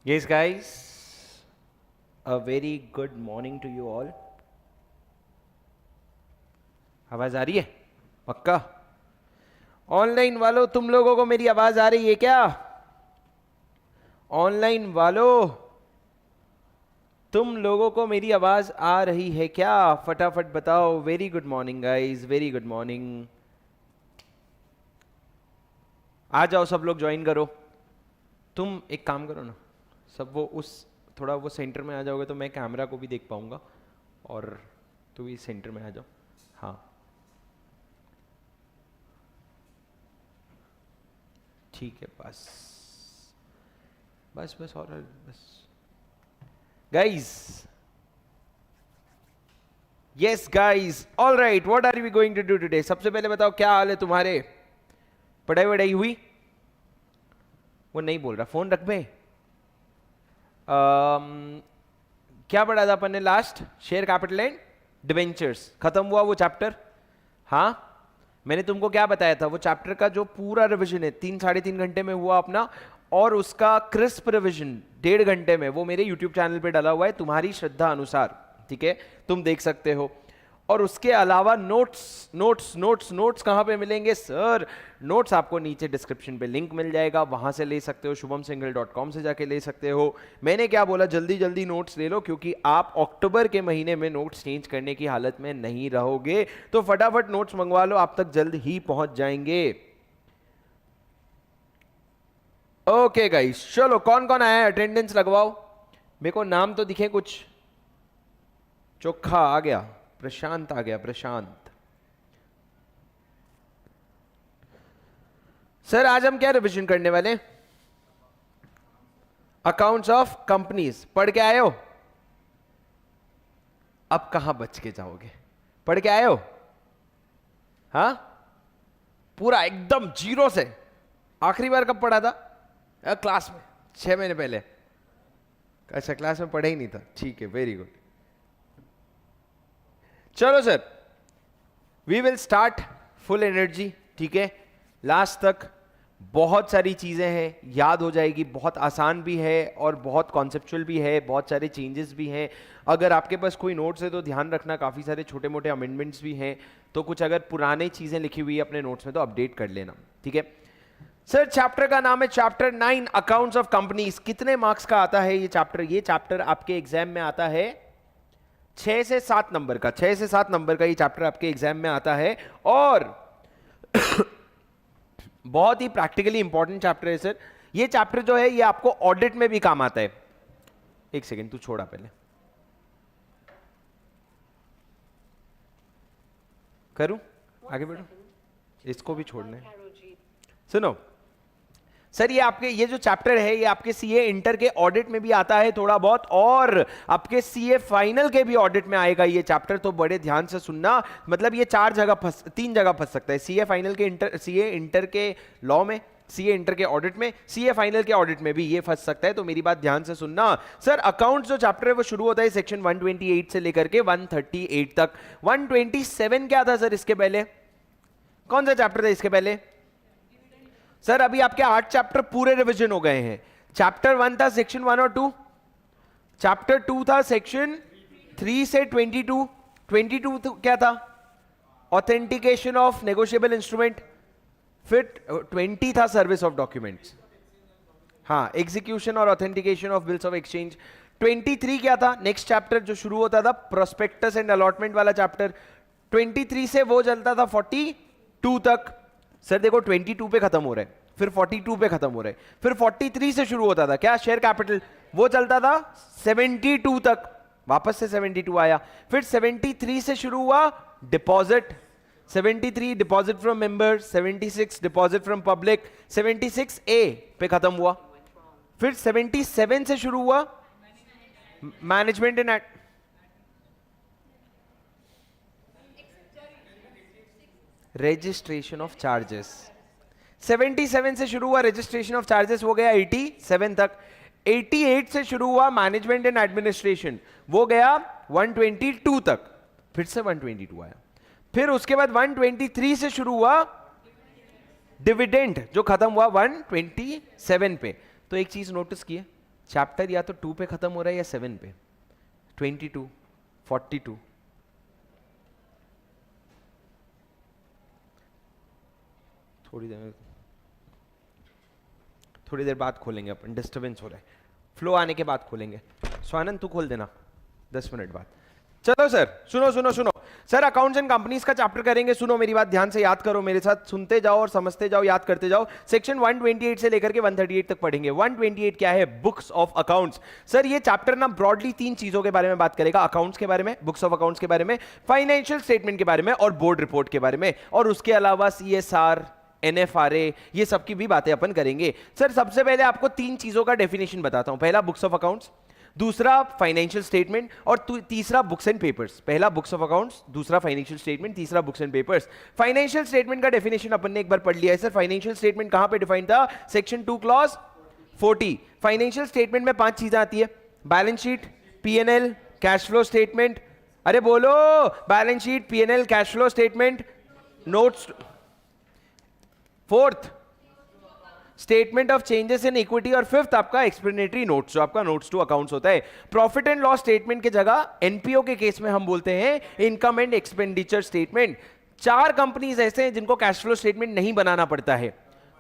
Yes, guys, a very good morning to you all. आवाज आ रही है? पक्का? ऑनलाइन वालों, तुम लोगों को मेरी आवाज आ रही है क्या? ऑनलाइन वालों, तुम लोगों को मेरी आवाज आ रही है क्या? फटाफट बताओ. Very good morning guys, very good morning. आ जाओ, सब लोग ज्वाइन करो. तुम एक काम करो ना, सब वो उस थोड़ा वो सेंटर में आ जाओगे तो मैं कैमरा को भी देख पाऊंगा, और तू भी सेंटर में आ जाओ. हाँ, ठीक है. बस बस बस और बस. Guys, yes guys, all right, what are we going to do today? सबसे पहले बताओ क्या हाल है तुम्हारे? पढ़ाई वढ़ाई हुई? वो नहीं बोल रहा, फोन रख बे. क्या पढ़ा था अपन ने last? Share capital and debentures. खत्म हुआ वो चैप्टर? हाँ, मैंने तुमको क्या बताया था? वो चैप्टर का जो पूरा रिवीजन है 3-3.5 घंटे में हुआ अपना, और उसका क्रिस्प रिवीजन 1.5 घंटे में वो मेरे यूट्यूब चैनल पे डाला हुआ है, तुम्हारी श्रद्धा अनुसार. ठीक है, तुम देख सकते हो. और उसके अलावा नोट्स नोट्स नोट्स नोट्स कहाँ पे मिलेंगे सर? नोट्स आपको नीचे डिस्क्रिप्शन पे लिंक मिल जाएगा, वहां से ले सकते हो. shubhamsinghal.com से जाके ले सकते हो. मैंने क्या बोला? जल्दी जल्दी नोट्स ले लो, क्योंकि आप अक्टूबर के महीने में नोट्स चेंज करने की हालत में नहीं रहोगे. तो फटाफट नोट्स मंगवा लो, आप तक जल्द ही पहुंच जाएंगे. ओके गाइस, चलो कौन कौन आया है अटेंडेंस लगवाओ. मेरे को नाम तो दिखे कुछ. चोखा आ गया, प्रशांत आ गया. प्रशांत सर, आज हम क्या रिवीजन करने वाले? Accounts of companies. पढ़ के आए हो? अब कहां बच के जाओगे? पढ़ के आए हो? हाँ, पूरा एकदम जीरो से. आखिरी बार कब पढ़ा था? क्लास में 6 महीने पहले. अच्छा, क्लास में पढ़ा ही नहीं था. ठीक है, वेरी गुड. चलो sir, we will start full energy. ठीक है, लास्ट तक बहुत सारी चीजें हैं, याद हो जाएगी. बहुत आसान भी है और बहुत कॉन्सेप्चुअल भी है, बहुत सारे चेंजेस भी हैं. अगर आपके पास कोई नोट्स है तो ध्यान रखना, काफ़ी सारे छोटे मोटे अमेंडमेंट्स भी हैं, तो कुछ अगर पुराने चीज़ें लिखी हुई है अपने नोट्स में तो अपडेट कर लेना. ठीक है सर, चैप्टर का नाम है चैप्टर 9 अकाउंट्स ऑफ कंपनीज. कितने मार्क्स का आता है ये चैप्टर? ये चैप्टर आपके एग्जाम में आता है 6 से 7 नंबर का. 6 से 7 नंबर का ये चैप्टर आपके एग्जाम में आता है, और बहुत ही प्रैक्टिकली इंपॉर्टेंट चैप्टर है सर. ये चैप्टर जो है ये आपको ऑडिट में भी काम आता है. एक सेकेंड, तू छोड़ा पहले. करूं? आगे बढ़ो, इसको भी छोड़ना है. सुनो सर, ये आपके ये जो चैप्टर है ये आपके सीए इंटर के ऑडिट में भी आता है थोड़ा बहुत, और आपके सीए फाइनल के भी ऑडिट में आएगा ये चैप्टर. तो बड़े ध्यान से सुनना, मतलब ये 3 जगह फंस सकता है. सीए फाइनल के इंटर, सीए इंटर के लॉ में, सीए इंटर के ऑडिट में, सीए फाइनल के ऑडिट में भी ये फंस सकता है. तो मेरी बात ध्यान से सुनना सर. अकाउंट्स जो चैप्टर है वो शुरू होता है सेक्शन 128 से लेकर के 138 तक. 127 क्या था सर इसके पहले? कौन सा चैप्टर था इसके पहले? सर अभी आपके 8 चैप्टर पूरे रिवीजन हो गए हैं. चैप्टर 1 था सेक्शन 1 और 2. चैप्टर 2 था सेक्शन 3 से 22. 22 क्या था? Authentication of negotiable instrument. फिर 20 था सर्विस ऑफ डॉक्यूमेंट्स. हाँ, एग्जीक्यूशन और authentication of bills of exchange. 23 क्या था? नेक्स्ट चैप्टर जो शुरू होता था प्रोस्पेक्टस एंड अलॉटमेंट वाला चैप्टर. 23 से वो चलता था 42 तक. सर देखो, 22 पे खत्म हो रहा है, फिर 42 पे खत्म हो रहा है, फिर 43 से शुरू होता था क्या? Share capital. वो चलता था 72 तक, वापस से 72 आया. फिर 73 से शुरू हुआ deposit. 73 deposit from member. 76 deposit from public. 76 ए पे खत्म हुआ. फिर 77 से शुरू हुआ management and registration of charges. 77 से शुरू हुआ रजिस्ट्रेशन ऑफ चार्जेस, वो गया 87 तक. 88 से शुरू हुआ मैनेजमेंट एंड एडमिनिस्ट्रेशन, वो गया 122 तक. फिर से 122 आया. फिर उसके बाद 123 से शुरू हुआ डिविडेंड, जो खत्म हुआ 127 पे. तो एक चीज नोटिस किए, चैप्टर या तो 2 पे खत्म हो रहा है या 7 पे, 22, 42, थोड़ी देर बाद खोलेंगे अपन, डिस्टर्बेंस हो रहा है, फ्लो आने के बाद खोलेंगे। स्वानंद तू खोल देना 10 मिनट बाद। चलो सर, सुनो सुनो सुनो सर, अकाउंट्स एंड कंपनीज का चैप्टर करेंगे। सुनो मेरी बात ध्यान से याद करो, मेरे साथ सुनते जाओ और समझते जाओ, याद करते जाओ। सेक्शन 128 से लेकर के 138 तक पढ़ेंगे। 128 क्या है? Books of accounts. सर ये चैप्टर ना ब्रॉडली 3 चीजों के बारे में बात करेगा, अकाउंट्स के बारे में, बुक्स ऑफ अकाउंट्स के बारे में, फाइनेंशियल स्टेटमेंट के बारे में और बोर्ड रिपोर्ट के बारे में, और उसके अलावा CSR, NFRA, ये सब की भी बातें अपन करेंगे। सर सबसे पहले आपको 3 चीजों का डेफिनेशन बताता हूं। पहला बुक्स ऑफ अकाउंट्स, दूसरा फाइनेंशियल स्टेटमेंट और तीसरा बुक्स एंड पेपर्स। पहला बुक्स ऑफ अकाउंट्स, दूसरा फाइनेंशियल स्टेटमेंट, तीसरा books and papers. Financial statement का डेफिनेशन अपन ने एक बार पढ़ लिया है सर। फाइनेंशियल स्टेटमेंट कहां पे डिफाइन था? Section 2 clause 40। फाइनेंशियल स्टेटमेंट में 5 चीजें आती है, balance sheet, P&L, cash flow statement, अरे बोलो, balance sheet, P&L, cash flow statement, notes, fourth statement of changes in equity, और फिफ्थ आपका एक्सप्लेनेटरी नोट्स, जो आपका नोट्स टू अकाउंट्स होता है। प्रॉफिट एंड लॉस स्टेटमेंट की जगह एनपीओ के केस में हम बोलते हैं income and expenditure statement. 4 companies ऐसे हैं जिनको कैश फ्लो स्टेटमेंट नहीं बनाना पड़ता है।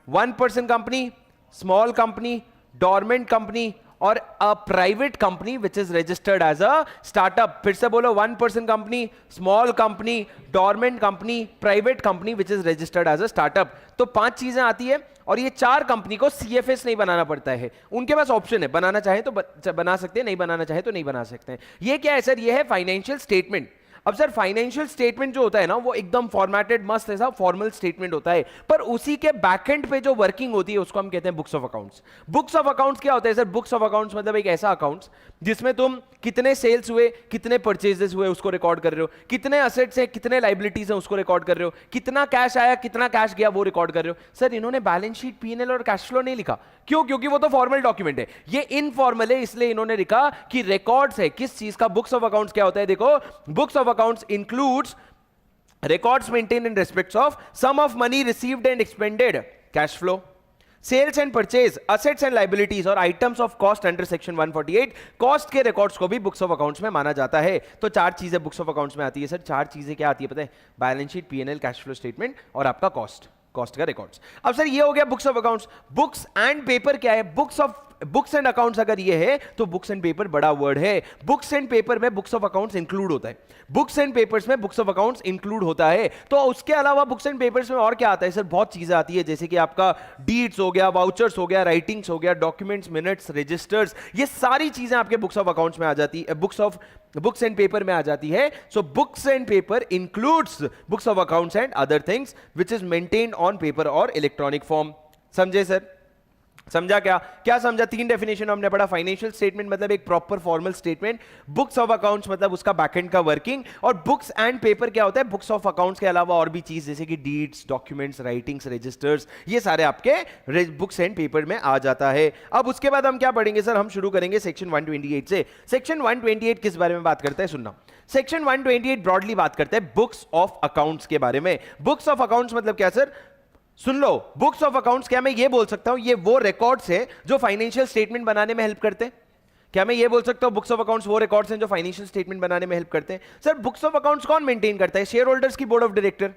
1% company, small company, dormant company और a private company which is registered as a startup. फिर से बोलो, 1% company, small company, dormant company, private company which is registered as a startup. तो 5 चीजें आती है और ये 4 कंपनी को CFS नहीं बनाना पड़ता है। उनके पास ऑप्शन है, बनाना चाहे तो बना सकते हैं, नहीं बनाना चाहे तो नहीं बना सकते हैं। ये क्या है सर? ये है फाइनेंशियल स्टेटमेंट। अब सर फाइनेंशियल स्टेटमेंट जो होता है ना, वो एकदम फॉर्मेटेड मस्त ऐसा फॉर्मल स्टेटमेंट होता है, पर उसी के बैकएंड पे जो वर्किंग होती है उसको हम कहते हैं books of accounts. Books of accounts क्या होता है सर? बुक्स ऑफ अकाउंट्स मतलब एक ऐसा अकाउंट्स जिसमें तुम कितने सेल्स हुए, कितने परचेजेस हुए उसको रिकॉर्ड कर रहे हो, कितने असेट्स हैं, कितने लाइबिलिटीज हैं उसको रिकॉर्ड कर रहे हो, कितना कैश आया, कितना कैश गया वो रिकॉर्ड कर रहे हो। सर इन्होंने बैलेंस शीट, P&L और कैश फ्लो नहीं लिखा, क्यों? क्योंकि वो तो फॉर्मल डॉक्यूमेंट है। ये इनफॉर्मल है, इसलिए इन्होंने लिखा कि रिकॉर्ड्स है किस चीज का। बुक्स ऑफ अकाउंट्स क्या होता है? देखो, books of accounts includes records maintained in respects of sum of money received and expended, cash flow, sales and purchase, assets and liabilities और items of cost under section 148। cost के records को भी books of accounts में माना जाता है। तो 4 चीजें books of accounts में आती है सर। 4 चीजें क्या आती है पता है? Balance sheet, P&L, cash flow statement और आपका कॉस्ट का रिकॉर्ड्स। अब सर ये हो गया books of accounts. Books and paper क्या है? बुक्स एंड अकाउंट्स अगर ये है तो बुक्स एंड पेपर बड़ा वर्ड है। बुक्स एंड पेपर में बुक्स ऑफ अकाउंट्स इंक्लूड होता है, बुक्स एंड पेपर्स में बुक्स ऑफ अकाउंट्स इंक्लूड होता है। तो उसके अलावा बुक्स एंड पेपर्स में और क्या आता है सर? बहुत चीजें आती है, जैसे कि आपका डीड्स हो गया, वाउचर्स हो गया, राइटिंग्स हो गया, डॉक्यूमेंट्स, मिनट्स, रजिस्टर्स, ये सारी चीजें आपके बुक्स ऑफ अकाउंट्स में आ जाती है, बुक्स एंड पेपर में आ जाती है। So books and paper includes books of accounts and other things which is maintained on paper और इलेक्ट्रॉनिक फॉर्म। समझे सर? समझा? क्या समझा? 3 डेफिनेशन हमने पढ़ा। फाइनेंशियल स्टेटमेंट मतलब एक proper formal statement, books of accounts मतलब उसका बैकएंड का वर्किंग, और बुक्स एंड पेपर क्या होता है? बुक्स ऑफ अकाउंट्स के अलावा और भी चीज जैसे कि डीड्स, डॉक्यूमेंट्स, राइटिंग्स, रजिस्टर्स, ये सारे आपके बुक्स एंड पेपर में आ जाता है। अब उसके बाद हम क्या पढ़ेंगे सर? हम शुरू करेंगे सेक्शन 128 से। सेक्शन 128 किस बारे में बात करता है? सुनना, सेक्शन 128 ब्रॉडली बात करता है बुक्स ऑफ अकाउंट्स के बारे में। बुक्स ऑफ अकाउंट्स मतलब क्या sir? Soon low, books of accounts क्या मैं ये बोल सकता हूं ये वो रिकॉर्ड्स हैं जो फाइनेंशियल स्टेटमेंट बनाने में हेल्प करते हैं? क्या मैं ये बोल सकता हूं बुक्स ऑफ अकाउंट्स वो रिकॉर्ड्स हैं जो फाइनेंशियल स्टेटमेंट बनाने में हेल्प करते हैं? सर बुक्स ऑफ अकाउंट्स कौन मेंटेन करता है? शेयर होल्डर्स की बोर्ड ऑफ डायरेक्टर।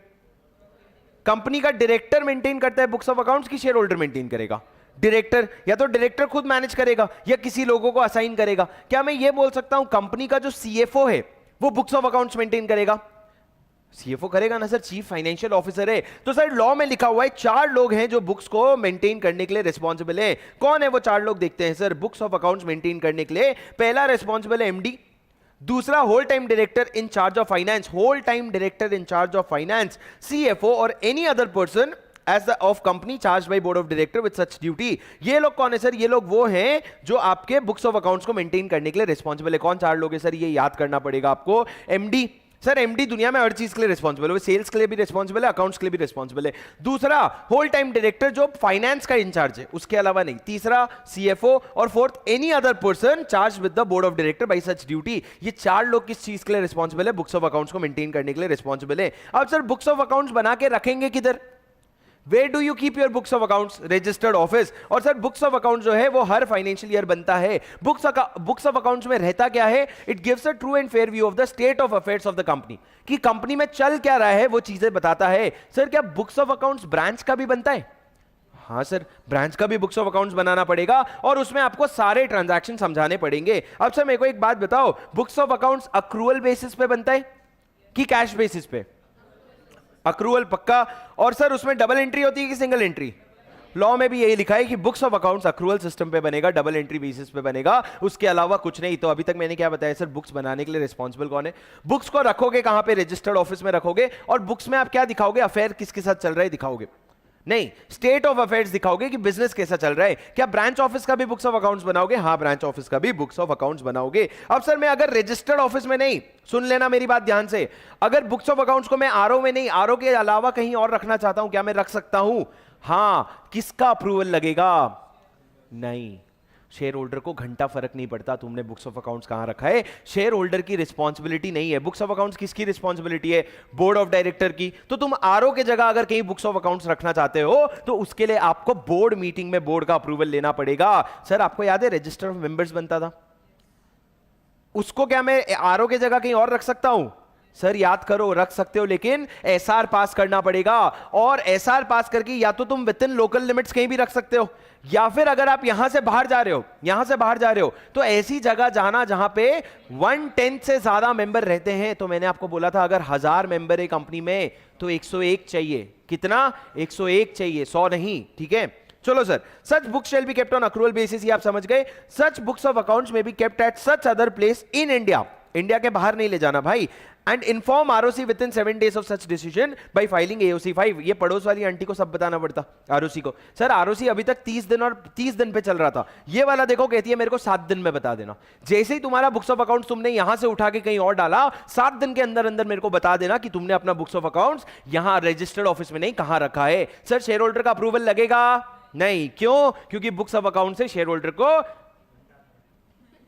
कंपनी का डायरेक्टर मेंटेन करता है बुक्स ऑफ अकाउंट्स की शेयर होल्डर मेंटेन करेगा? डायरेक्टर, या तो डायरेक्टर खुद मैनेज करेगा या किसी लोगों को असाइन करेगा। क्या मैं ये बोल सकता हूं कंपनी का जो CFO है वो बुक्स ऑफ अकाउंट्स मेंटेन करेगा? CFO करेगा ना सर, चीफ फाइनेंशियल ऑफिसर है। तो सर लॉ में लिखा हुआ है 4 लोग हैं जो बुक्स को मेंटेन करने के लिए रिस्पॉन्सिबल हैं। कौन है वो 4 लोग? देखते हैं sir. Books of accounts maintain करने के लिए पहला रिस्पॉन्सिबल है MD, दूसरा whole time director in charge of finance, whole time director in charge of finance, CFO और any other person as the of company charged by board of director with such duty। ये लोग कौन है sir? ये लोग वो हैं जो आपके बुक्स ऑफ अकाउंट्स को मेंटेन करने के लिए रिस्पॉन्सिबल है। कौन 4 लोग है सर? ये याद करना पड़ेगा आपको। MD, सर MD दुनिया में हर चीज के लिए रिस्पॉन्सिबल है, सेल्स के लिए भी रिस्पॉन्सिबल है, अकाउंट्स के लिए भी रिस्पॉन्सिबल है। दूसरा होल टाइम डायरेक्टर जो फाइनेंस का इंचार्ज है, उसके अलावा नहीं। तीसरा CFO और fourth any other person charge with the board of director by such duty. ये 4 लोग किस चीज के लिए रिस्पॉन्सिबल है? बुक्स ऑफ अकाउंट्स को मेंटेन करने के लिए रिस्पॉन्सिबल है। अब सर बुक्स ऑफ अकाउंट्स बना के रखेंगे किधर? Where do you keep your books of accounts? Registered office. और सर बुक्स ऑफ अकाउंट जो है वो हर फाइनेंशियल ईयर बनता है. बुक्स ऑफ अकाउंट्स में रहता क्या है? It gives a true and fair view of the state of affairs of the company, कि कंपनी में चल क्या रहा है वो चीजें बताता है. सर क्या बुक्स ऑफ अकाउंट्स ब्रांच का भी बनता है? हाँ सर, ब्रांच का भी बुक्स ऑफ अकाउंट्स बनाना पड़ेगा और उसमें आपको सारे ट्रांजैक्शन समझाने पड़ेंगे. अब सर मेरे को एक बात बताओ, books of accounts accrual basis पे बनता है कि कैश बेसिस पे? अक्रूअल पक्का. और सर उसमें डबल एंट्री होती है कि सिंगल एंट्री? लॉ में भी यही लिखा है कि books of accounts accrual system पे बनेगा, डबल एंट्री बेसिस पे बनेगा, उसके अलावा कुछ नहीं. तो अभी तक मैंने क्या बताया सर, बुक्स बनाने के लिए रिस्पॉन्सिबल कौन है? बुक्स को रखोगे कहां पे? रजिस्टर्ड ऑफिस में रखोगे. और बुक्स में आप क्या दिखाओगे? अफेयर किसके साथ चल रहा है दिखाओगे? नहीं, स्टेट ऑफ अफेयर्स दिखाओगे कि बिजनेस कैसा चल रहा है. क्या ब्रांच ऑफिस का भी बुक्स ऑफ अकाउंट्स बनाओगे? हाँ, ब्रांच ऑफिस का भी बुक्स ऑफ अकाउंट्स बनाओगे. अब सर मैं अगर रजिस्टर्ड ऑफिस में नहीं, सुन लेना मेरी बात ध्यान से, अगर बुक्स ऑफ अकाउंट्स को मैं आरओ में नहीं, आरओ के अलावा कहीं और रखना चाहता हूं, क्या मैं रख सकता हूं? हाँ. किसका अप्रूवल लगेगा? नहीं, शेयर होल्डर को घंटा फर्क नहीं पड़ता तुमने बुक्स ऑफ अकाउंट्स कहां रखा है. शेयर होल्डर की रिस्पॉन्सिबिलिटी नहीं है. बुक्स ऑफ अकाउंट्स किसकी रिस्पॉन्सिबिलिटी है? बोर्ड ऑफ डायरेक्टर की. तो तुम आरओ के जगह अगर कहीं बुक्स ऑफ अकाउंट्स रखना चाहते हो तो उसके लिए आपको बोर्ड मीटिंग में बोर्ड का अप्रूवल लेना पड़ेगा. सर आपको याद है रजिस्टर ऑफ मेंबर्स बनता था, उसको क्या मैं आरओ के जगह कहीं और रख सकता हूं? सर याद करो, रख सकते हो, लेकिन एसआर पास करना पड़ेगा. और एसआर पास करके या तो तुम विद इन लोकल लिमिट्स कहीं भी रख सकते हो, या फिर अगर आप यहां से बाहर जा रहे हो, यहां से बाहर जा रहे हो, तो ऐसी जगह जाना जहां पे 1/10 से ज्यादा मेंबर रहते हैं. तो मैंने आपको बोला था अगर 1000 मेंबर है कंपनी में तो 101 चाहिए. कितना? 101 चाहिए, 100 नहीं. ठीक है, चलो sir. Such books shall be kept on accrual basis, ये आप समझ गए. सच बुक्स ऑफ अकाउंट्स में be kept at such other place in India. India के बाहर नहीं ले जाना भाई. And inform ROC with in 7 days of such decision by filing AOC 5. ये पड़ोस वाली आंटी को सब बताना पड़ता आरओसी को. सर आरओसी अभी तक 30 दिन और 30 दिन पे चल रहा था. ये वाला देखो कहती है मेरे को 7 दिन में बता देना. जैसे ही तुम्हारा बुक्स ऑफ अकाउंट्स तुमने यहां से उठा के कहीं और डाला, 7 दिन के अंदर अंदर मेरे को बता देना कि तुमने अपना बुक्स ऑफ अकाउंट्स यहां रजिस्टर्ड ऑफिस में नहीं कहां रखा है. सर शेयर होल्डर का अप्रूवल लगेगा? नहीं. क्यों? क्योंकि बुक्स ऑफ अकाउंट से शेयर होल्डर को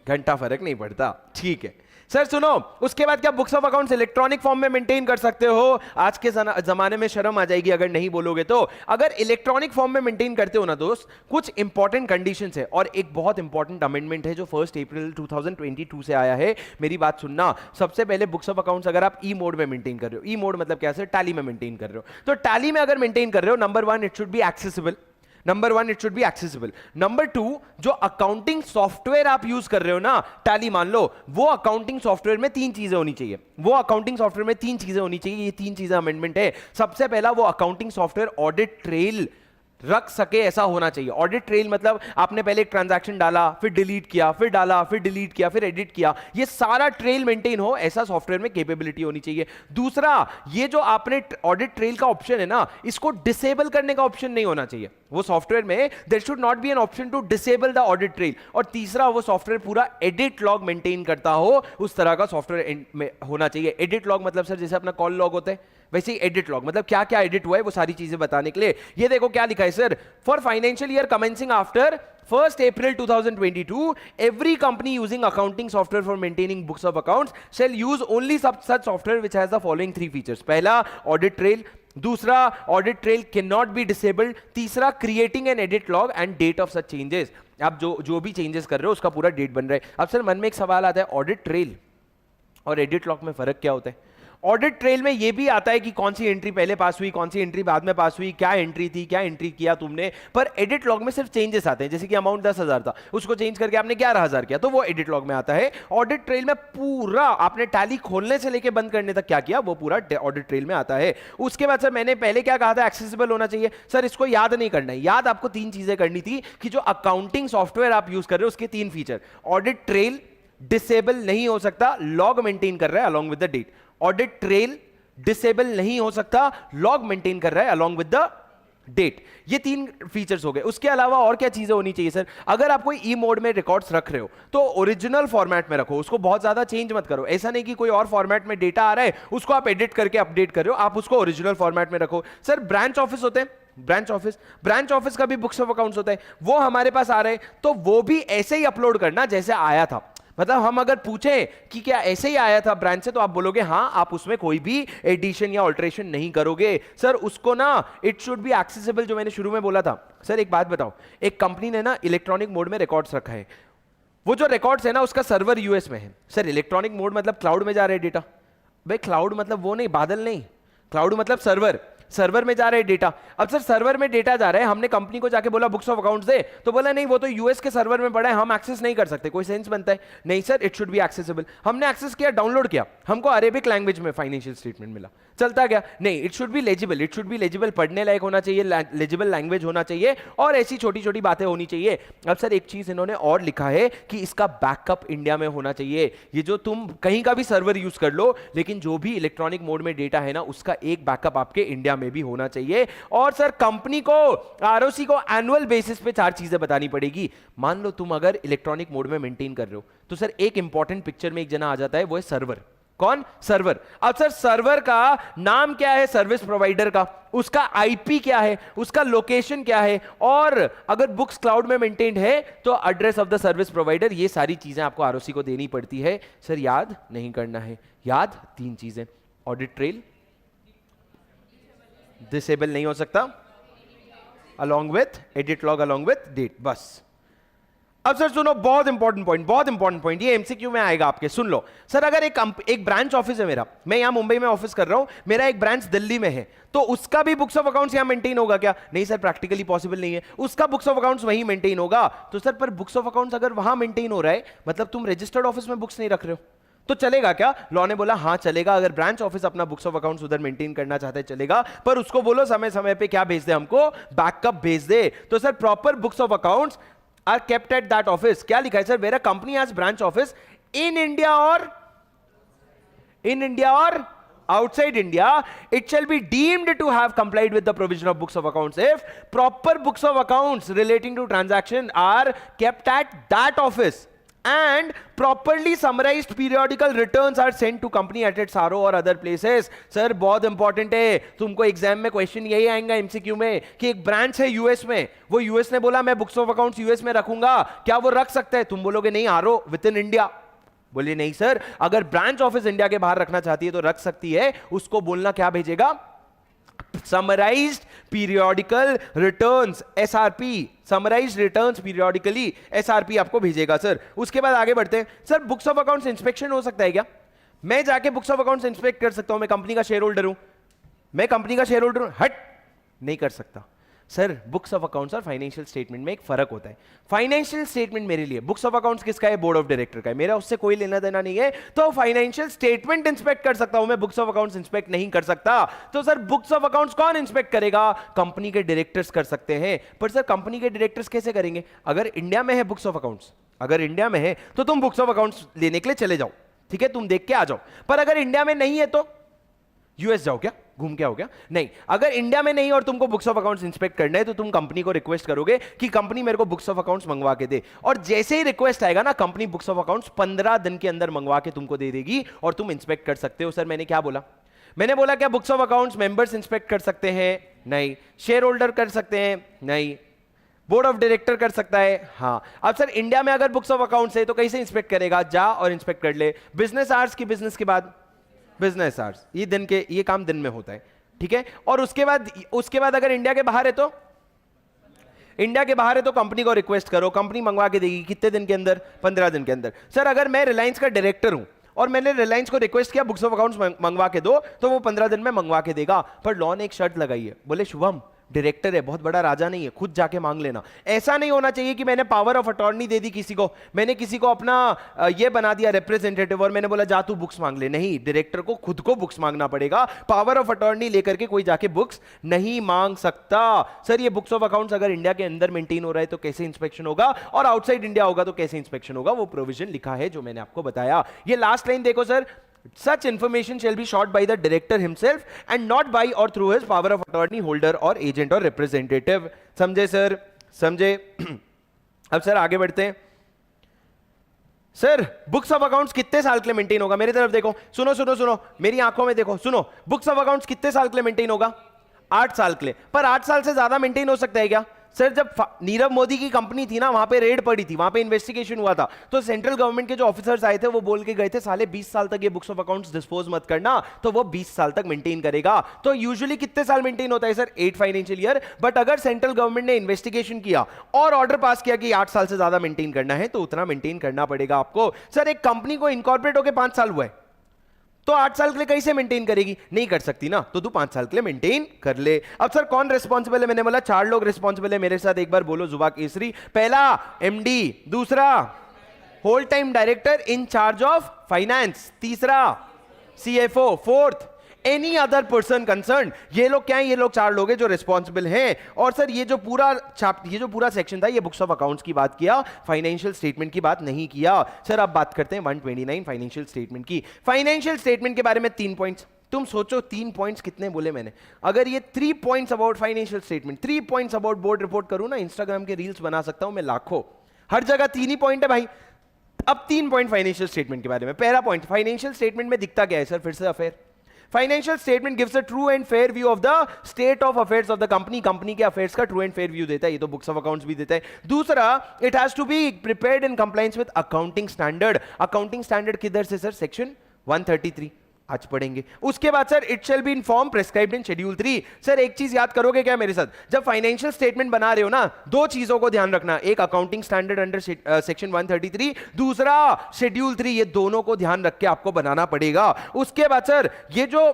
घंटा फर्क नहीं पड़ता. ठीक है सर सुनो, उसके बाद क्या books of accounts electronic form में मेंटेन कर सकते हो? आज के जमाने में शर्म आ जाएगी अगर नहीं बोलोगे तो. अगर इलेक्ट्रॉनिक फॉर्म में मेंटेन करते हो ना दोस्त, कुछ इंपॉर्टेंट कंडीशंस है. और एक बहुत इंपॉर्टेंट अमेंडमेंट है जो 1 अप्रैल 2022 से आया है. मेरी बात सुनना. सबसे पहले बुक्स ऑफ अकाउंट्स अगर आप ई मोड में मेंटेन कर रहे हो, ई मोड मतलब क्या सर? टैली में मेंटेन कर रहे हो. तो टैली में अगर मेंटेन कर रहे हो, number 1 it should be accessible. Number 1 it should be accessible. Number 2, जो अकाउंटिंग सॉफ्टवेयर आप यूज कर रहे हो ना, टैली मान लो, वो अकाउंटिंग सॉफ्टवेयर में 3 चीजें होनी चाहिए. वो अकाउंटिंग सॉफ्टवेयर में 3 चीजें होनी चाहिए. ये 3 चीजें अमेंडमेंट है. सबसे पहला, वो अकाउंटिंग सॉफ्टवेयर ऑडिट ट्रेल रख सके ऐसा होना चाहिए. ऑडिट ट्रेल मतलब आपने पहले एक ट्रांजैक्शन डाला, फिर डिलीट किया, फिर डाला, फिर डिलीट किया, फिर एडिट किया, ये सारा ट्रेल मेंटेन हो, ऐसा सॉफ्टवेयर में कैपेबिलिटी होनी चाहिए. दूसरा, ये जो आपने ऑडिट ट्रेल का ऑप्शन है ना, इसको डिसेबल करने का ऑप्शन नहीं होना चाहिए. वो सॉफ्टवेयर में there should not be an option to disable the audit trail. और तीसरा, वो सॉफ्टवेयर पूरा एडिट लॉग मेंटेन करता हो, उस तरह का सॉफ्टवेयर होना चाहिए. एडिट लॉग मतलब सर जैसे अपना कॉल लॉग होता है, वैसे ही एडिट लॉग मतलब क्या क्या एडिट हुआ है वो सारी चीजें बताने के लिए. ये देखो क्या लिखा है sir, for financial year commencing after 1 April 2022, every company using accounting software for maintaining books of accounts shall use only such software which has the following 3 features. पहला, audit trail. दूसरा, audit trail cannot be disabled. तीसरा, creating an edit log and date of such changes. आप जो भी changes कर रहे हो उसका पूरा डेट बन रहा है. अब सर मन में एक सवाल आता है, ऑडिट ट्रेल और एडिट लॉग में फर्क क्या होता है? ऑडिट ट्रेल में ये भी आता है कि कौन सी एंट्री पहले पास हुई, कौन सी एंट्री बाद में पास हुई, क्या एंट्री थी, क्या एंट्री किया तुमने. पर एडिट लॉग में सिर्फ चेंजेस आते हैं. जैसे कि अमाउंट 10,000 था, उसको चेंज करके आपने 11,000 किया, तो वो एडिट लॉग में आता है. ऑडिट ट्रेल में पूरा आपने टैली खोलने से लेके बंद करने तक क्या किया, वो पूरा ऑडिट ट्रेल में आता है. उसके बाद सर मैंने पहले क्या कहा था, एक्सेसिबल होना चाहिए. सर इसको याद नहीं करना है. याद आपको 3 चीजें करनी थी कि जो अकाउंटिंग सॉफ्टवेयर आप यूज कर रहे हो उसके 3 फीचर. ऑडिट ट्रेल डिसेबल नहीं हो सकता, लॉग मेंटेन कर रहा है along with the date. Audit trail disable नहीं हो सकता, लॉग मेंटेन कर रहा है अलॉन्ग विद द डेट. ये 3 फीचर्स हो गए. उसके अलावा और क्या चीजें होनी चाहिए सर? अगर आप कोई ई मोड में रिकॉर्ड्स रख रहे हो तो ओरिजिनल फॉर्मेट में रखो, उसको बहुत ज्यादा चेंज मत करो. ऐसा नहीं कि कोई और फॉर्मेट में डेटा आ रहा है उसको आप एडिट करके अपडेट कर रहे हो, आप उसको ओरिजिनल फॉर्मेट में रखो. सर ब्रांच ऑफिस होते हैं, ब्रांच ऑफिस का भी बुक्स ऑफ अकाउंट्स होता है, वो हमारे पास आ रहे हैं तो वो भी ऐसे ही अपलोड करना जैसे आया था. मतलब हम अगर पूछें कि क्या ऐसे ही आया था ब्रांच से, तो आप बोलोगे हाँ, आप उसमें कोई भी एडिशन या ऑल्ट्रेशन नहीं करोगे सर। उसको ना इट शुड बी एक्सेसिबल, जो मैंने शुरू में बोला था। सर एक बात बताओ, एक कंपनी ने ना इलेक्ट्रॉनिक मोड में रिकॉर्ड्स रखा है, वो जो रिकॉर्ड्स है ना उसका सर्वर यूएस में है। सर इलेक्ट्रॉनिक मोड मतलब क्लाउड में जा रहे डेटा। भाई क्लाउड मतलब वो नहीं, बादल नहीं, क्लाउड मतलब सर्वर, सर्वर में जा रहे डेटा। अब सर सर्वर में डेटा जा रहा है, हमने कंपनी को जाके बोला बुक्स ऑफ अकाउंट्स दे, तो बोला नहीं वो तो यूएस के सर्वर में पड़ा है, हम एक्सेस नहीं कर सकते। कोई सेंस बनता है? नहीं sir, it should be accessible. हमने एक्सेस किया, डाउनलोड किया, हमको अरेबिक लैंग्वेज में फाइनेंशियल स्टेटमेंट मिला, चलता गया। नहीं, it should be legible, it should be legible, पढ़ने लायक होना चाहिए, लेजिबल लैंग्वेज होना चाहिए, और ऐसी छोटी छोटी बातें होनी चाहिए। अब सर एक चीज इन्होंने और लिखा है कि इसका बैकअप इंडिया में होना चाहिए। ये जो तुम कहीं का भी सर्वर यूज कर लो, लेकिन जो भी इलेक्ट्रॉनिक मोड में डेटा है ना उसका एक बैकअप आपके इंडिया में भी होना चाहिए। और सर कंपनी को, आरओसी को एनुअल बेसिस पे 4 चीजें बतानी पड़ेगी। मान लो तुम अगर इलेक्ट्रॉनिक मोड में मेंटेन कर रहे हो, तो सर एक इंपॉर्टेंट पिक्चर में एक जना आ जाता है, वो है सर्वर। कौन? सर्वर। अब सर सर्वर का नाम क्या है सर्विस प्रोवाइडर का, उसका आईपी क्या है, उसका लोकेशन क्या है, और अगर बुक्स क्लाउड में मेंटेन्ड है तो address of the service provider. ये सारी चीजें आपको आरओसी को देनी पड़ती है। सर याद नहीं करना है, याद 3 चीजें, ऑडिट ट्रेल डिसेबल नहीं हो सकता, along with edit log, along with date, बस। अब सर सुनो, बहुत इंपॉर्टेंट पॉइंट, बहुत इंपॉर्टेंट पॉइंट, ये एमसीक्यू में आएगा आपके, सुन लो। सर अगर एक ब्रांच ऑफिस है मेरा, मैं यहां मुंबई में ऑफिस कर रहा हूं, मेरा एक ब्रांच दिल्ली में है, तो उसका भी बुक्स ऑफ अकाउंट्स यहां मेंटेन होगा क्या? नहीं सर, प्रैक्टिकली पॉसिबल नहीं है, उसका बुक्स ऑफ अकाउंट्स वहीं मेंटेन होगा। तो सर पर बुक्स ऑफ अकाउंट्स अगर वहां मेंटेन हो रहा है, मतलब तुम रजिस्टर्ड ऑफिस में बुक्स नहीं रख रहे हो, तो चलेगा क्या? लॉ ने बोला हाँ चलेगा, अगर ब्रांच ऑफिस अपना बुक्स ऑफ अकाउंट्स उधर मेंटेन करना चाहता है चलेगा, पर उसको बोलो समय समय पे क्या भेज दे, हमको बैकअप भेज दे। तो sir proper books of accounts are kept at that office. क्या लिखा है सर? मेरा company has branch office in India और outside India, it shall be deemed to have complied with the provision of books of accounts if proper books of accounts relating to transaction are kept at that office and properly summarized periodical returns are sent to company at its RO or other places। Sir बहुत important है, तुमको exam में question यही आएगा MCQ में कि एक branch है यूएस में, वो यूएस ने बोला मैं बुक्स ऑफ अकाउंट्स यूएस में रखूंगा, क्या वो रख सकता है? तुम बोलोगे नहीं, RO विद इन इंडिया। बोलिए नहीं सर, अगर ब्रांच ऑफिस इंडिया के बाहर रखना चाहती है तो रख सकती है। उसको बोलना क्या भेजेगा? Summarised periodical returns, SRP, summarised returns periodically, SRP आपको भेजेगा सर। उसके बाद आगे बढ़ते हैं। Sir books of accounts inspection हो सकता है क्या? मैं जाके बुक्स ऑफ अकाउंट्स इंस्पेक्ट कर सकता हूं? मैं कंपनी का शेयर होल्डर हूं, मैं कंपनी का शेयर होल्डर हूं, हट नहीं कर सकता। सर बुक्स ऑफ अकाउंट्स और फाइनेंशियल स्टेटमेंट में एक फर्क होता है। फाइनेंशियल स्टेटमेंट मेरे लिए, बुक्स ऑफ अकाउंट्स किसका है? बोर्ड ऑफ डायरेक्टर का है, मेरा उससे कोई लेना देना नहीं है। तो फाइनेंशियल स्टेटमेंट इंस्पेक्ट कर सकता हूं मैं, बुक्स ऑफ अकाउंट्स इंस्पेक्ट नहीं कर सकता। तो सर बुक्स ऑफ अकाउंट्स कौन इंस्पेक्ट करेगा? कंपनी के डायरेक्टर्स कर सकते हैं। पर सर कंपनी के डायरेक्टर्स कैसे करेंगे? अगर इंडिया में है बुक्स ऑफ अकाउंट्स, अगर इंडिया में है तो तुम बुक्स ऑफ अकाउंट्स लेने के लिए चले जाओ, ठीक है, तुम देख के आ जाओ। पर अगर इंडिया में नहीं है तो यूएस जाओ क्या? घूम के आओ क्या? नहीं, अगर इंडिया में नहीं और तुमको बुक्स ऑफ अकाउंट्स इंस्पेक्ट करना है तो तुम कंपनी को रिक्वेस्ट करोगे कि कंपनी मेरे को बुक्स ऑफ अकाउंट्स मंगवा के दे, और जैसे ही रिक्वेस्ट आएगा ना, कंपनी बुक्स ऑफ अकाउंट्स 15 दिन के अंदर मंगवा के तुमको दे देगी और तुम इंस्पेक्ट कर सकते हो। सर मैंने क्या बोला? मैंने बोला क्या books of accounts members inspect कर सकते हैं? नहीं। शेयर होल्डर कर सकते हैं? नहीं। बोर्ड ऑफ डायरेक्टर कर सकता है? हाँ। अब सर इंडिया में अगर बुक्स ऑफ अकाउंट्स है तो कैसे इंस्पेक्ट करेगा? जा और इंस्पेक्ट कर ले। बिजनेस आवर्स की बिजनेस के बाद, बिजनेस आवर्स, ये दिन के, ये काम दिन में होता है, ठीक है। और उसके बाद अगर इंडिया के बाहर है तो, इंडिया के बाहर है तो कंपनी को रिक्वेस्ट करो, कंपनी मंगवा के देगी। कितने दिन के अंदर? 15 दिन के अंदर। सर अगर मैं रिलायंस का डायरेक्टर हूं और मैंने रिलायंस को रिक्वेस्ट किया बुक्स ऑफ अकाउंट्स मंगवा के दो, तो वो 15 दिन में मंगवा के देगा। पर लॉ ने एक शर्त लगाई है, बोले शुभम डायरेक्टर है, बहुत बड़ा राजा नहीं है, खुद जाके मांग लेना। ऐसा नहीं होना चाहिए कि मैंने पावर ऑफ अटॉर्नी दे दी किसी को, मैंने किसी को अपना ये बना दिया रिप्रेजेंटेटिव और मैंने बोला जा तू बुक्स मांग ले। नहीं, डायरेक्टर को खुद को बुक्स मांगना पड़ेगा। पावर ऑफ अटॉर्नी लेकर के कोई जाके बुक्स नहीं मांग सकता। सर ये बुक्स ऑफ अकाउंट्स अगर इंडिया के अंदर मेंटेन हो रहा है तो कैसे इंस्पेक्शन होगा, और आउटसाइड इंडिया होगा तो कैसे इंस्पेक्शन होगा? वो प्रोविजन लिखा है जो मैंने आपको बताया। ये लास्ट लाइन देखो sir, such information shall be sought by the director himself and not by or through his power of attorney holder or agent or representative। समझे सर? समझे? अब सर आगे बढ़ते हैं। सर बुक्स ऑफ अकाउंट्स कितने साल के लिए मेंटेन होगा? मेरी तरफ देखो, सुनो सुनो सुनो, मेरी आंखों में देखो, सुनो। बुक्स ऑफ अकाउंट्स कितने साल के लिए मेंटेन होगा? 8 साल के लिए। पर 8 साल से ज्यादा मेंटेन हो सकता है क्या? सर जब नीरव मोदी की कंपनी थी ना, वहां पे रेड पड़ी थी, वहां पे इन्वेस्टिगेशन हुआ था, तो सेंट्रल गवर्नमेंट के जो ऑफिसर्स आए थे वो बोल के गए थे साले 20 साल तक ये बुक्स ऑफ अकाउंट्स डिस्पोज मत करना, तो वो 20 साल तक मेंटेन करेगा। तो यूजुअली कितने साल मेंटेन होता है सर? 8 financial year. बट अगर सेंट्रल गवर्नमेंट ने इन्वेस्टिगेशन किया और ऑर्डर पास किया कि 8 साल से ज्यादा मेंटेन करना है, तो उतना मेंटेन करना पड़ेगा आपको। सर एक कंपनी को इनकॉर्पोरेट होकर 5 साल हुआ है, तो 8 साल के लिए कैसे मेंटेन करेगी? नहीं कर सकती ना, तो तू 5 साल के लिए मेंटेन कर ले। अब सर कौन रिस्पॉन्सिबल है? मैंने बोला 4 लोग रिस्पॉन्सिबल है, मेरे साथ एक बार बोलो जुबा केसरी। पहला एमडी, दूसरा whole time director in charge of finance, तीसरा CFO, fourth any other person concern. ये लोग क्या है? ये लोग 4 लोग हैं जो रिस्पॉन्सिबल हैं। और सर ये जो पूरा सेक्शन था, ये बुक्स ऑफ अकाउंट्स की बात किया, फाइनेंशियल स्टेटमेंट की बात नहीं किया। सर अब बात करते हैं 129 फाइनेंशियल स्टेटमेंट की। फाइनेंशियल स्टेटमेंट के बारे में 3 पॉइंट्स। तुम सोचो 3 पॉइंट्स कितने बोले मैंने? अगर ये 3 points about financial statement, 3 points about board report करूं ना, इंस्टाग्राम के रील्स बना सकता हूं मैं लाखों। हर जगह 3 ही पॉइंट है भाई। अब 3 पॉइंट फाइनेंशियल स्टेटमेंट के बारे में। पहला पॉइंट, फाइनेंशियल स्टेटमेंट में दिखता क्या है सर? फिर से affair. Financial statement gives a true and fair view of the state of affairs of the company. Company के अफेयर्स का ट्रू एंड फेयर व्यू देता है, ये तो बुक्स ऑफ अकाउंट्स भी देता है। दूसरा, it has to be prepared in compliance with accounting standard. Accounting standard किधर से सर? सेक्शन 133 आज पढ़ेंगे। उसके बाद sir it shall be in form prescribed in schedule 3। सर एक चीज याद करोगे क्या मेरे साथ? जब फाइनेंशियल स्टेटमेंट बना रहे हो ना, 2 चीजों को ध्यान रखना, एक अकाउंटिंग स्टैंडर्ड अंडर सेक्शन 133, दूसरा शेड्यूल 3। ये दोनों को ध्यान रख के आपको बनाना पड़ेगा। उसके बाद सर ये जो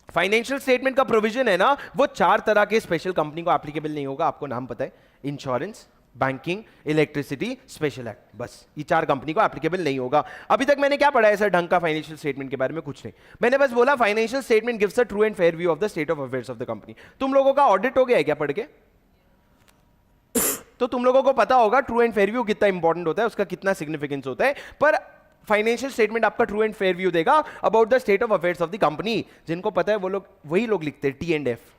फाइनेंशियल स्टेटमेंट का प्रोविजन है ना, वो 4 तरह के स्पेशल कंपनी को एप्लीकेबल नहीं होगा, आपको नाम पता है, insurance, banking, electricity, special act, बस ये 4 कंपनी को एप्लीकेबल नहीं होगा। अभी तक मैंने क्या पढ़ा है सर ढंग का फाइनेंशियल स्टेटमेंट के बारे में? कुछ नहीं, मैंने बस बोला financial statement gives a true and fair view of the state of affairs of the company. तुम लोगों का ऑडिट हो गया है क्या पढ़ के? तो तुम लोगों को पता होगा ट्रू एंड फेयर व्यू कितना इंपॉर्टेंट होता है, उसका कितना सिग्निफिकेंस होता है। पर फाइनेंशियल स्टेटमेंट आपका ट्रू एंड फेयर व्यू देगा about the state of affairs of the company. जिनको पता है वो लोग, वही लोग लिखते हैं T&F।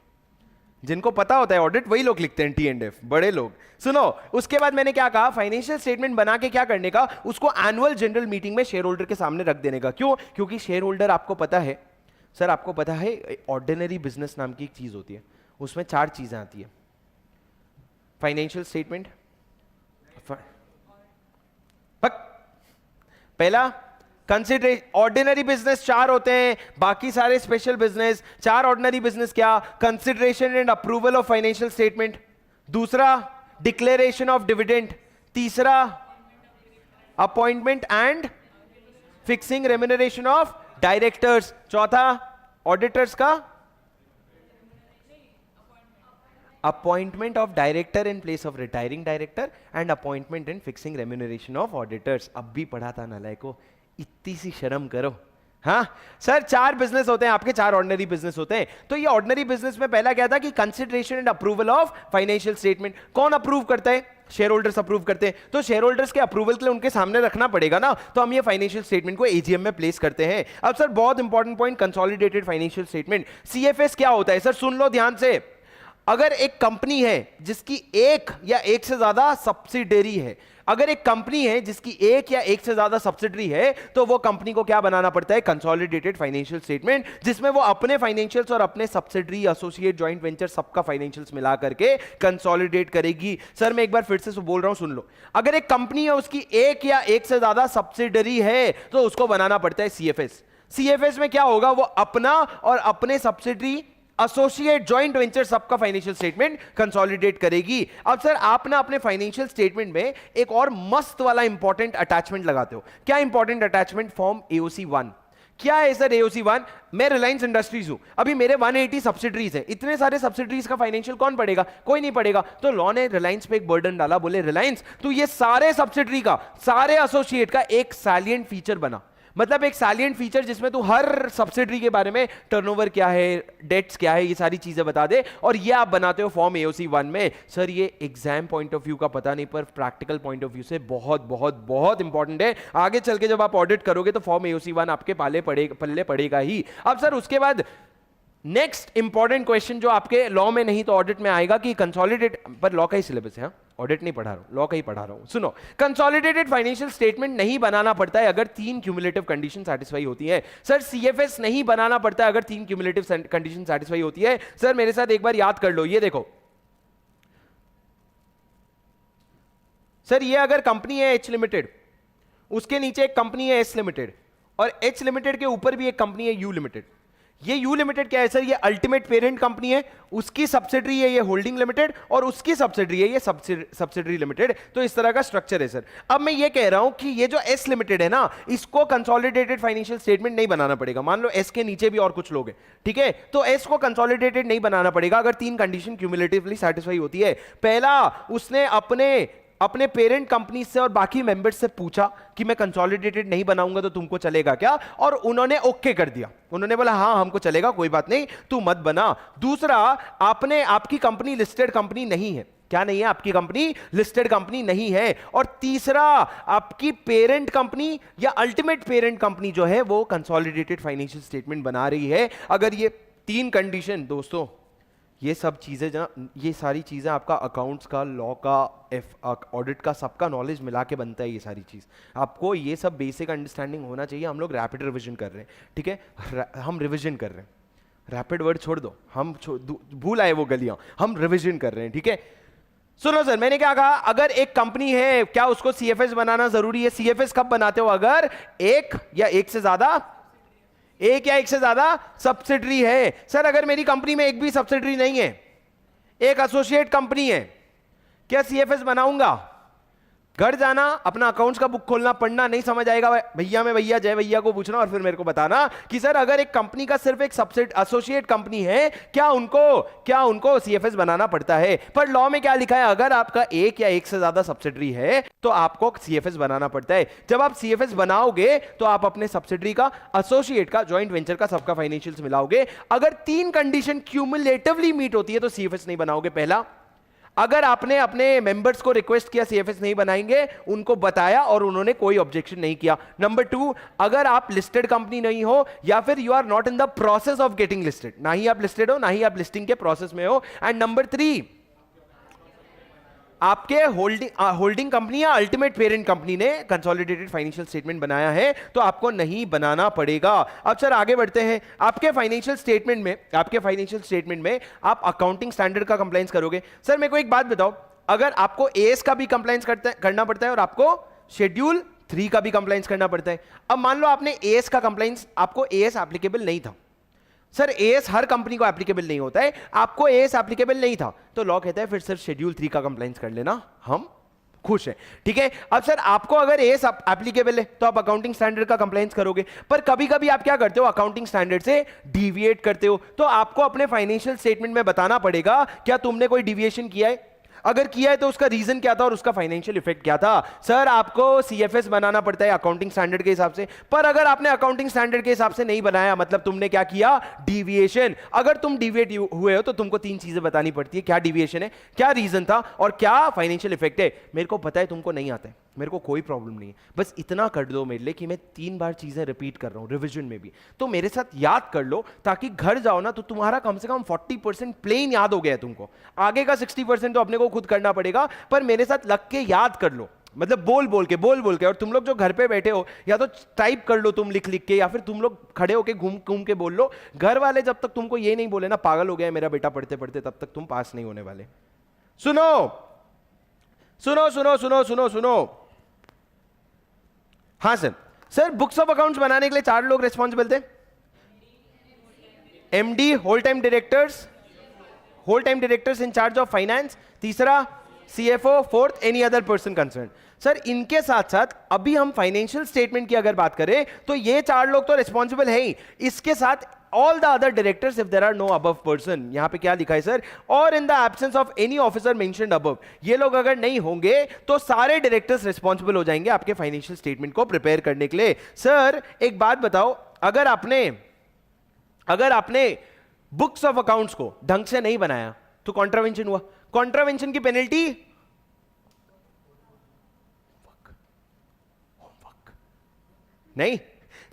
जिनको पता होता है ऑडिट, वही लोग लिखते हैं T&F, बड़े लोग। सुनो, उसके बाद मैंने क्या कहा, फाइनेंशियल स्टेटमेंट बना के क्या करने का, उसको एनुअल जनरल मीटिंग में शेयर होल्डर के सामने रख देने का। क्यों? क्योंकि शेयर होल्डर, आपको पता है सर, आपको पता है ऑर्डिनरी बिजनेस नाम की एक चीज होती है, उसमें 4 चीजें आती है। फाइनेंशियल स्टेटमेंट, पहला कंसिडरेशन, ऑर्डिनरी बिजनेस 4 होते हैं, बाकी सारे स्पेशल बिजनेस। 4 ऑर्डिनरी बिजनेस क्या? Consideration and approval of financial statement, दूसरा डिक्लेरेशन ऑफ डिविडेंड, तीसरा appointment and fixing remuneration of directors, चौथा ऑडिटर्स का appointment of director in place of retiring director and appointment and fixing remuneration of auditors. अब भी पढ़ा था नालायको, इतनी सी शर्म करो। हाँ सर, 4 बिजनेस होते हैं आपके, 4 ऑर्डिनरी बिजनेस होते हैं। तो ये ऑर्डिनरी बिजनेस में पहला क्या था कि consideration and approval of financial statement. कौन अप्रूव करता है? शेयर होल्डर्स अप्रूव करते हैं। तो शेयर होल्डर्स के अप्रूवल के लिए उनके सामने रखना पड़ेगा ना, तो हम ये फाइनेंशियल स्टेटमेंट को एजीएम में प्लेस करते हैं। अब सर बहुत important point, consolidated financial statement, CFS क्या होता है? सर सुन लो ध्यान से। अगर एक कंपनी है जिसकी एक या एक से ज्यादा सब्सिडरी है, अगर एक कंपनी है जिसकी एक या एक से ज्यादा सब्सिडरी है, तो वो कंपनी को क्या बनाना पड़ता है? कंसोलिडेटेड फाइनेंशियल स्टेटमेंट, जिसमें वो अपने फाइनेंशियल्स और अपने सब्सिडरी, एसोसिएट, जॉइंट वेंचर सबका फाइनेंशियल्स मिला करके कंसोलिडेट करेगी। सर मैं एक बार फिर से बोल रहा हूं, सुन लो। अगर एक कंपनी है उसकी एक या एक से ज्यादा सब्सिडरी है, तो उसको बनाना पड़ता है सीएफएस। सीएफएस में क्या होगा? वो अपना और अपने सब्सिडरी, एसोसिएट, जॉइंट वेंचर सबका फाइनेंशियल स्टेटमेंट कंसोलिडेट करेगी। अब सर आप ना अपने फाइनेंशियल स्टेटमेंट में एक और मस्त वाला इंपॉर्टेंट अटैचमेंट लगाते हो। क्या इंपॉर्टेंट अटैचमेंट? Form AOC 1। क्या है सर एओसी 1? मैं रिलायंस इंडस्ट्रीज हूं, अभी मेरे 180 सब्सिडरीज हैं, इतने सारे सब्सिडरीज का फाइनेंशियल कौन पड़ेगा? कोई नहीं पड़ेगा। तो लॉ ने रिलायंस पे एक बर्डन डाला, बोले रिलायंस तू ये सारे सब्सिडरी का, सारे एसोसिएट का एक सैलिएंट फीचर बना। मतलब एक सैलिएंट फीचर जिसमें तू हर सब्सिडरी के बारे में, टर्नओवर क्या है, डेट्स क्या है, ये सारी चीजें बता दे, और ये आप बनाते हो फॉर्म एओसी 1 में। सर ये एग्जाम पॉइंट ऑफ व्यू का पता नहीं, पर प्रैक्टिकल पॉइंट ऑफ व्यू से बहुत बहुत बहुत इंपॉर्टेंट है। आगे चल के जब आप ऑडिट करोगे तो फॉर्म एओसी 1 आपके पल्ले पड़ेगा ही। अब सर उसके बाद नेक्स्ट इंपॉर्टेंट क्वेश्चन जो आपके लॉ में नहीं तो ऑडिट में आएगा कि कंसोलिडेट, पर लॉ का ही सिलेबस है, ऑडिट नहीं पढ़ा रहा हूं, लॉ का ही पढ़ा रहा हूं। सुनो, कंसोलिडेटेड फाइनेंशियल स्टेटमेंट नहीं बनाना पड़ता है अगर 3 क्यूमुलेटिव कंडीशन सैटिस्फाई होती है। सर सीएफएस नहीं बनाना पड़ता है अगर 3 क्यूमुलेटिव कंडीशन सैटिस्फाई होती है। सर मेरे साथ एक बार याद कर लो, ये देखो सर ये अगर कंपनी है एच लिमिटेड, उसके नीचे एक कंपनी है एस लिमिटेड, और एच लिमिटेड के ऊपर भी एक कंपनी है यू लिमिटेड। ये यू लिमिटेड क्या है सर? ये अल्टीमेट पेरेंट कंपनी है, उसकी सब्सिडरी है ये होल्डिंग लिमिटेड, और उसकी सब्सिडरी है ये सब्सिडरी लिमिटेड। तो इस तरह का स्ट्रक्चर है सर। अब मैं ये कह रहा हूं कि ये जो एस लिमिटेड है ना, इसको कंसोलिडेटेड फाइनेंशियल स्टेटमेंट नहीं बनाना पड़ेगा। मान लो एस के नीचे भी और कुछ लोग हैं, ठीक है, तो एस को कंसोलिडेटेड नहीं बनाना पड़ेगा अगर तीन कंडीशन क्यूमुलेटिवली सेटिस्फाई होती है। पहला, उसने अपने पेरेंट कंपनी से और बाकी मेंबर्स से पूछा कि मैं कंसोलिडेटेड नहीं बनाऊंगा तो तुमको चलेगा क्या, और उन्होंने ओके कर दिया। उन्होंने बोला हाँ हमको चलेगा, कोई बात नहीं, तू मत बना। दूसरा, आपकी कंपनी लिस्टेड कंपनी नहीं है। क्या नहीं है? आपकी कंपनी लिस्टेड कंपनी नहीं है। और तीसरा, आपकी पेरेंट कंपनी या अल्टीमेट पेरेंट कंपनी जो है वो कंसोलिडेटेड फाइनेंशियल स्टेटमेंट बना रही है। अगर ये तीन कंडीशन, दोस्तों ये सब चीजें, ये सारी चीजें आपका अकाउंट्स का, लॉ का, ऑडिट का, सबका नॉलेज मिला के बनता है ये सारी चीज। आपको ये सब बेसिक अंडरस्टैंडिंग होना चाहिए। हम लोग रैपिड रिवीजन कर रहे हैं, ठीक है, हम रिवीजन कर रहे हैं। रैपिड वर्ड छोड़ दो, हम भूल आए वो गलियां, हम रिवीजन कर रहे हैं, ठीक है। सुनो सर, मैंने क्या कहा? अगर एक कंपनी है, क्या उसको सीएफएस बनाना जरूरी है? सीएफएस कब बनाते हो? अगर एक या एक से ज्यादा सब्सिडरी है। सर अगर मेरी कंपनी में एक भी सब्सिडरी नहीं है, एक एसोसिएट कंपनी है, क्या सीएफएस बनाऊंगा? घर जाना, अपना अकाउंट्स का बुक खोलना, पढ़ना, नहीं समझ आएगा भैया जय भैया को पूछना और फिर मेरे को बताना कि सर अगर एक कंपनी का सिर्फ एक एसोसिएट कंपनी है, क्या उनको सीएफएस बनाना पड़ता है? पर लॉ में क्या लिखा है? अगर आपका एक या एक से ज्यादा सब्सिडरी है तो आपको सीएफएस बनाना पड़ता है। जब आप सीएफएस बनाओगे तो आप अपने सब्सिडरी का, एसोसिएट का, जॉइंट वेंचर का, सबका फाइनेंशियल्स मिलाओगे। अगर तीन कंडीशन क्यूमुलेटिवली मीट होती है तो सीएफएस नहीं बनाओगे। पहला, अगर आपने अपने मेंबर्स को रिक्वेस्ट किया सीएफएस नहीं बनाएंगे, उनको बताया और उन्होंने कोई ऑब्जेक्शन नहीं किया। नंबर टू, अगर आप लिस्टेड कंपनी नहीं हो या फिर you are not in the process of getting listed, ना ही आप लिस्टेड हो ना ही आप लिस्टिंग के प्रोसेस में हो। एंड नंबर थ्री, आपके होल्डिंग कंपनी या अल्टीमेट पेरेंट कंपनी ने कंसोलिडेटेड फाइनेंशियल स्टेटमेंट बनाया है तो आपको नहीं बनाना पड़ेगा। अब सर आगे बढ़ते हैं। आपके फाइनेंशियल स्टेटमेंट में आप अकाउंटिंग स्टैंडर्ड का कंप्लायंस करोगे। सर मेरे को एक बात बताओ, अगर आपको एएस का भी कंप्लायंस करना पड़ता है और आपको शेड्यूल 3 का भी कंप्लायंस करना पड़ता है। अब मान लो आपने एएस का कंप्लायंस, आपको एएस एप्लीकेबल नहीं था। सर एएस हर कंपनी को एप्लीकेबल नहीं होता है, आपको एएस एप्लीकेबल नहीं था तो लॉ कहता है फिर सर शेड्यूल 3 का कंप्लायंस कर लेना, हम खुश है, ठीक है। अब सर आपको अगर एएस एप्लीकेबल है तो आप अकाउंटिंग स्टैंडर्ड का कंप्लायंस करोगे, पर कभी कभी आप क्या करते हो? अकाउंटिंग स्टैंडर्ड से डिविएट करते हो, तो आपको अपने फाइनेंशियल स्टेटमेंट में बताना पड़ेगा क्या तुमने कोई डिविएशन किया है, अगर किया है तो उसका रीजन क्या था और उसका फाइनेंशियल इफेक्ट क्या था। सर आपको सीएफएस बनाना पड़ता है अकाउंटिंग स्टैंडर्ड के हिसाब से, पर अगर आपने अकाउंटिंग स्टैंडर्ड के हिसाब से नहीं बनाया, मतलब तुमने क्या किया? डिविएशन। अगर तुम डिविएट हुए हो तो तुमको 3 चीजें बतानी पड़ती है, क्या डिविएशन है, क्या रीजन था और क्या फाइनेंशियल इफेक्ट है। मेरे को पता है तुमको नहीं आता है, मेरे को कोई प्रॉब्लम नहीं है, बस इतना कर दो मेरे लिए कि मैं 3 बार चीजें रिपीट कर रहा हूं रिवीजन में भी, तो मेरे साथ याद कर लो ताकि घर जाओ ना तो तुम्हारा कम से कम 40% प्लेन याद हो गया है तुमको, आगे का 60% तो अपने को खुद करना पड़ेगा, पर मेरे साथ लग के याद कर लो, मतलब बोल बोल के। और तुम लोग जो घर पे बैठे हो या तो टाइप कर लो तुम लिख के, या फिर तुम लोग खड़े होके घूम के बोल लो। घर वाले जब तक तुमको ये नहीं बोले ना पागल हो गया मेरा बेटा पढ़ते पढ़ते, तब तक तुम पास नहीं होने वाले। सुनो। हाँ सर बुक्स ऑफ अकाउंट्स बनाने के लिए 4 लोग रिस्पॉन्सिबल थे। MD, whole time directors in charge of finance, तीसरा CFO, fourth any other person concern. Sir इनके साथ साथ अभी हम फाइनेंशियल स्टेटमेंट की अगर बात करें तो ये 4 लोग तो रिस्पॉन्सिबल है ही, इसके साथ all the other directors if there are no above person। यहां पे क्या लिखा है सर? और in the absence of any officer mentioned above, ये लोग अगर नहीं होंगे तो सारे डायरेक्टर्स रिस्पॉन्सिबल हो जाएंगे आपके फाइनेंशियल स्टेटमेंट को प्रिपेयर करने के लिए। सर एक बात बताओ, अगर आपने बुक्स ऑफ अकाउंट्स को ढंग से नहीं बनाया तो कॉन्ट्रावेंशन हुआ, कॉन्ट्रावेंशन की पेनल्टी नहीं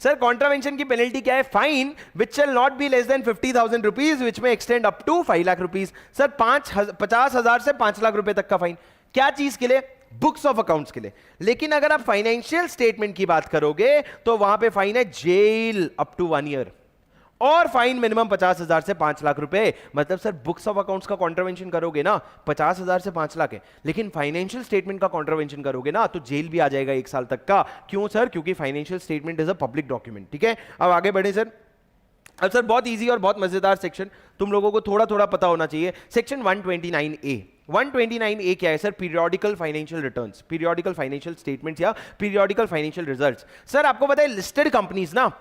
सर, कॉन्ट्रावेंशन की पेनल्टी क्या है? Fine which shall not be less than 50,000 rupees which may extend up to 5 lakh rupees. Sir 50,000 से 5 लाख रुपए तक का फाइन, क्या चीज के लिए? बुक्स ऑफ अकाउंट्स के लिए। लेकिन अगर आप फाइनेंशियल स्टेटमेंट की बात करोगे तो वहां पे फाइन है जेल अप टू 1 ईयर, और फाइन मिनिमम 50,000 से 5 लाख रुपए। मतलब सर बुक्स ऑफ अकाउंट्स का कॉन्ट्रवेंशन करोगे ना 50,000 से 5 लाख है, लेकिन फाइनेंशियल स्टेटमेंट का कॉन्ट्रवेंशन करोगे ना तो जेल भी आ जाएगा 1 साल तक का। क्यों सर? क्योंकि financial statement is a public document. ठीक है, अब आगे बढ़े सर। अब सर बहुत इजी और बहुत मजेदार सेक्शन, तुम लोगों को थोड़ा थोड़ा पता होना चाहिए। Section 129A। 129A क्या है sir? Periodical financial returns, periodical financial statements या पीरियोडिकल फाइनेंशियल रिजल्ट्स। सर आपको पता है लिस्टेड कंपनीज ना,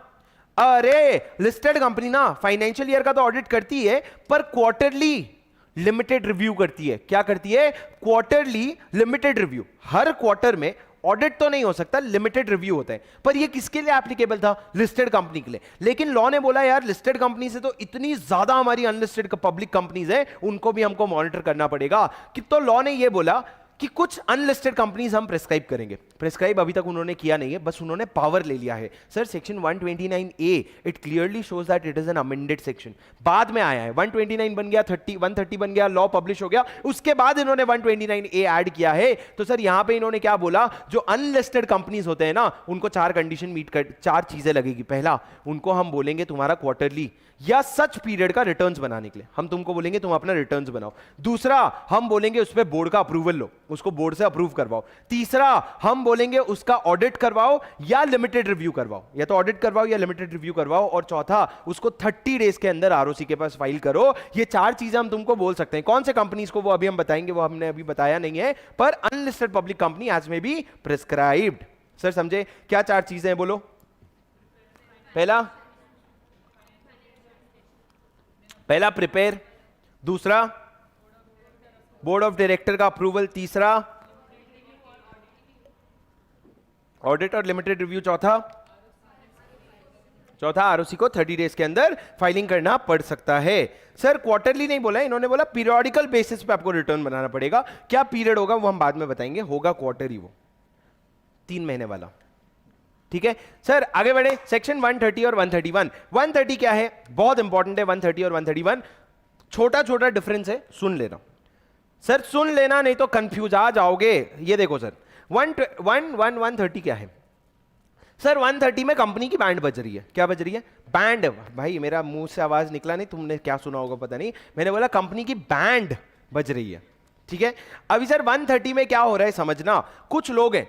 अरे लिस्टेड कंपनी ना फाइनेंशियल ईयर का तो ऑडिट करती है पर क्वार्टरली लिमिटेड रिव्यू करती है। क्या करती है? Quarterly limited review. हर क्वार्टर में ऑडिट तो नहीं हो सकता, लिमिटेड रिव्यू होता है। पर ये किसके लिए एप्लीकेबल था? लिस्टेड कंपनी के लिए। लेकिन लॉ ने बोला यार लिस्टेड कंपनी से तो इतनी ज्यादा हमारी अनलिस्टेड पब्लिक कंपनीज है, उनको भी हमको मॉनिटर करना पड़ेगा। कि तो लॉ ने ये बोला कि कुछ अनलिस्टेड कंपनीज हम प्रेस्क्राइब करेंगे। प्रेस्क्राइब अभी तक उन्होंने किया नहीं है, बस उन्होंने पावर ले लिया है। Sir section 129A it clearly shows that it is an amended section. बाद में आया है, 129 बन गया, 130 बन गया, लॉ पब्लिश हो गया, उसके बाद इन्होंने 129A ऐड किया है। तो सर यहां पे इन्होंने क्या बोला? जो अनलिस्टेड कंपनीज होते हैं ना उनको 4 कंडीशन मीट कर 4 चीजें लगेगी। पहला, उनको हम बोलेंगे तुम्हारा क्वार्टरली या सच पीरियड का रिटर्न्स बनाने के लिए हम तुमको बोलेंगे तुम अपना रिटर्न्स बनाओ। दूसरा, हम बोलेंगे उस पे बोर्ड का अप्रूवल लो, उसको बोर्ड से अप्रूव करवाओ। तीसरा, हम बोलेंगे उसका ऑडिट करवाओ या लिमिटेड रिव्यू करवाओ, या तो ऑडिट करवाओ या लिमिटेड रिव्यू करवाओ। और चौथा, उसको 30 डेज के अंदर आरओसी के पास फाइल करो। ये 4 चीजें हम तुमको बोल सकते हैं। कौन से कंपनीज को वो अभी हम बताएंगे, वो हमने अभी बताया नहीं है, पर अनलिस्टेड पब्लिक कंपनी एज में बी प्रिस्क्राइब्ड। सर समझे क्या 4 चीजें हैं? बोलो। पहला प्रिपेयर, दूसरा बोर्ड ऑफ डायरेक्टर का अप्रूवल, तीसरा ऑडिट और लिमिटेड रिव्यू, चौथा आरओसी को 30 डेज के अंदर फाइलिंग करना पड़ सकता है। सर क्वार्टरली नहीं बोला, इन्होंने बोला पीरियोडिकल बेसिस पे आपको रिटर्न बनाना पड़ेगा। क्या पीरियड होगा वो हम बाद में बताएंगे, होगा क्वार्टरली, वो 3 महीने वाला। ठीक है सर, आगे बढ़े। सेक्शन 130 और 131। 130 क्या है? बहुत इंपॉर्टेंट है 130 और 131। छोटा छोटा डिफरेंस है, सुन लेना सर, सुन लेना, नहीं तो कंफ्यूज आ जाओगे। ये देखो सर 130 क्या है? सर 130 में कंपनी की बैंड बज रही है। क्या बज रही है? बैंड। भाई मेरा मुंह से आवाज निकला नहीं, तुमने क्या सुना होगा पता नहीं, मैंने बोला कंपनी की बैंड बज रही है। ठीक है, अभी सर 130 में क्या हो रहा है समझना। कुछ लोग हैं,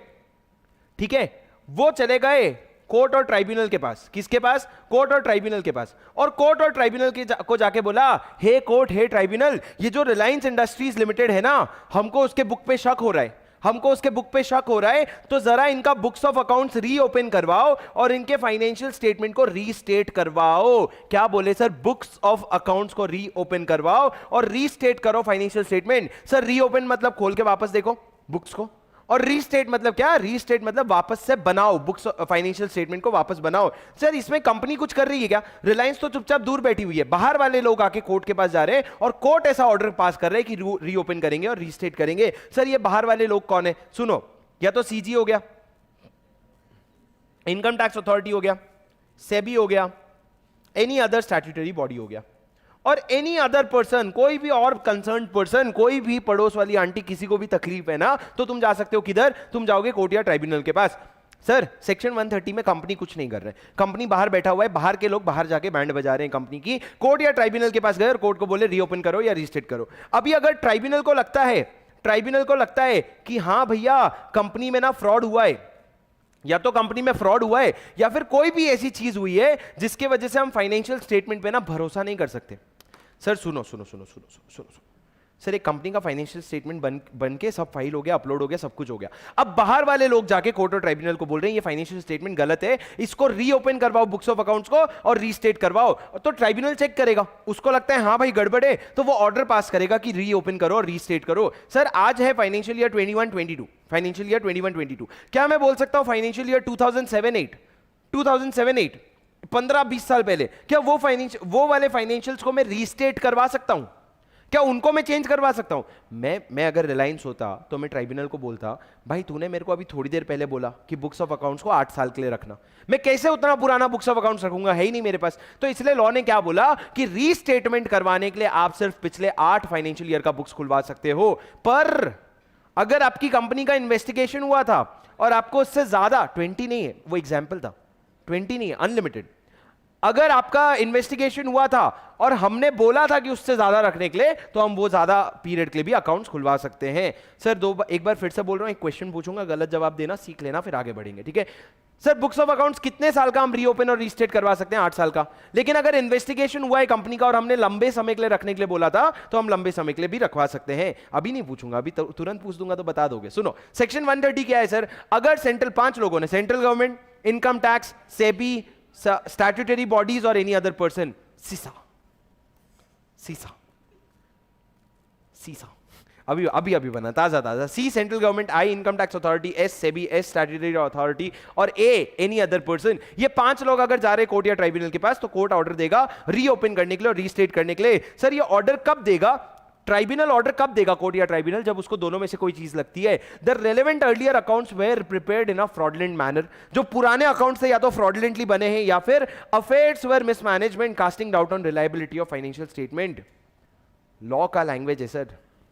ठीक है, वो चले गए कोर्ट और ट्राइब्यूनल के पास। किसके पास? कोर्ट और ट्राइब्यूनल के पास। और कोर्ट और ट्राइब्यूनल को जाके बोला, हे कोर्ट, हे ट्राइब्यूनल, ये जो रिलायंस इंडस्ट्रीज लिमिटेड है ना, हमको उसके बुक पे शक हो रहा है, हमको उसके बुक पे शक हो रहा है, तो जरा इनका बुक्स ऑफ अकाउंट्स रीओपन करवाओ और इनके फाइनेंशियल स्टेटमेंट को रीस्टेट करवाओ। क्या बोले सर? बुक्स ऑफ अकाउंट्स को रीओपन करवाओ और रीस्टेट करो फाइनेंशियल स्टेटमेंट। सर रीओपन मतलब खोल के वापस देखो बुक्स को, और रीस्टेट मतलब क्या? रीस्टेट मतलब वापस से बनाओ, बुक्स फाइनेंशियल स्टेटमेंट को वापस बनाओ। सर इसमें कंपनी कुछ कर रही है क्या? रिलायंस तो चुपचाप दूर बैठी हुई है, बाहर वाले लोग आके कोर्ट के पास जा रहे हैं और कोर्ट ऐसा ऑर्डर पास कर रहे हैं कि रीओपन करेंगे और रीस्टेट करेंगे। सर ये बाहर वाले लोग कौन है? सुनो, या तो सीजी हो गया, इनकम टैक्स अथॉरिटी हो गया, सेबी हो गया, एनी अदर स्टैट्यूटरी बॉडी हो गया, और एनी अदर पर्सन, कोई भी और कंसर्न पर्सन, कोई भी पड़ोस वाली आंटी, किसी को भी तकलीफ है ना, तो तुम जा सकते हो किधर? तुम जाओगे कोर्ट या ट्राइब्यूनल के पास। सर सेक्शन 130 में कंपनी कुछ नहीं कर रहे, कंपनी बाहर बैठा हुआ है, बाहर के लोग बाहर जाके बैंड बजा रहे हैं कंपनी की। कोर्ट या ट्राइब्यूनल के पास गए और कोर्ट को बोले रीओपन करो या रीस्टेट करो। अभी अगर ट्राइब्यूनल को लगता है कि हाँ भैया कंपनी में ना फ्रॉड हुआ है, या तो कंपनी में फ्रॉड हुआ है या फिर कोई भी ऐसी चीज हुई है जिसकी वजह से हम फाइनेंशियल स्टेटमेंट पे ना भरोसा नहीं कर सकते। सर सुनो, सर एक कंपनी का फाइनेंशियल स्टेटमेंट बन के सब फाइल हो गया, अपलोड हो गया, सब कुछ हो गया। अब बाहर वाले लोग जाके कोर्ट और ट्राइब्यूनल को बोल रहे हैं ये फाइनेंशियल स्टेटमेंट गलत है, इसको रीओपन करवाओ बुक्स ऑफ अकाउंट्स को और रीस्टेट करवाओ। तो ट्राइब्यूनल चेक करेगा, उसको लगता है हाँ भाई गड़बड़ है, तो वो ऑर्डर पास करेगा कि रीओपन करो और रीस्टेट करो। सर आज है फाइनेंशियल ईयर 21-22, फाइनेंशियल ईयर 21-22। क्या मैं बोल सकता हूं फाइनेंशियल ईयर 2007-8 15-20 साल पहले, क्या वो वाले फाइनेंशियल्स को मैं रीस्टेट करवा सकता हूं? क्या उनको मैं चेंज करवा सकता हूं? मैं अगर रिलायंस होता तो मैं ट्राइब्यूनल को बोलता, भाई तूने मेरे को अभी थोड़ी देर पहले बोला कि बुक्स ऑफ अकाउंट्स को 8 साल के लिए रखना, मैं कैसे उतना पुराना बुक्स ऑफ अकाउंट्स रखूंगा, है ही नहीं मेरे पास। तो इसलिए लॉ ने क्या बोला कि रीस्टेटमेंट करवाने के लिए आप सिर्फ पिछले 8 फाइनेंशियल ईयर का बुक्स खुलवा सकते हो। पर अगर आपकी कंपनी का इन्वेस्टिगेशन हुआ था और आपको उससे ज्यादा 20 नहीं है, वो एग्जाम्पल था, 20 नहीं है, अनलिमिटेड, अगर आपका इन्वेस्टिगेशन हुआ था और हमने बोला था कि उससे ज्यादा रखने के लिए, तो हम वो ज्यादा पीरियड के लिए भी अकाउंट्स खुलवा सकते हैं। सर एक बार फिर से बोल रहा हूं, एक क्वेश्चन पूछूंगा, गलत जवाब देना सीख लेना, फिर आगे बढ़ेंगे, ठीक है। सर बुक्स ऑफ अकाउंट्स कितने साल का हम रीओपन और रीस्टेट करवा सकते हैं? 8 साल का। लेकिन अगर इन्वेस्टिगेशन हुआ है कंपनी का और हमने लंबे समय के लिए रखने के लिए बोला था, तो हम लंबे समय के लिए भी रखवा सकते हैं। अभी नहीं पूछूंगा, अभी तुरंत पूछ दूंगा तो बता दोगे। सुनो, सेक्शन 130 क्या है सर? अगर सेंट्रल 5 लोगों ने, central government, income tax, SEBI, statutory bodies और एनी अदर पर्सन, सीसा अभी बना ताजा, C central government, I income tax authority, S SEBI, S statutory authority और ए एनी अदर पर्सन। ये 5 लोग अगर जा रहे कोर्ट या ट्राइब्यूनल के पास, तो कोर्ट ऑर्डर देगा रीओपन करने के लिए और रीस्टेट करने के लिए। सर ये ऑर्डर कब देगा? ट्राइब्यूनल ऑर्डर कब देगा, कोर्ट या ट्राइब्यूनल? जब उसको दोनों में से कोई चीज लगती है। The relevant earlier accounts were prepared in a fraudulent manner, जो पुराने अकाउंट से या तो फ्रॉडलेंटली बने हैं या फिर affairs were mismanagement casting doubt on reliability of financial statement. Law का लैंग्वेज है सर,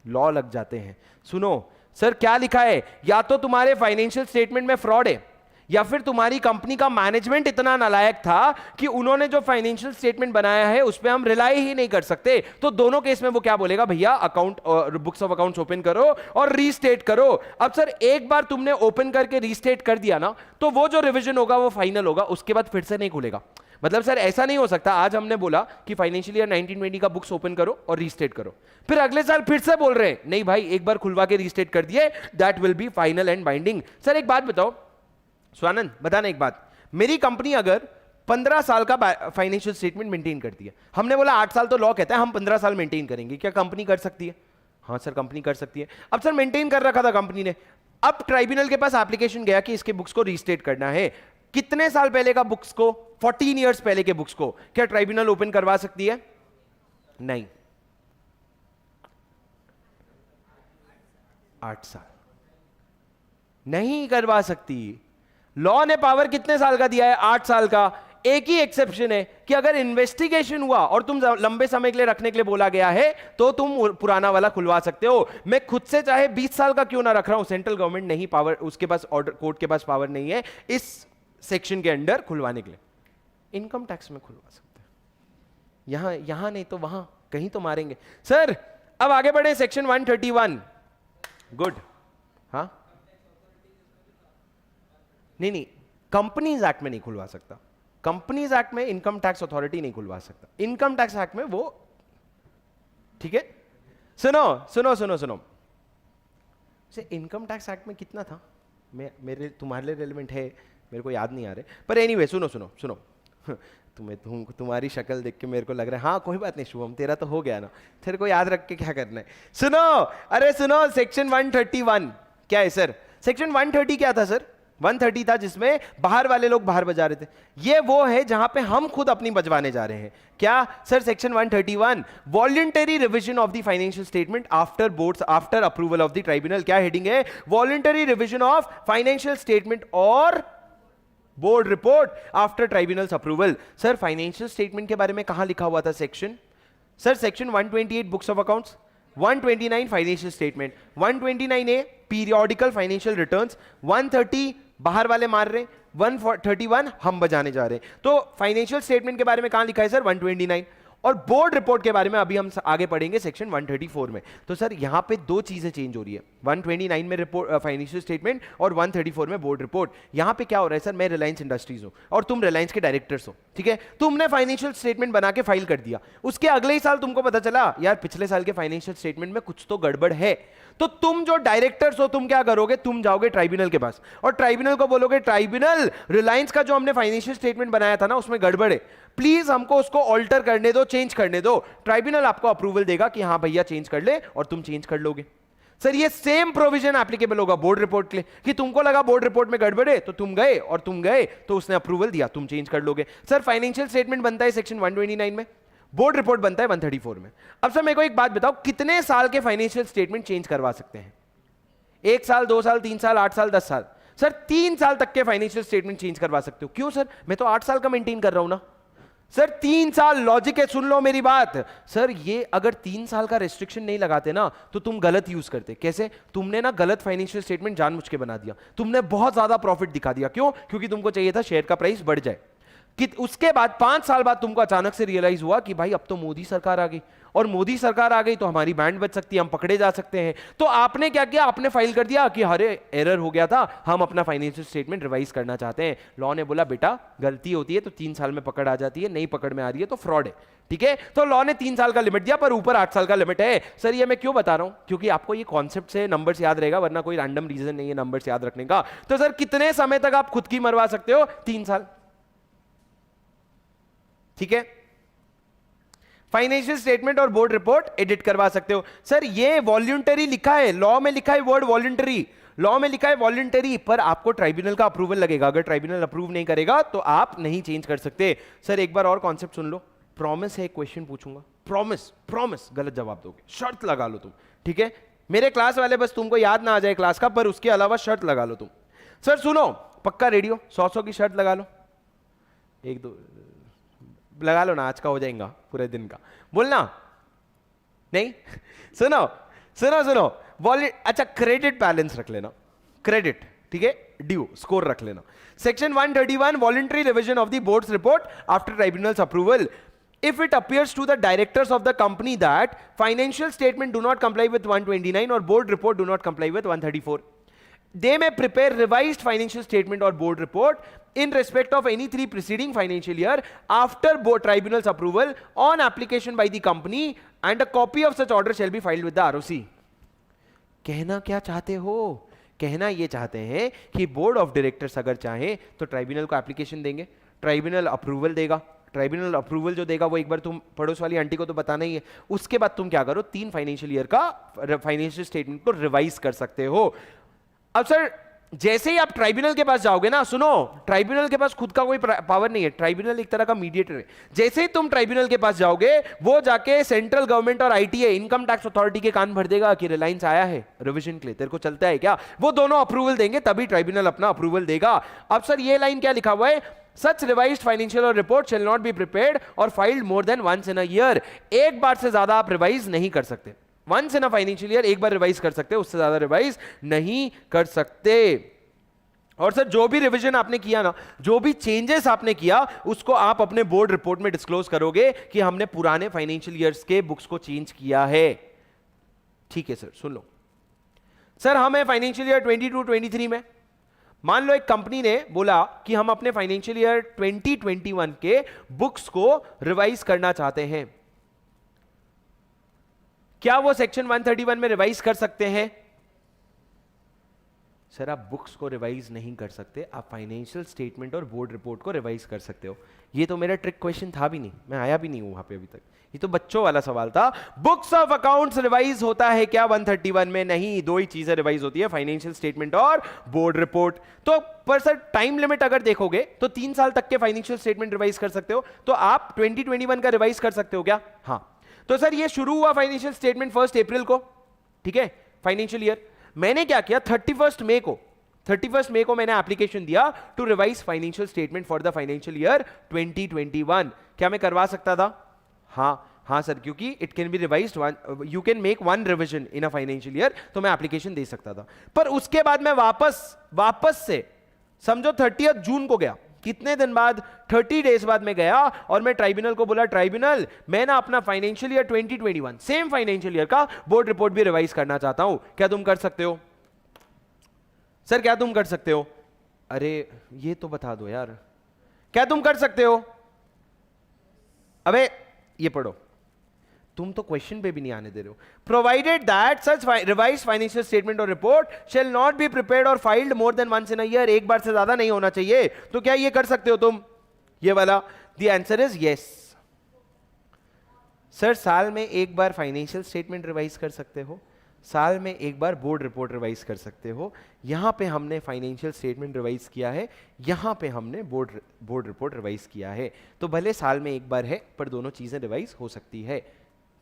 लॉ लग जाते हैं। सुनो सर क्या लिखा है, या तो तुम्हारे फाइनेंशियल स्टेटमेंट में फ्रॉड है, या फिर तुम्हारी कंपनी का मैनेजमेंट इतना नालायक था कि उन्होंने जो फाइनेंशियल स्टेटमेंट बनाया है उस पे हम रिलाई ही नहीं कर सकते। तो दोनों केस में वो क्या बोलेगा, भैया account books of accounts open करो और रीस्टेट करो। अब सर एक बार तुमने ओपन करके रीस्टेट कर दिया ना, तो वो जो रिवीजन होगा वो फाइनल होगा, उसके बाद फिर से नहीं खुलेगा। मतलब सर ऐसा नहीं हो सकता, आज हमने बोला कि फाइनेंशियल ईयर 1920 का बुक्स ओपन करो और रीस्टेट करो, फिर अगले साल फिर से बोल रहे हैं नहीं भाई एक बार खुलवा के रीस्टेट कर दिए, that will be final and binding. Sir एक बात बताओ स्वानंद, बताना एक बात, मेरी कंपनी अगर 15 साल का फाइनेंशियल स्टेटमेंट मेंटेन करती है, हमने बोला 8 साल तो लॉ कहता है, हम 15 साल मेंटेन करेंगे, क्या कंपनी कर सकती है? हाँ सर कंपनी कर सकती है। अब सर मेंटेन कर रखा था कंपनी ने, अब ट्राइब्यूनल के पास एप्लीकेशन गया कि इसके बुक्स को रीस्टेट करना है। कितने साल पहले का बुक्स को, 14 इयर्स पहले के बुक्स को क्या ट्राइब्यूनल ओपन करवा सकती है? नहीं। 8 साल नहीं करवा सकती। लॉ ने पावर कितने साल का दिया है? 8 साल का। एक ही एक्सेप्शन है कि अगर इन्वेस्टिगेशन हुआ और तुम लंबे समय के लिए रखने के लिए बोला गया है, तो तुम पुराना वाला खुलवा सकते हो। मैं खुद से चाहे 20 साल का क्यों ना रख रहा हूं, सेंट्रल गवर्नमेंट नहीं पावर, उसके पास ऑर्डर, कोर्ट के पास पावर नहीं है इस सेक्शन के अंडर खुलवाने के लिए। इनकम टैक्स में खुलवा सकते हैं, यहां नहीं तो वहां कहीं तो मारेंगे। सर अब आगे बढ़े, सेक्शन 131। गुड। हाँ नहीं, कंपनीज एक्ट में नहीं खुलवा सकता, कंपनीज एक्ट में इनकम टैक्स अथॉरिटी नहीं खुलवा सकता, इनकम टैक्स एक्ट में वो, ठीक है। सुनो सुनो सुनो सुनो, इनकम टैक्स एक्ट में कितना था, मेरे तुम्हारे लिए रेलेवेंट है, मेरे को याद नहीं आ रहे, पर एनीवे सुनो सुनो सुनो तुम्हारी शक्ल देख के मेरे को लग रहा है हाँ कोई बात नहीं शुभम, तेरा तो हो गया ना, तेरे को याद रख के क्या करना है। सुनो, अरे सुनो, सेक्शन 131 क्या है सर? सेक्शन 130 क्या था सर? 130 था जिसमें बाहर वाले लोग बाहर बजा रहे थे, ये वो है जहां पे हम खुद अपनी बजवाने जा रहे हैं। क्या sir? Section 131 voluntary revision of the financial statement after boards, after approval of the tribunal. क्या हेडिंग है? Voluntary revision of financial statement और board report after tribunals approval. Sir financial statement के बारे में कहां लिखा हुआ था section? Sir section 128 books of accounts, 129 financial statement, 129A periodical financial returns, 130 बाहर वाले मार रहे, 131 हम बजाने जा रहे हैं। तो फाइनेंशियल स्टेटमेंट के बारे में कहां लिखा है सर? 129। और बोर्ड रिपोर्ट के बारे में अभी हम आगे पढ़ेंगे सेक्शन 134 में। तो सर यहां पे दो चीजें चेंज हो रही है, 129 में रिपोर्ट फाइनेंशियल स्टेटमेंट और 134 में बोर्ड रिपोर्ट। यहां पे क्या हो रहा है सर? मैं रिलायंस इंडस्ट्रीज हूं और तुम रिलायंस के डायरेक्टर्स हो, ठीक है। तुमने फाइनेंशियल स्टेटमेंट बना के फाइल कर दिया, उसके अगले ही साल तुमको पता चला यार पिछले साल के फाइनेंशियल स्टेटमेंट में कुछ तो गड़बड़ है, तो तुम जो डायरेक्टर्स हो तुम क्या करोगे? तुम जाओगे ट्राइब्यूनल के पास और ट्राइब्यूनल को बोलोगे ट्राइब्यूनल रिलायंस का जो हमने फाइनेंशियल स्टेटमेंट बनाया था ना उसमें गड़बड़ है, प्लीज हमको उसको ऑल्टर करने दो, चेंज करने दो। ट्राइब्यूनल आपको अप्रूवल देगा कि हाँ भैया चेंज कर ले और तुम चेंज कर लोगे। सर ये सेम प्रोविजन एप्लीकेबल होगा बोर्ड रिपोर्ट के लिए कि तुमको लगा बोर्ड रिपोर्ट में गड़बड़ है तो तुम गए और तुम गए तो उसने अप्रूवल दिया, तुम चेंज कर लोगे। सर फाइनेंशियल स्टेटमेंट बनता है सेक्शन 129 में, बोर्ड रिपोर्ट बनता है 134 में। अब सर मेरे को एक बात बताओ, कितने साल के फाइनेंशियल स्टेटमेंट चेंज करवा सकते हैं? 1 साल, 2 साल, 3 साल, 8 साल, 10 साल? सर 3 साल तक के फाइनेंशियल स्टेटमेंट चेंज करवा सकते हो। क्यों सर? मैं तो 8 साल का मेंटेन कर रहा हूं ना। सर 3 साल, लॉजिक है, सुन लो मेरी बात। सर ये अगर 3 साल का रेस्ट्रिक्शन नहीं लगाते ना तो तुम गलत यूज करते। कैसे? तुमने ना गलत फाइनेंशियल स्टेटमेंट जानबूझ के बना दिया, तुमने बहुत ज्यादा प्रॉफिट दिखा दिया। क्यों? क्योंकि तुमको चाहिए था शेयर का प्राइस बढ़ जाए। कि उसके बाद 5 साल बाद तुमको अचानक से रियलाइज हुआ कि भाई अब तो मोदी सरकार आ गई, और मोदी सरकार आ गई तो हमारी बैंड बच सकती है, हम पकड़े जा सकते हैं। तो आपने क्या किया, आपने फाइल कर दिया कि अरे एरर हो गया था, हम अपना फाइनेंशियल स्टेटमेंट रिवाइज करना चाहते हैं। लॉ ने बोला बेटा गलती होती है तो 3 साल में पकड़ आ जाती है, नहीं पकड़ में आ रही है तो फ्रॉड है, ठीक है। तो लॉ ने 3 साल का लिमिट दिया, पर ऊपर 8 साल का लिमिट है। सर ये मैं क्यों बता रहा हूं, क्योंकि आपको ये कॉन्सेप्ट से नंबर्स याद रहेगा, वरना कोई रैंडम रीजन नहीं है नंबर्स याद रखने का। तो सर कितने समय तक आप खुद की मरवा सकते हो, 3 साल, ठीक है। फाइनेंशियल स्टेटमेंट और बोर्ड रिपोर्ट एडिट करवा सकते हो। सर ये वॉल्यूंटरी लिखा है, लॉ में लिखा है वर्ड वॉल्यूंटरी, लॉ में लिखा है वॉल्यूंटरी, पर आपको ट्राइब्यूनल का अप्रूवल लगेगा। अगर ट्राइब्यूनल अप्रूव नहीं करेगा तो आप नहीं चेंज कर सकते। सर एक बार और कॉन्सेप्ट सुन लो, प्रॉमिस है, एक क्वेश्चन पूछूंगा, प्रॉमिस प्रॉमिस गलत जवाब दोगे, शर्त लगा लो तुम, ठीक है। मेरे क्लास वाले बस तुमको याद ना आ जाए क्लास का, पर उसके अलावा शर्त लगा लो तुम। सर सुनो, पक्का रेडियो, 100 की शर्त लगा लो, 1-2 लगा लो ना, आज का हो जाएगा पूरे दिन का, बोलना नहीं। सुनो सुनो सुनो, अच्छा क्रेडिट बैलेंस रख लेना, क्रेडिट, ठीक है, ड्यू स्कोर रख लेना। Section 131 voluntary revision of the boards report after tribunals approval, if it appears to the directors of the company that financial statement do not comply with 129 or board report do not comply with 134, they may prepare revised financial statement or board report in respect of any 3 preceding financial year after board tribunal's approval on application by the company, and a copy of such order shall be filed with the ROC. कहना क्या चाहते हो, कहना ये चाहते हैं कि board of directors अगर चाहे तो ट्राइब्यूनल को एप्लीकेशन देंगे, ट्राइब्यूनल अप्रूवल देगा, ट्राइब्यूनल अप्रूवल जो देगा वो एक बार तुम पड़ोस वाली आंटी को तो बताना ही है, उसके बाद तुम क्या करो, 3 फाइनेंशियल ईयर का फाइनेंशियल स्टेटमेंट को रिवाइज कर सकते हो। अब सर जैसे ही आप ट्राइब्यूनल के पास जाओगे ना, सुनो, ट्राइब्यूनल के पास खुद का कोई पावर नहीं है, ट्राइब्यूनल एक तरह का मीडिएटर है। जैसे ही तुम ट्राइब्यूनल के पास जाओगे, वो जाके सेंट्रल गवर्नमेंट और आईटीए इनकम टैक्स अथॉरिटी के कान भर देगा कि रिलायंस आया है रिवीजन के लिए, तेरे को चलता है क्या, वो दोनों अप्रूवल देंगे, तभी ट्राइब्यूनल अपना अप्रूवल देगा। अब सर ये लाइन क्या लिखा हुआ है, सच रिवाइज्ड फाइनेंशियल और report shall not be prepared और filed more than once in a year. एक बार से ज्यादा आप रिवाइज नहीं कर सकते, once in a financial year एक बार रिवाइज कर सकते, उससे ज्यादा रिवाइज नहीं कर सकते। और सर जो भी रिवीजन आपने किया ना, जो भी चेंजेस आपने किया, उसको आप अपने बोर्ड रिपोर्ट में डिस्क्लोज करोगे कि हमने पुराने फाइनेंशियल ईयर्स के बुक्स को चेंज किया है, ठीक है। सर सुन लो, सर हमें फाइनेंशियल ईयर 22-23 में, मान लो एक कंपनी ने बोला कि हम अपने फाइनेंशियल ईयर 2021 के बुक्स को रिवाइज करना चाहते हैं, क्या वो सेक्शन 131 में रिवाइज कर सकते हैं? सर आप बुक्स को रिवाइज नहीं कर सकते, आप फाइनेंशियल स्टेटमेंट और बोर्ड रिपोर्ट को रिवाइज कर सकते हो। ये तो मेरा ट्रिक क्वेश्चन था भी नहीं, मैं आया भी नहीं हूं वहां पे अभी तक, ये तो बच्चों वाला सवाल था। बुक्स ऑफ अकाउंट्स रिवाइज होता है क्या 131 में? नहीं, 2 ही चीजें रिवाइज होती है, फाइनेंशियल स्टेटमेंट और बोर्ड रिपोर्ट। तो पर सर टाइम लिमिट अगर देखोगे तो 3 साल तक के फाइनेंशियल स्टेटमेंट रिवाइज कर सकते हो, तो आप 2021 का रिवाइज कर सकते हो क्या? हाँ। तो सर ये शुरू हुआ फाइनेंशियल स्टेटमेंट 1 अप्रैल को, ठीक है, फाइनेंशियल ईयर। मैंने क्या किया, 31 मई को मैंने एप्लीकेशन दिया to revise financial statement for the financial year 2021। क्या मैं करवा सकता था? हाँ सर, क्योंकि it can be revised, you can make 1 revision in a financial year, तो मैं एप्लीकेशन दे सकता था। पर उसके बाद मैं वापस से समझो 30 जून को गया, कितने दिन बाद, 30 डेज बाद मैं गया और मैं ट्राइब्यूनल को बोला, ट्राइब्यूनल मैं ना अपना financial year 2021 same financial year का बोर्ड रिपोर्ट भी रिवाइज करना चाहता हूं, क्या तुम कर सकते हो? सर क्या तुम कर सकते हो? अरे ये तो बता दो यार, क्या तुम कर सकते हो? अबे ये पढ़ो, तुम तो क्वेश्चन पे भी नहीं आने दे रहे हो। Provided that such revised financial statement और report shall not be prepared और filed more than once in a year, एक बार से ज्यादा नहीं होना चाहिए, तो क्या ये कर सकते हो तुम, ये वाला? The answer is yes. Sir साल में एक बार फाइनेंशियल स्टेटमेंट रिवाइज कर सकते हो, साल में एक बार बोर्ड रिपोर्ट रिवाइज कर सकते हो। यहां पे हमने फाइनेंशियल स्टेटमेंट रिवाइज किया है, यहां पे हमने बोर्ड रिपोर्ट रिवाइज किया है, तो भले साल में एक बार है पर दोनों चीजें रिवाइज हो सकती है।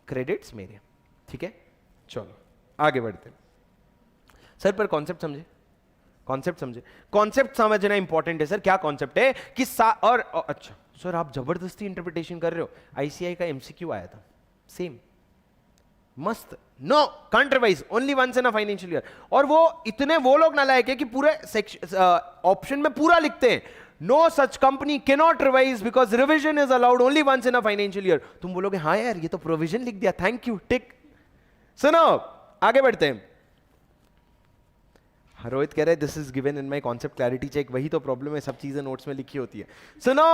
क्रेडिट्स मेरे, ठीक है। चलो आगे बढ़ते। सर पर कॉन्सेप्ट समझे, कॉन्सेप्ट समझना इंपॉर्टेंट है। सर क्या कॉन्सेप्ट है कि और अच्छा सर आप जबरदस्ती इंटरप्रिटेशन कर रहे हो, आईसीआई का एमसीक्यू आया था same, must, no can't revise only once in a financial year. और वो लोग नालायक है कि पूरे ऑप्शन में पूरा लिखते हैं no such company can not revise because revision is allowed only once in a financial year. तुम बोलोगे हाँ यार ये तो प्रोविजन लिख दिया, थैंक यू, टिक। सुनो आगे बढ़ते हैं। रोहित कह रहे हैं this is given in my concept clarity check. वही तो प्रॉब्लम है, सब चीजें नोट्स में लिखी होती है। सुनो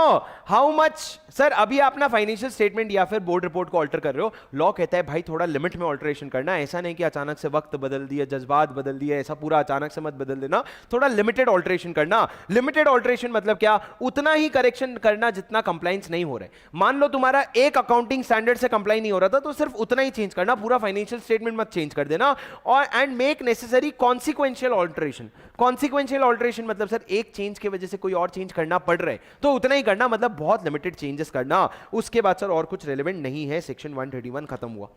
हाउ मच सर, अभी आप ना फाइनेंशियल स्टेटमेंट या फिर बोर्ड रिपोर्ट को ऑल्टर कर रहे हो, लॉ कहता है भाई थोड़ा लिमिट में ऑल्टरेशन करना, ऐसा नहीं कि अचानक से वक्त बदल दिया, जज्बात बदल दिए, ऐसा पूरा अचानक से मत बदल देना, थोड़ा लिमिटेड ऑल्टरेशन करना। लिमिटेड ऑल्टरेशन मतलब क्या, उतना ही करेक्शन करना जितना कंप्लाइंस नहीं हो रहा है। मान लो तुम्हारा एक अकाउंटिंग स्टैंडर्ड से कंप्लाई नहीं हो रहा था, तो सिर्फ उतना ही चेंज करना, पूरा फाइनेंशियल स्टेटमेंट मत चेंज कर देना। और and make necessary consequential alteration. Consequential alteration मतलब सर एक चेंज की वजह से कोई और चेंज करना पड़ रहा है तो उतना ही करना, मतलब बहुत लिमिटेड चेंजेस करना। उसके बाद सर और कुछ रेलेवेंट नहीं है। सेक्शन 131 खत्म हुआ।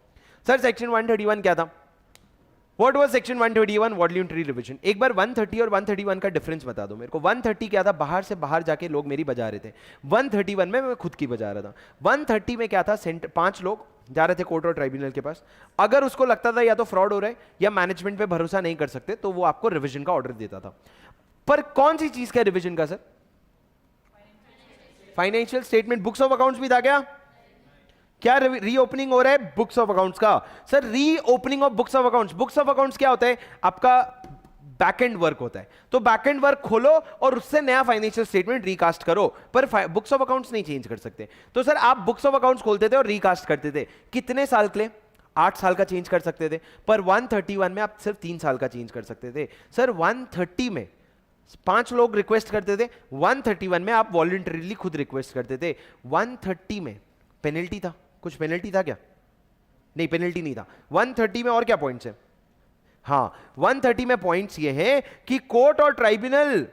सर सेक्शन 131 क्या था? What was section 131? Voluntary revision. एक बार 130 और 131 का डिफरेंस बता दो मेरे को। 130 क्या था? बाहर से बाहर जाके लोग मेरी बजा रहे थे। 131 में मैं खुद की बजा रहा था। 130 में क्या था? 5 लोग जा रहे थे कोर्ट और ट्राइब्यूनल के पास। अगर उसको लगता था या तो फ्रॉड हो रहा है या मैनेजमेंट पे भरोसा नहीं कर सकते, तो वो आपको रिवीजन का ऑर्डर देता था। पर कौन सी चीज का रिवीजन का sir? Financial statement. Books of accounts भी था क्या? क्या रीओपनिंग हो रहा है बुक्स ऑफ अकाउंट्स का? Sir reopening of books of accounts. Books of accounts क्या होता है? आपका बैकएंड वर्क होता है। तो बैकएंड वर्क खोलो और उससे नया फाइनेंशियल स्टेटमेंट रिकास्ट करो, पर बुक्स ऑफ अकाउंट्स नहीं चेंज कर सकते। तो सर आप बुक्स ऑफ अकाउंट्स खोलते थे और रिकास्ट करते थे। कितने साल के लिए? 8 साल का चेंज कर सकते थे। पर 131 में आप सिर्फ 3 साल का चेंज कर सकते थे। सर 130 में 5 लोग रिक्वेस्ट करते थे, 131 में आप वॉलंटरीली खुद रिक्वेस्ट करते थे। 130 में पेनल्टी था? कुछ पेनल्टी था क्या? नहीं, पेनल्टी नहीं था। 130 में और क्या पॉइंट्स है? हाँ, 130 में पॉइंट्स ये हैं कि कोर्ट और tribunal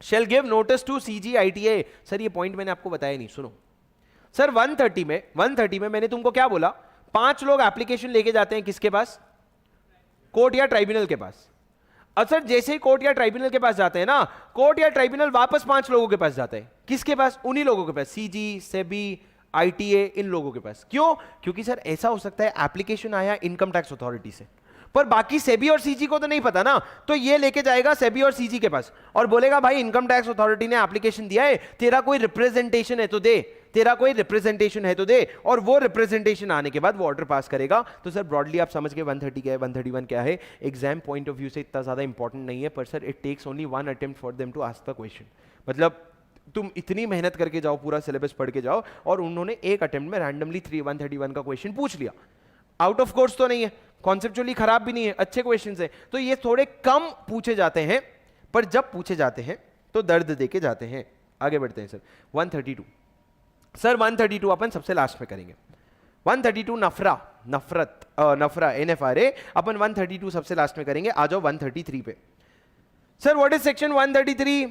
shall give notice to CGITA। Sir ये पॉइंट मैंने आपको बताया नहीं, सुनो। सर 130 में मैंने तुमको क्या बोला? 5 लोग एप्लीकेशन लेके जाते हैं किसके पास? कोर्ट या ट्राइब्यूनल के पास। अब सर जैसे ही कोर्ट या ट्राइब्यूनल के पास जाते हैं ना, कोर्ट या ट्राइब्यूनल वापस 5 लोगों के पास जाते हैं। किसके पास? उन्हीं लोगों के पास, CG, SEBI, ITA, इन लोगों के पास। क्यों? क्योंकि सर ऐसा हो सकता है एप्लीकेशन आया इनकम टैक्स अथॉरिटी से, पर बाकी सेबी और सीजी को तो नहीं पता ना, तो ये लेके जाएगा सेबी और सीजी के पास और बोलेगा भाई इनकम टैक्स अथॉरिटी ने एप्लीकेशन दिया है, तेरा कोई रिप्रेजेंटेशन है तो दे, तेरा कोई रिप्रेजेंटेशन है तो दे। और वो रिप्रेजेंटेशन आने के बाद वो ऑर्डर पास करेगा। तो सर ब्रॉडली आप समझ के 130 क्या है, 131 क्या है। एग्जाम पॉइंट ऑफ व्यू से इतना ज्यादा इंपॉर्टेंट नहीं है, पर sir it takes only 1 attempt for them to ask the question. मतलब तुम इतनी मेहनत करके जाओ, पूरा सिलेबस पढ़ के जाओ, और उन्होंने एक अटेम्प्ट में रैंडमली 131 का क्वेश्चन पूछ लिया। आउट ऑफ कोर्स तो नहीं है, कॉन्सेप्चुअली खराब भी नहीं है, अच्छे क्वेश्चंस हैं। तो ये थोड़े कम पूछे जाते हैं, पर जब पूछे जाते हैं तो दर्द देके जाते हैं। आगे बढ़ते हैं सर 132। सर 132 अपन सबसे लास्ट में करेंगे। 132 नफरा NFRA अपन 132 सबसे लास्ट में करेंगे। आ जाओ 133 पे। Sir what is section 133?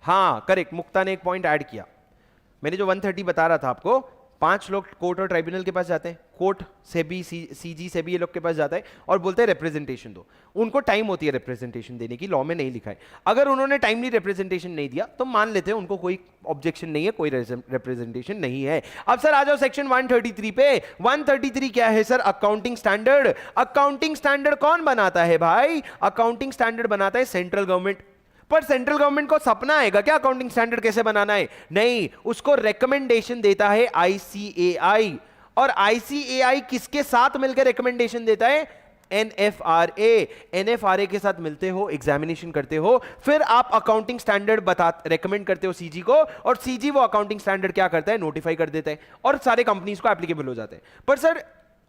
हाँ करेक्ट, मुक्ता ने एक पॉइंट ऐड किया। मैंने जो 130 बता रहा था आपको, 5 लोग कोर्ट और ट्राइब्यूनल के पास जाते हैं, कोर्ट सेबी CG सेबी ये लोग के पास जाता है और बोलते हैं रिप्रेजेंटेशन दो। उनको टाइम होती है रिप्रेजेंटेशन देने की, लॉ में नहीं लिखा है। अगर उन्होंने टाइमली रिप्रेजेंटेशन नहीं दिया तो मान लेते हैं उनको कोई ऑब्जेक्शन नहीं है, कोई रिप्रेजेंटेशन नहीं है। अब सर आ जाओ सेक्शन 133 पे। 133 क्या है sir? Accounting standard. Accounting standard कौन बनाता है भाई? अकाउंटिंग स्टैंडर्ड बनाता है सेंट्रल गवर्नमेंट। पर सेंट्रल गवर्नमेंट को सपना आएगा क्या अकाउंटिंग स्टैंडर्ड कैसे बनाना है? नहीं, उसको रिकमेंडेशन देता है ICAI। और ICAI किसके साथ मिलकर रिकमेंडेशन देता है? NFRA के साथ मिलते हो, एग्जामिनेशन करते हो, फिर आप अकाउंटिंग स्टैंडर्ड रेकमेंड करते हो CG को, और CG वो अकाउंटिंग स्टैंडर्ड क्या करता है? नोटिफाई कर देता है, और सारे कंपनीज को एप्लीकेबल हो जाते हैं। पर सर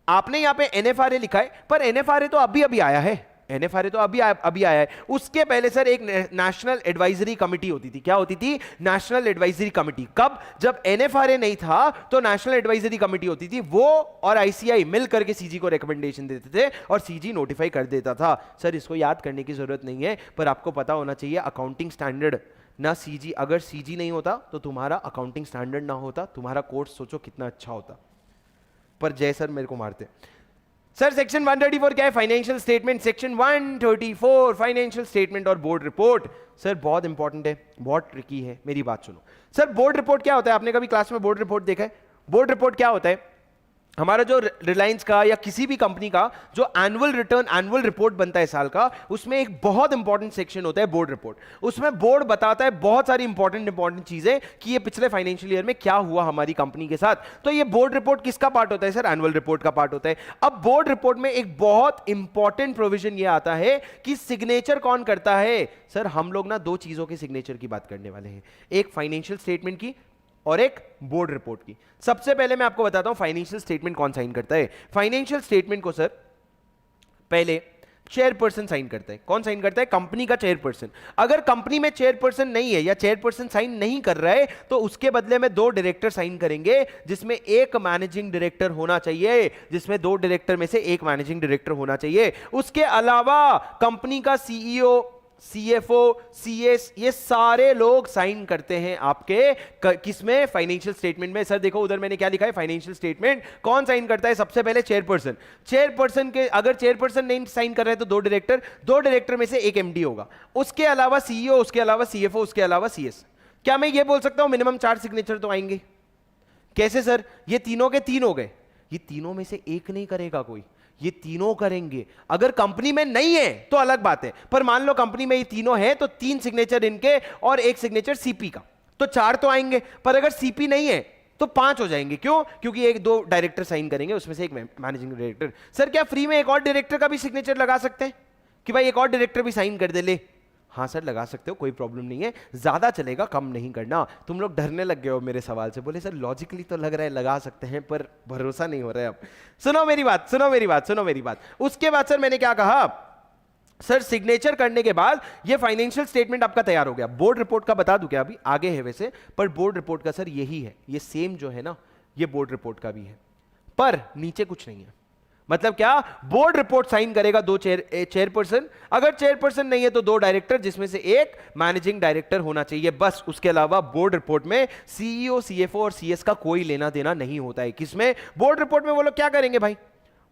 आपने यहां पे NFRA लिखा है, पर NFRA तो अभी आया है। NFRA तो अभी आया है। उसके पहले सर एक नेशनल एडवाइजरी कमिटी होती थी। क्या होती थी? National advisory committee. कब? जब NFRA नहीं था तो नेशनल एडवाइजरी कमिटी होती थी, वो और ICAI मिल करके CG को रिकमेंडेशन देते थे और CG नोटिफाई कर देता था। सर इसको याद करने की जरूरत नहीं है, पर आपको पता होना चाहिए अकाउंटिंग स्टैंडर्ड ना CG, अगर CG नहीं होता तो तुम्हारा अकाउंटिंग स्टैंडर्ड ना होता, तुम्हारा कोर्स सोचो कितना अच्छा होता। पर जय सर मेरे को मारते। सर सेक्शन 134 क्या है? Financial statement. Section 134 financial statement और बोर्ड रिपोर्ट। सर बहुत इंपॉर्टेंट है, बहुत ट्रिकी है, मेरी बात सुनो। सर बोर्ड रिपोर्ट क्या होता है? आपने कभी क्लास में बोर्ड रिपोर्ट देखा है? बोर्ड रिपोर्ट क्या होता है? हमारा जो रिलायंस का या किसी भी कंपनी का जो एनुअल रिटर्न, एनुअल रिपोर्ट बनता है साल का, उसमें एक बहुत इंपॉर्टेंट सेक्शन होता है बोर्ड रिपोर्ट। उसमें बोर्ड बताता है बहुत सारी इंपॉर्टेंट चीजें कि ये पिछले फाइनेंशियल ईयर में क्या हुआ हमारी कंपनी के साथ। तो ये बोर्ड रिपोर्ट किसका पार्ट होता है सर? एनुअल रिपोर्ट का पार्ट होता है। अब बोर्ड रिपोर्ट में एक बहुत इंपॉर्टेंट प्रोविजन ये आता है कि सिग्नेचर कौन करता है। सर हम लोग ना दो चीजों के सिग्नेचर की बात करने वाले हैं, एक फाइनेंशियल स्टेटमेंट की और एक बोर्ड रिपोर्ट की। सबसे पहले मैं आपको बताता हूं फाइनेंशियल स्टेटमेंट कौन साइन करता है। फाइनेंशियल स्टेटमेंट को सर पहले चेयरपर्सन साइन करता है। कौन साइन करता है? कंपनी का चेयरपर्सन। अगर कंपनी में चेयरपर्सन नहीं है या चेयरपर्सन साइन नहीं कर रहा है तो उसके बदले में दो डायरेक्टर साइन करेंगे, जिसमें एक मैनेजिंग डायरेक्टर होना चाहिए, जिसमें दो डायरेक्टर में से एक मैनेजिंग डायरेक्टर होना चाहिए। उसके अलावा कंपनी का सीईओ, सीएफओ, सीएस, ये सारे लोग साइन करते हैं आपके किसमें? फाइनेंशियल स्टेटमेंट में। सर देखो उधर मैंने क्या लिखा है, फाइनेंशियल स्टेटमेंट कौन साइन करता है? सबसे पहले चेयरपर्सन। चेयरपर्सन के अगर चेयरपर्सन नहीं साइन कर रहे हैं तो दो डायरेक्टर, दो डायरेक्टर में से एक एमडी होगा, उसके अलावा सीईओ, उसके अलावा सीएफओ, उसके अलावा सीएस। क्या मैं ये बोल सकता हूं मिनिमम 4 सिग्नेचर तो आएंगे? कैसे सर? ये तीनों के तीन हो गए, ये तीनों में से एक नहीं करेगा कोई, ये तीनों करेंगे। अगर कंपनी में नहीं है तो अलग बात है, पर मान लो कंपनी में ये तीनों है तो 3 सिग्नेचर इनके और 1 सिग्नेचर सीपी का, तो 4 तो आएंगे। पर अगर सीपी नहीं है तो 5 हो जाएंगे। क्यों? क्योंकि एक दो डायरेक्टर साइन करेंगे, उसमें से एक मैनेजिंग डायरेक्टर। सर क्या फ्री में एक और डायरेक्टर का भी सिग्नेचर लगा सकते हैं कि भाई एक और डायरेक्टर भी साइन कर दे? ले, हाँ सर लगा सकते हो, कोई प्रॉब्लम नहीं है, ज्यादा चलेगा, कम नहीं करना। तुम लोग डरने लग गए हो मेरे सवाल से, बोले सर लॉजिकली तो लग रहा है लगा सकते हैं पर भरोसा नहीं हो रहा है। अब सुनो मेरी बात, सुनो मेरी बात, सुनो मेरी बात। उसके बाद सर मैंने क्या कहा, सर सिग्नेचर करने के बाद ये फाइनेंशियल स्टेटमेंट आपका तैयार हो गया। बोर्ड रिपोर्ट का बता दूं क्या? अभी आगे है वैसे, पर बोर्ड रिपोर्ट का सर यही है, ये सेम जो है ना, ये बोर्ड रिपोर्ट का भी है, पर नीचे कुछ नहीं है। मतलब क्या? बोर्ड रिपोर्ट साइन करेगा दो चेयरपर्सन, अगर चेयरपर्सन नहीं है तो दो डायरेक्टर, जिसमें से एक मैनेजिंग डायरेक्टर होना चाहिए, बस। उसके अलावा बोर्ड रिपोर्ट में सीईओ, सीएफओ और सीएस का कोई लेना देना नहीं होता है। किसमें? बोर्ड रिपोर्ट में। वो लोग क्या करेंगे भाई?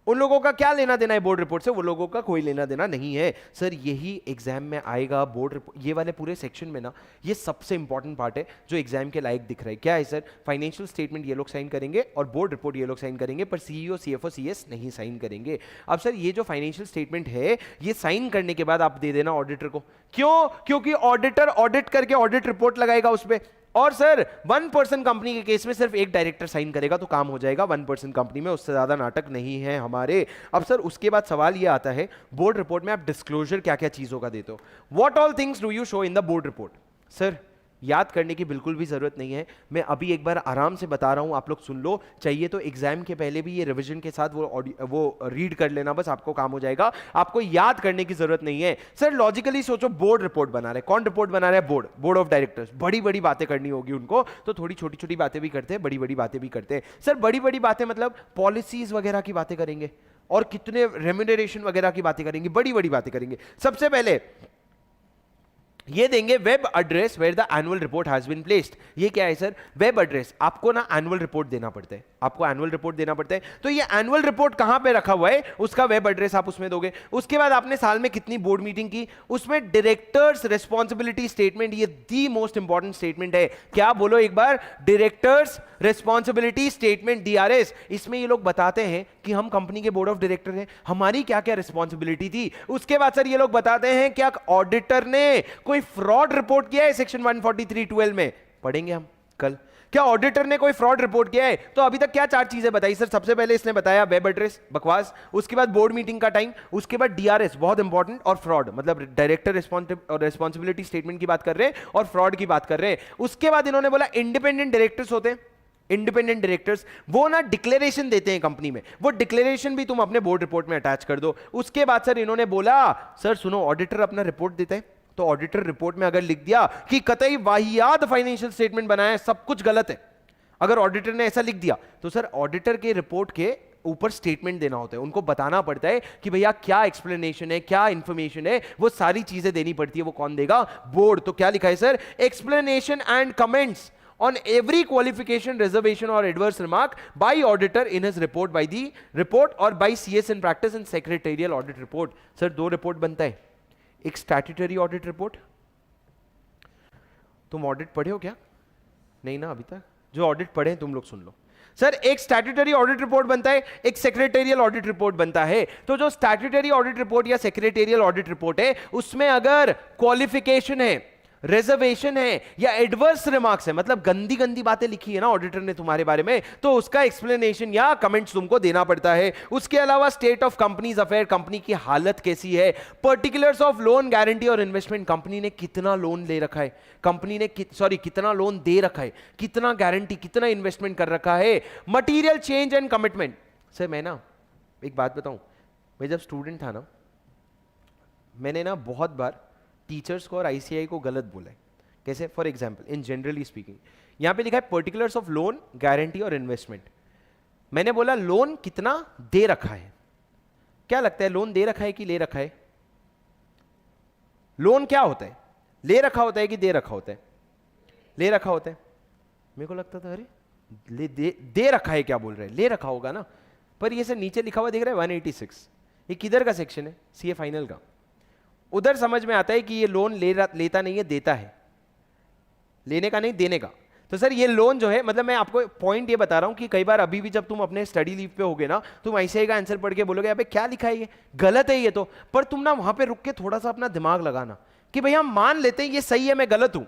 उन लोगों का क्या लेना देना है बोर्ड रिपोर्ट से? वो लोगों का कोई लेना देना नहीं है। सर यही एग्जाम में आएगा, बोर्ड रिपोर्ट, ये वाले पूरे सेक्शन में ना ये सबसे इंपॉर्टेंट पार्ट है जो एग्जाम के लायक दिख रहा है। क्या है सर? फाइनेंशियल स्टेटमेंट ये लोग साइन करेंगे और बोर्ड रिपोर्ट ये लोग साइन करेंगे, पर सीईओ, सीएफओ, सीएस नहीं साइन करेंगे। अब सर ये जो फाइनेंशियल स्टेटमेंट है ये साइन करने के बाद आप दे देना ऑडिटर को। क्यों? क्योंकि ऑडिटर ऑडिट करके ऑडिट रिपोर्ट लगाएगा उस पर। और सर 1% कंपनी के केस में सिर्फ एक डायरेक्टर साइन करेगा तो काम हो जाएगा। 1% कंपनी में उससे ज्यादा नाटक नहीं है हमारे। अब सर उसके बाद सवाल ये आता है, बोर्ड रिपोर्ट में आप डिस्क्लोजर क्या क्या चीजों का देते हो? What all things do you show in the board report? Sir याद करने की बिल्कुल भी जरूरत नहीं है, मैं अभी एक बार आराम से बता रहा हूं, आप लोग सुन लो। चाहिए तो एग्जाम के पहले भी ये रिवीजन के साथ वो रीड कर लेना, बस आपको काम हो जाएगा, आपको याद करने की जरूरत नहीं है। सर लॉजिकली सोचो, बोर्ड रिपोर्ट बना रहे, कौन रिपोर्ट बना रहा है? Board, board of directors. बड़ी बड़ी बातें करनी होगी उनको, तो थोड़ी छोटी छोटी बातें भी करते हैं, बड़ी बड़ी बातें भी करते हैं। सर बड़ी बड़ी बातें मतलब पॉलिसीज वगैरह की बातें करेंगे और कितने रेम्यूनरेशन वगैरह की बातें करेंगे, बड़ी बड़ी बातें करेंगे। सबसे पहले ये देंगे web address where the annual report has been placed. ये क्या है सर? Web address. आपको ना एनुअल रिपोर्ट देना पड़ता है, आपको एनुअल रिपोर्ट देना पड़ता है, तो ये एनुअल रिपोर्ट कहां पे रखा हुआ है उसका वेब एड्रेस आप उसमें दोगे। उसके बाद आपने साल में कितनी बोर्ड मीटिंग की, उसमें डायरेक्टर्स रिस्पॉन्सिबिलिटी स्टेटमेंट, ये दी मोस्ट इंपॉर्टेंट स्टेटमेंट है। क्या बोलो एक बार? Directors responsibility statement, DRS. इसमें ये लोग बताते हैं कि हम कंपनी के बोर्ड ऑफ डायरेक्टर हैं, हमारी क्या क्या रिस्पॉन्सिबिलिटी थी। उसके बाद सर ये लोग बताते हैं क्या ऑडिटर ने कोई फ्रॉड रिपोर्ट किया है सेक्शन 143(12) में, पढ़ेंगे हम कल। क्या ऑडिटर ने कोई फ्रॉड रिपोर्ट किया है? तो अभी तक क्या 4 चीजें बताई सर? सबसे पहले इसने बताया वेब एड्रेस, बकवास। उसके बाद बोर्ड मीटिंग का टाइम, उसके बाद डीआरएस, बहुत इंपॉर्टेंट, और फ्रॉड, मतलब डायरेक्टर रिस्पॉन्सिबिलिटी स्टेटमेंट की बात कर रहे हैं और फ्रॉड की बात कर रहे हैं। उसके बाद इन्होंने बोला इंडिपेंडेंट डायरेक्टर्स होते हैं, इंडिपेंडेंट डायरेक्टर्स, वो ना डिक्लेरेशन देते हैं कंपनी में, वो डिक्लेरेशन भी तुम अपने बोर्ड रिपोर्ट में अटैच कर दो। उसके बाद सर इन्होंने बोला, सर सुनो, ऑडिटर अपना रिपोर्ट देता है, तो ऑडिटर रिपोर्ट में अगर लिख दिया कि कतई वाहियात फाइनेंशियल स्टेटमेंट बनाया है, सब कुछ गलत है, अगर ऑडिटर ने ऐसा लिख दिया तो सर ऑडिटर के रिपोर्ट के ऊपर स्टेटमेंट देना होता है, उनको बताना पड़ता है कि भैया क्या एक्सप्लेनेशन है, क्या इंफॉर्मेशन है, वो सारी चीजें देनी पड़ती है। वो कौन देगा? बोर्ड। तो क्या लिखा है sir? Explanation and comments on every qualification, reservation or adverse remark by auditor in his report, by the report or by CS in practice and secretarial audit report। Sir 2 report बनता है, एक statutory audit report. तुम audit पढ़े हो क्या? नहीं ना अभी तक। जो ऑडिट पढ़े तुम लोग सुन लो। सर एक स्टैट्यूटरी ऑडिट रिपोर्ट बनता है, एक सेक्रेटेरियल ऑडिट रिपोर्ट बनता है। तो जो स्टैट्यूटरी ऑडिट रिपोर्ट या सेक्रेटेरियल ऑडिट रिपोर्ट है उसमें अगर क्वालिफिकेशन है, रिजर्वेशन है या एडवर्स रिमार्क्स है, मतलब गंदी गंदी बातें लिखी है ना ऑडिटर ने तुम्हारे बारे में, तो उसका एक्सप्लेनेशन या कमेंट्स तुमको देना पड़ता है। उसके अलावा state of companies affair, company की हालत कैसी है, पर्टिकुलर्स ऑफ लोन गारंटी और इन्वेस्टमेंट, कंपनी ने कितना लोन ले रखा है, कंपनी ने कितना लोन दे रखा है, कितना गारंटी, कितना इन्वेस्टमेंट कर रखा है, material change and commitment. Sir मैं ना एक बात बताऊं, मैं जब स्टूडेंट था ना, मैंने ना बहुत बार टीचर्स को और आईसीआई को गलत बोला है। कैसे? For example in generally speaking, यहां पे लिखा है पर्टिकुलर्स ऑफ लोन गारंटी और इन्वेस्टमेंट, मैंने बोला लोन कितना दे रखा है। क्या लगता है लोन दे रखा है कि ले रखा है? लोन क्या होता है? ले रखा होता है कि दे रखा होता है? ले रखा होता है। मेरे को लगता था अरे दे रखा है क्या बोल रहे हैं, ले रखा होगा ना, पर ये सर नीचे लिखा हुआ दिख रहा है 186, ये किधर का सेक्शन है? सीए फाइनल का। उधर समझ में आता है कि ये लोन लेता नहीं है, देता है, लेने का नहीं देने का। तो सर ये लोन जो है, मतलब मैं आपको पॉइंट ये बता रहा हूं कि कई बार अभी भी जब तुम अपने स्टडी लीव पे होगे ना, तुम आईसीआई का आंसर पढ़ के बोलोगे अबे क्या लिखा है ये, गलत है ये तो, पर तुम ना वहां पे रुक के थोड़ा सा अपना दिमाग लगाना कि भैया मान लेते हैं ये सही है, मैं गलत हूं,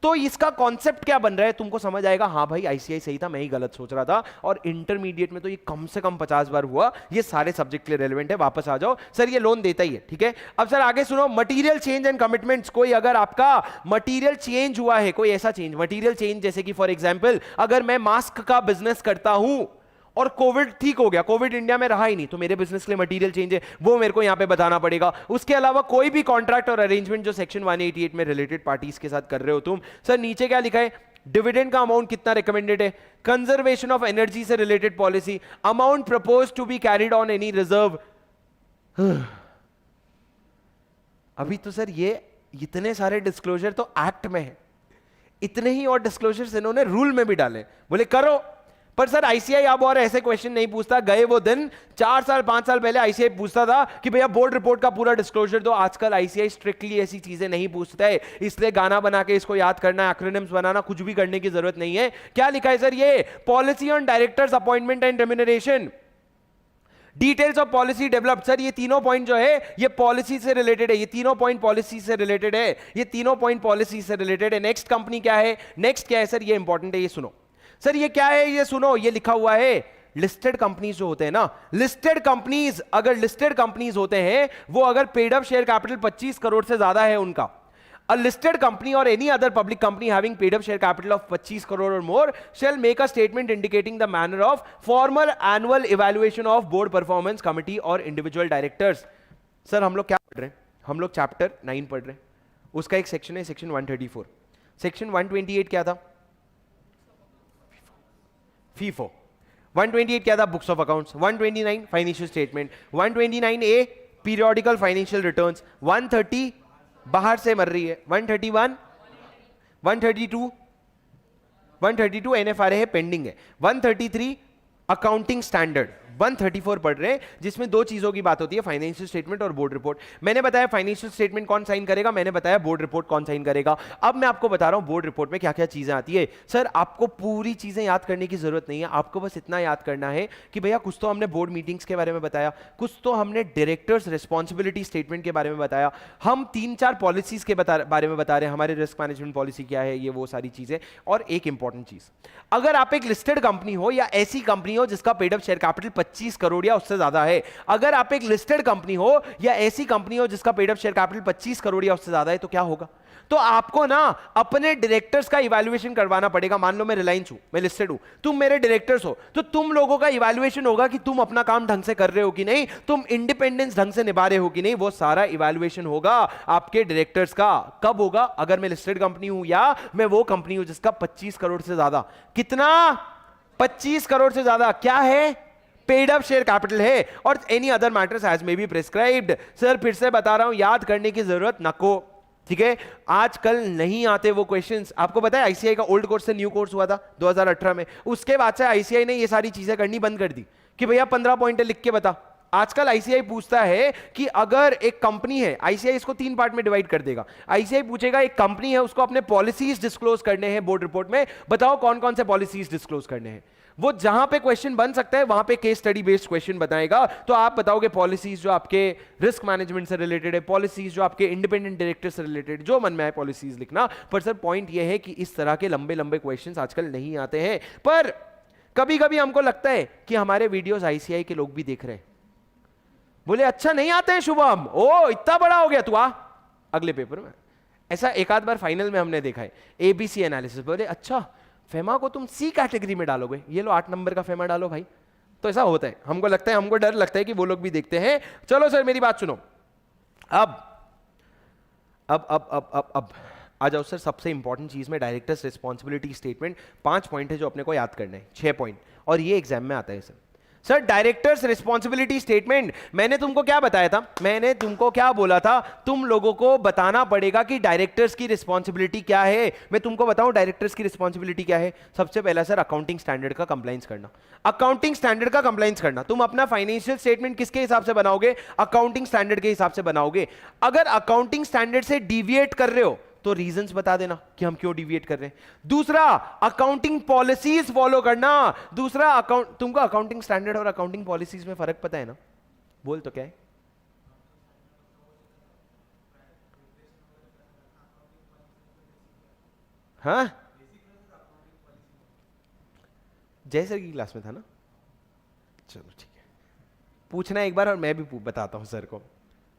तो इसका कॉन्सेप्ट क्या बन रहा है, तुमको समझ आएगा हाँ भाई आईसीआई सही था, मैं ही गलत सोच रहा था। और इंटरमीडिएट में तो ये कम से कम 50 बार हुआ, ये सारे सब्जेक्ट के लिए रेलेवेंट है। वापस आ जाओ सर, ये लोन देता ही है, ठीक है। अब सर आगे सुनो, मटीरियल चेंज एंड कमिटमेंट्स, कोई अगर आपका मटीरियल चेंज हुआ है, कोई ऐसा चेंज, मटीरियल चेंज जैसे कि फॉर एग्जाम्पल अगर मैं मास्क का बिजनेस करता हूं और कोविड ठीक हो गया, कोविड इंडिया में रहा ही नहीं, तो मेरे बिजनेस के लिए मटेरियल चेंज है, वो मेरे को यहां पे बताना पड़ेगा। उसके अलावा कोई भी कॉन्ट्रैक्ट और अरेंजमेंट जो सेक्शन 188 में रिलेटेड पार्टीज के साथ कर रहे हो तुम, सर नीचे क्या लिखा है, डिविडेंड का अमाउंट कितना रिकमेंडेड है, कंजर्वेशन ऑफ एनर्जी से related policy, amount propose to be carried on any reserve. अभी तो सर ये इतने सारे डिस्क्लोजर तो एक्ट में है, इतने ही और डिस्क्लोजर्स इन्होंने रूल में भी डाले, बोले करो। पर सर आईसीआई अब और ऐसे क्वेश्चन नहीं पूछता। गए वो दिन 4 साल 5 साल पहले आईसीआई पूछता था कि भैया बोर्ड रिपोर्ट का पूरा डिस्क्लोजर दो। आजकल आईसीआई स्ट्रिक्टली ऐसी चीजें नहीं पूछता है, इसलिए गाना बना के इसको याद करना, एक्रोनिम्स बनाना, कुछ भी करने की जरूरत नहीं है। क्या लिखा है सर, ये policy on directors appointment and remuneration, details of policy develop. Sir ये तीनों पॉइंट जो है ये पॉलिसी से रिलेटेड है, ये तीनों पॉइंट पॉलिसी से रिलेटेड है, ये तीनों पॉइंट पॉलिसी से रिलेटेड है। नेक्स्ट कंपनी क्या है, नेक्स्ट क्या है सर, ये इंपॉर्टेंट है, ये सुनो सर, ये क्या है, ये सुनो, ये लिखा हुआ है लिस्टेड कंपनीज जो होते हैं ना, लिस्टेड कंपनीज, अगर लिस्टेड कंपनीज होते हैं वो अगर paid up share capital 25 crore से ज्यादा है उनका, a listed company or any other public company having paid up share capital of 25 crore or more shall make a statement indicating the manner of formal annual evaluation of board performance committee or individual directors। Sir हम लोग क्या पढ़ रहे हैं, हम लोग chapter 9 पढ़ रहे हैं, उसका एक सेक्शन है सेक्शन 134, सेक्शन 128 क्या था, फीफो, 128 क्या था, books of accounts, 129 financial statement, 129 A periodical financial returns, 130 बाहर से मर रही है, 131 132 एनएफआरए है पेंडिंग है, 133 अकाउंटिंग स्टैंडर्ड, 134 पढ़ रहे हैं जिसमें दो चीजों की बात होती है, फाइनेंशियल स्टेटमेंट और बोर्ड रिपोर्ट। मैंने बताया फाइनेंशियल स्टेटमेंट कौन साइन करेगा, मैंने बताया बोर्ड रिपोर्ट कौन साइन करेगा। अब मैं आपको बता रहा हूं बोर्ड रिपोर्ट में क्या क्या चीजें आती है। सर आपको पूरी चीजें याद करने की जरूरत नहीं है, आपको बस इतना याद करना है कि भैया कुछ तो हमने बोर्ड मीटिंग्स के बारे में बताया, कुछ तो हमने डायरेक्टर्स रिस्पॉन्सिबिलिटी स्टेटमेंट के बारे में बताया, हम 3-4 पॉलिसीज के बारे में बता रहे हैं, हमारे रिस्क मैनेजमेंट पॉलिसी क्या है, ये वो सारी चीजें। और एक इंपॉर्टेंट चीज, अगर आप एक लिस्टेड कंपनी हो या ऐसी कंपनी हो जिसका paid up share capital 25 crore या उससे ज्यादा है, अगर आप एक लिस्टेड कंपनी हो या ऐसी कंपनी हो जिसका paid up share capital 25 crore या उससे ज्यादा है, तो क्या होगा, तो आपको ना अपने डायरेक्टर्स का इवैल्यूएशन करवाना पड़ेगा। मान लो मैं रिलायंस हूं, मैं लिस्टेड हूं, तुम मेरे डायरेक्टर्स हो, तो तुम लोगों का इवैल्यूएशन होगा कि तुम अपना काम ढंग से कर रहे हो कि नहीं, तुम इंडिपेंडेंस ढंग से निभा रहे हो कि नहीं, वो सारा इवैल्यूएशन होगा आपके डायरेक्टर्स का। कब होगा, अगर मैं लिस्टेड कंपनी हूं या मैं वो कंपनी हूं जिसका 25 करोड़ से ज्यादा, कितना, 25 करोड़ से ज्यादा क्या है, पेड अप शेयर कैपिटल है, और any other matters as may be prescribed. Sir फिर से बता रहा हूं, याद करने की जरूरत नको, ठीक है। आजकल नहीं आते वो क्वेश्चंस। आपको पता है आईसीआई का ओल्ड कोर्स से न्यू कोर्स हुआ था 2018 में, उसके बाद से आईसीआई ने ये सारी चीजें करनी बंद कर दी कि भैया 15 पॉइंट लिख के बता, आजकल आईसीआई पूछता है कि अगर एक कंपनी है, आईसीआई इसको 3 पार्ट में डिवाइड कर देगा। आईसीआई पूछेगा एक कंपनी है, उसको अपने पॉलिसीज डिस्क्लोज करने हैं बोर्ड रिपोर्ट में, बताओ कौन कौन से पॉलिसीज डिस्क्लोज करने हैं। वो जहां पे क्वेश्चन बन सकता है वहां पे केस स्टडी बेस्ड क्वेश्चन बताएगा। तो आप बताओगे पॉलिसीज जो आपके रिस्क मैनेजमेंट से रिलेटेड है, पॉलिसीज जो आपके इंडिपेंडेंट डायरेक्टर से रिलेटेड, जो मन में आए पॉलिसीज लिखना। पर सर पॉइंट ये है कि इस तरह के लंबे लंबे क्वेश्चंस आजकल नहीं आते हैं। पर कभी कभी हमको लगता है कि हमारे वीडियोस आईसीआई के लोग भी देख रहे हैं, बोले अच्छा नहीं आते हैं शुभम, ओ इतना बड़ा हो गया तू, आ अगले पेपर में। ऐसा एक आध बार फाइनल में हमने देखा है। एबीसी एनालिसिस, बोले अच्छा फेमा को तुम सी कैटेगरी में डालोगे, ये लो 8 नंबर का फेमा डालो भाई। तो ऐसा होता है, हमको लगता है, हमको डर लगता है कि वो लोग भी देखते हैं। चलो सर मेरी बात सुनो, अब आ जाओ सर सबसे इंपॉर्टेंट चीज में, डायरेक्टर्स रिस्पॉन्सिबिलिटी स्टेटमेंट। 5 पॉइंट है जो अपने को याद करना है, 6 पॉइंट, और ये एग्जाम में आता है sir. Sir directors responsibility statement, मैंने तुमको क्या बताया था, मैंने तुमको क्या बोला था, तुम लोगों को बताना पड़ेगा कि डायरेक्टर्स की रिस्पॉन्सिबिलिटी क्या है। मैं तुमको बताऊं डायरेक्टर्स की रिस्पॉन्सिबिलिटी क्या है। सबसे पहला सर अकाउंटिंग स्टैंडर्ड का कंप्लायंस करना। अकाउंटिंग स्टैंडर्ड का कंप्लायंस करना, तुम अपना फाइनेंशियल स्टेटमेंट किसके हिसाब से बनाओगे, अकाउंटिंग स्टैंडर्ड के हिसाब से बनाओगे। अगर अकाउंटिंग स्टैंडर्ड से डिविएट कर रहे हो तो रीजंस बता देना कि हम क्यों डिविएट कर रहे हैं। दूसरा अकाउंटिंग पॉलिसीज फॉलो करना। दूसरा तुमको अकाउंटिंग स्टैंडर्ड और अकाउंटिंग पॉलिसीज में फर्क पता है ना, बोल तो क्या है। हाँ जय सर की क्लास में था ना, चलो ठीक है, पूछना एक बार और मैं भी बताता हूं सर को।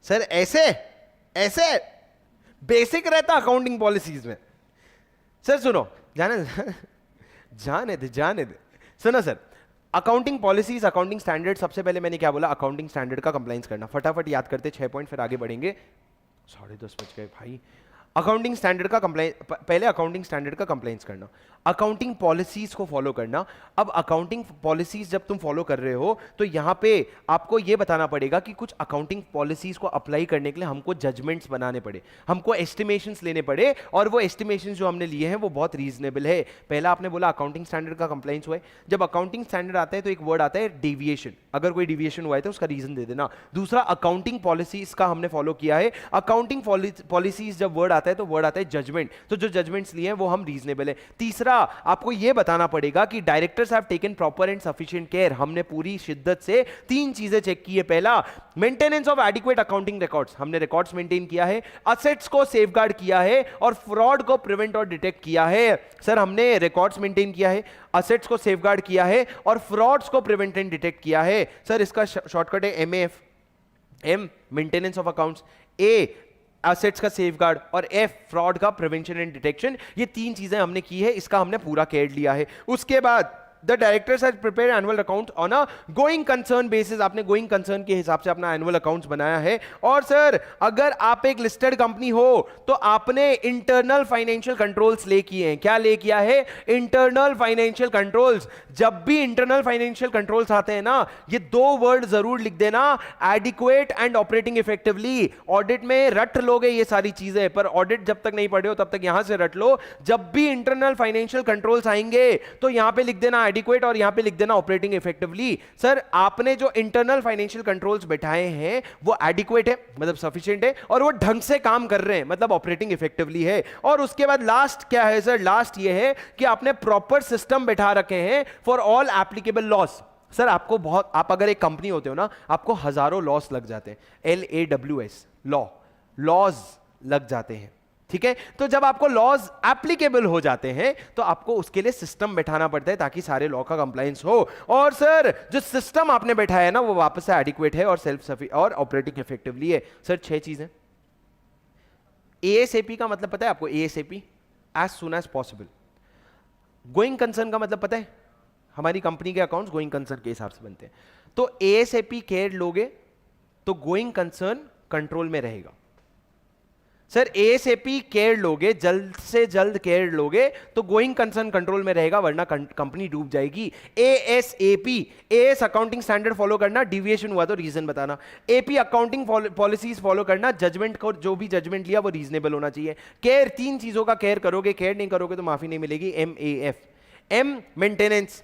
सर ऐसे ऐसे बेसिक रहता अकाउंटिंग पॉलिसीज में। सर सुनो, जाने दे सुनो sir, accounting policies, accounting standard. सबसे पहले मैंने क्या बोला, अकाउंटिंग स्टैंडर्ड का कंप्लायंस करना। फटाफट याद करते, 6 पॉइंट, फिर आगे बढ़ेंगे। 10:30 बज गए भाई। अकाउंटिंग स्टैंडर्ड का कंप्लायंस, पहले अकाउंटिंग स्टैंडर्ड का कंप्लायंस करना, अकाउंटिंग पॉलिसीज को फॉलो करना। अब अकाउंटिंग पॉलिसीज जब तुम फॉलो कर रहे हो तो यहां पे आपको यह बताना पड़ेगा कि कुछ अकाउंटिंग पॉलिसीज को अप्लाई करने के लिए हमको जजमेंट्स बनाने पड़े, हमको एस्टिमेशंस लेने पड़े, और वो एस्टिमेशंस जो हमने लिए हैं वो बहुत रीजनेबल है। पहला आपने बोला अकाउंटिंग स्टैंडर्ड का कंप्लायंस हुआ है। जब अकाउंटिंग स्टैंडर्ड आता है तो एक वर्ड आता है डेविएशन, अगर कोई डेविएशन हुआ है तो उसका रीजन दे देना। दूसरा अकाउंटिंग पॉलिसीज का हमने फॉलो किया है। अकाउंटिंग पॉलिसीज जब वर्ड आता है तो वर्ड आता है जजमेंट, तो जो जजमेंट्स लिए हैं वो हम रीजनेबल है। तीसरा आपको यह बताना पड़ेगा कि directors have taken proper and sufficient care. हमने पूरी शिद्दत से 3 चीजें चेक की है। पहला maintenance of adequate accounting records, हमने रिकॉर्ड्स मेंटेन किया है, असेट्स को सेफगार्ड किया है, और फ्रॉड को प्रिवेंट और डिटेक्ट किया है। सर हमने रिकॉर्ड्स मेंटेन किया है, असेट्स को सेफगार्ड किया है, और फ्रॉड्स को प्रिवेंट एंड डिटेक्ट किया है। सर इसका शॉर्टकट है MAF। M maintenance of accounts, A assets का सेफगार्ड, और F फ्रॉड का प्रिवेंशन एंड डिटेक्शन। ये 3 चीजें हमने की है, इसका हमने पूरा केयर लिया है। उसके बाद the directors has prepared annual account on a going concern basis, आपने गोइंग कंसर्न के हिसाब से अपना एनुअल अकाउंट्स बनाया है। और सर अगर आप एक लिस्टेड कंपनी हो तो आपने इंटरनल फाइनेंशियल कंट्रोल्स ले किए हैं। क्या ले किया है, इंटरनल फाइनेंशियल कंट्रोल्स। जब भी इंटरनल फाइनेंशियल कंट्रोल्स आते हैं ना, ये 2 वर्ड जरूर लिख देना, adequate and operating effectively. Audit में रट लोगे ये सारी चीजें, पर ऑडिट जब तक नहीं पढ़े हो तब तक यहां से रट लो। जब भी इंटरनल फाइनेंशियल कंट्रोल्स आएंगे तो यहां पे लिख देना एडिक्वेट, और यहां पे लिख देना ऑपरेटिंग इफेक्टिवली। सर आपने जो इंटरनल फाइनेंशियल कंट्रोल्स बैठाए हैं वो एडिक्वेट है, मतलब सफिशिएंट है, और वो ढंग से काम कर रहे हैं, मतलब ऑपरेटिंग इफेक्टिवली है। और उसके बाद लास्ट क्या है सर, लास्ट ये है कि आपने प्रॉपर सिस्टम बैठा रखे हैं for all applicable loss. Sir आपको बहुत, आप अगर एक कंपनी होते हो ना, आपको हजारों लॉस लग जाते हैं, LAWS लॉज लग जाते हैं, ठीक है। तो जब आपको लॉज एप्लीकेबल हो जाते हैं तो आपको उसके लिए सिस्टम बैठाना पड़ता है ताकि सारे लॉ का कंप्लायंस हो। और सर जो सिस्टम आपने बैठाया है ना वो वापस से एडिक्वेट है और और ऑपरेटिंग इफेक्टिवली है। सर 6 चीजें। ASAP का मतलब पता है आपको, ASAP as soon as possible. Going concern का मतलब पता है, हमारी कंपनी के अकाउंट्स गोइंग कंसर्न के हिसाब से बनते हैं। तो ASAP केयर लोगे तो गोइंग कंसर्न कंट्रोल में रहेगा। सर ASAP केयर लोगे, जल्द से जल्द केयर लोगे तो गोइंग कंसर्न कंट्रोल में रहेगा, वरना कंपनी डूब जाएगी। AS अकाउंटिंग स्टैंडर्ड फॉलो करना, डिविएशन हुआ तो रीजन बताना। AP अकाउंटिंग पॉलिसीज फॉलो करना, जजमेंट को, जो भी जजमेंट लिया वो रीजनेबल होना चाहिए। केयर 3 चीजों का केयर करोगे, केयर नहीं करोगे तो माफी नहीं मिलेगी। MAF, M maintenance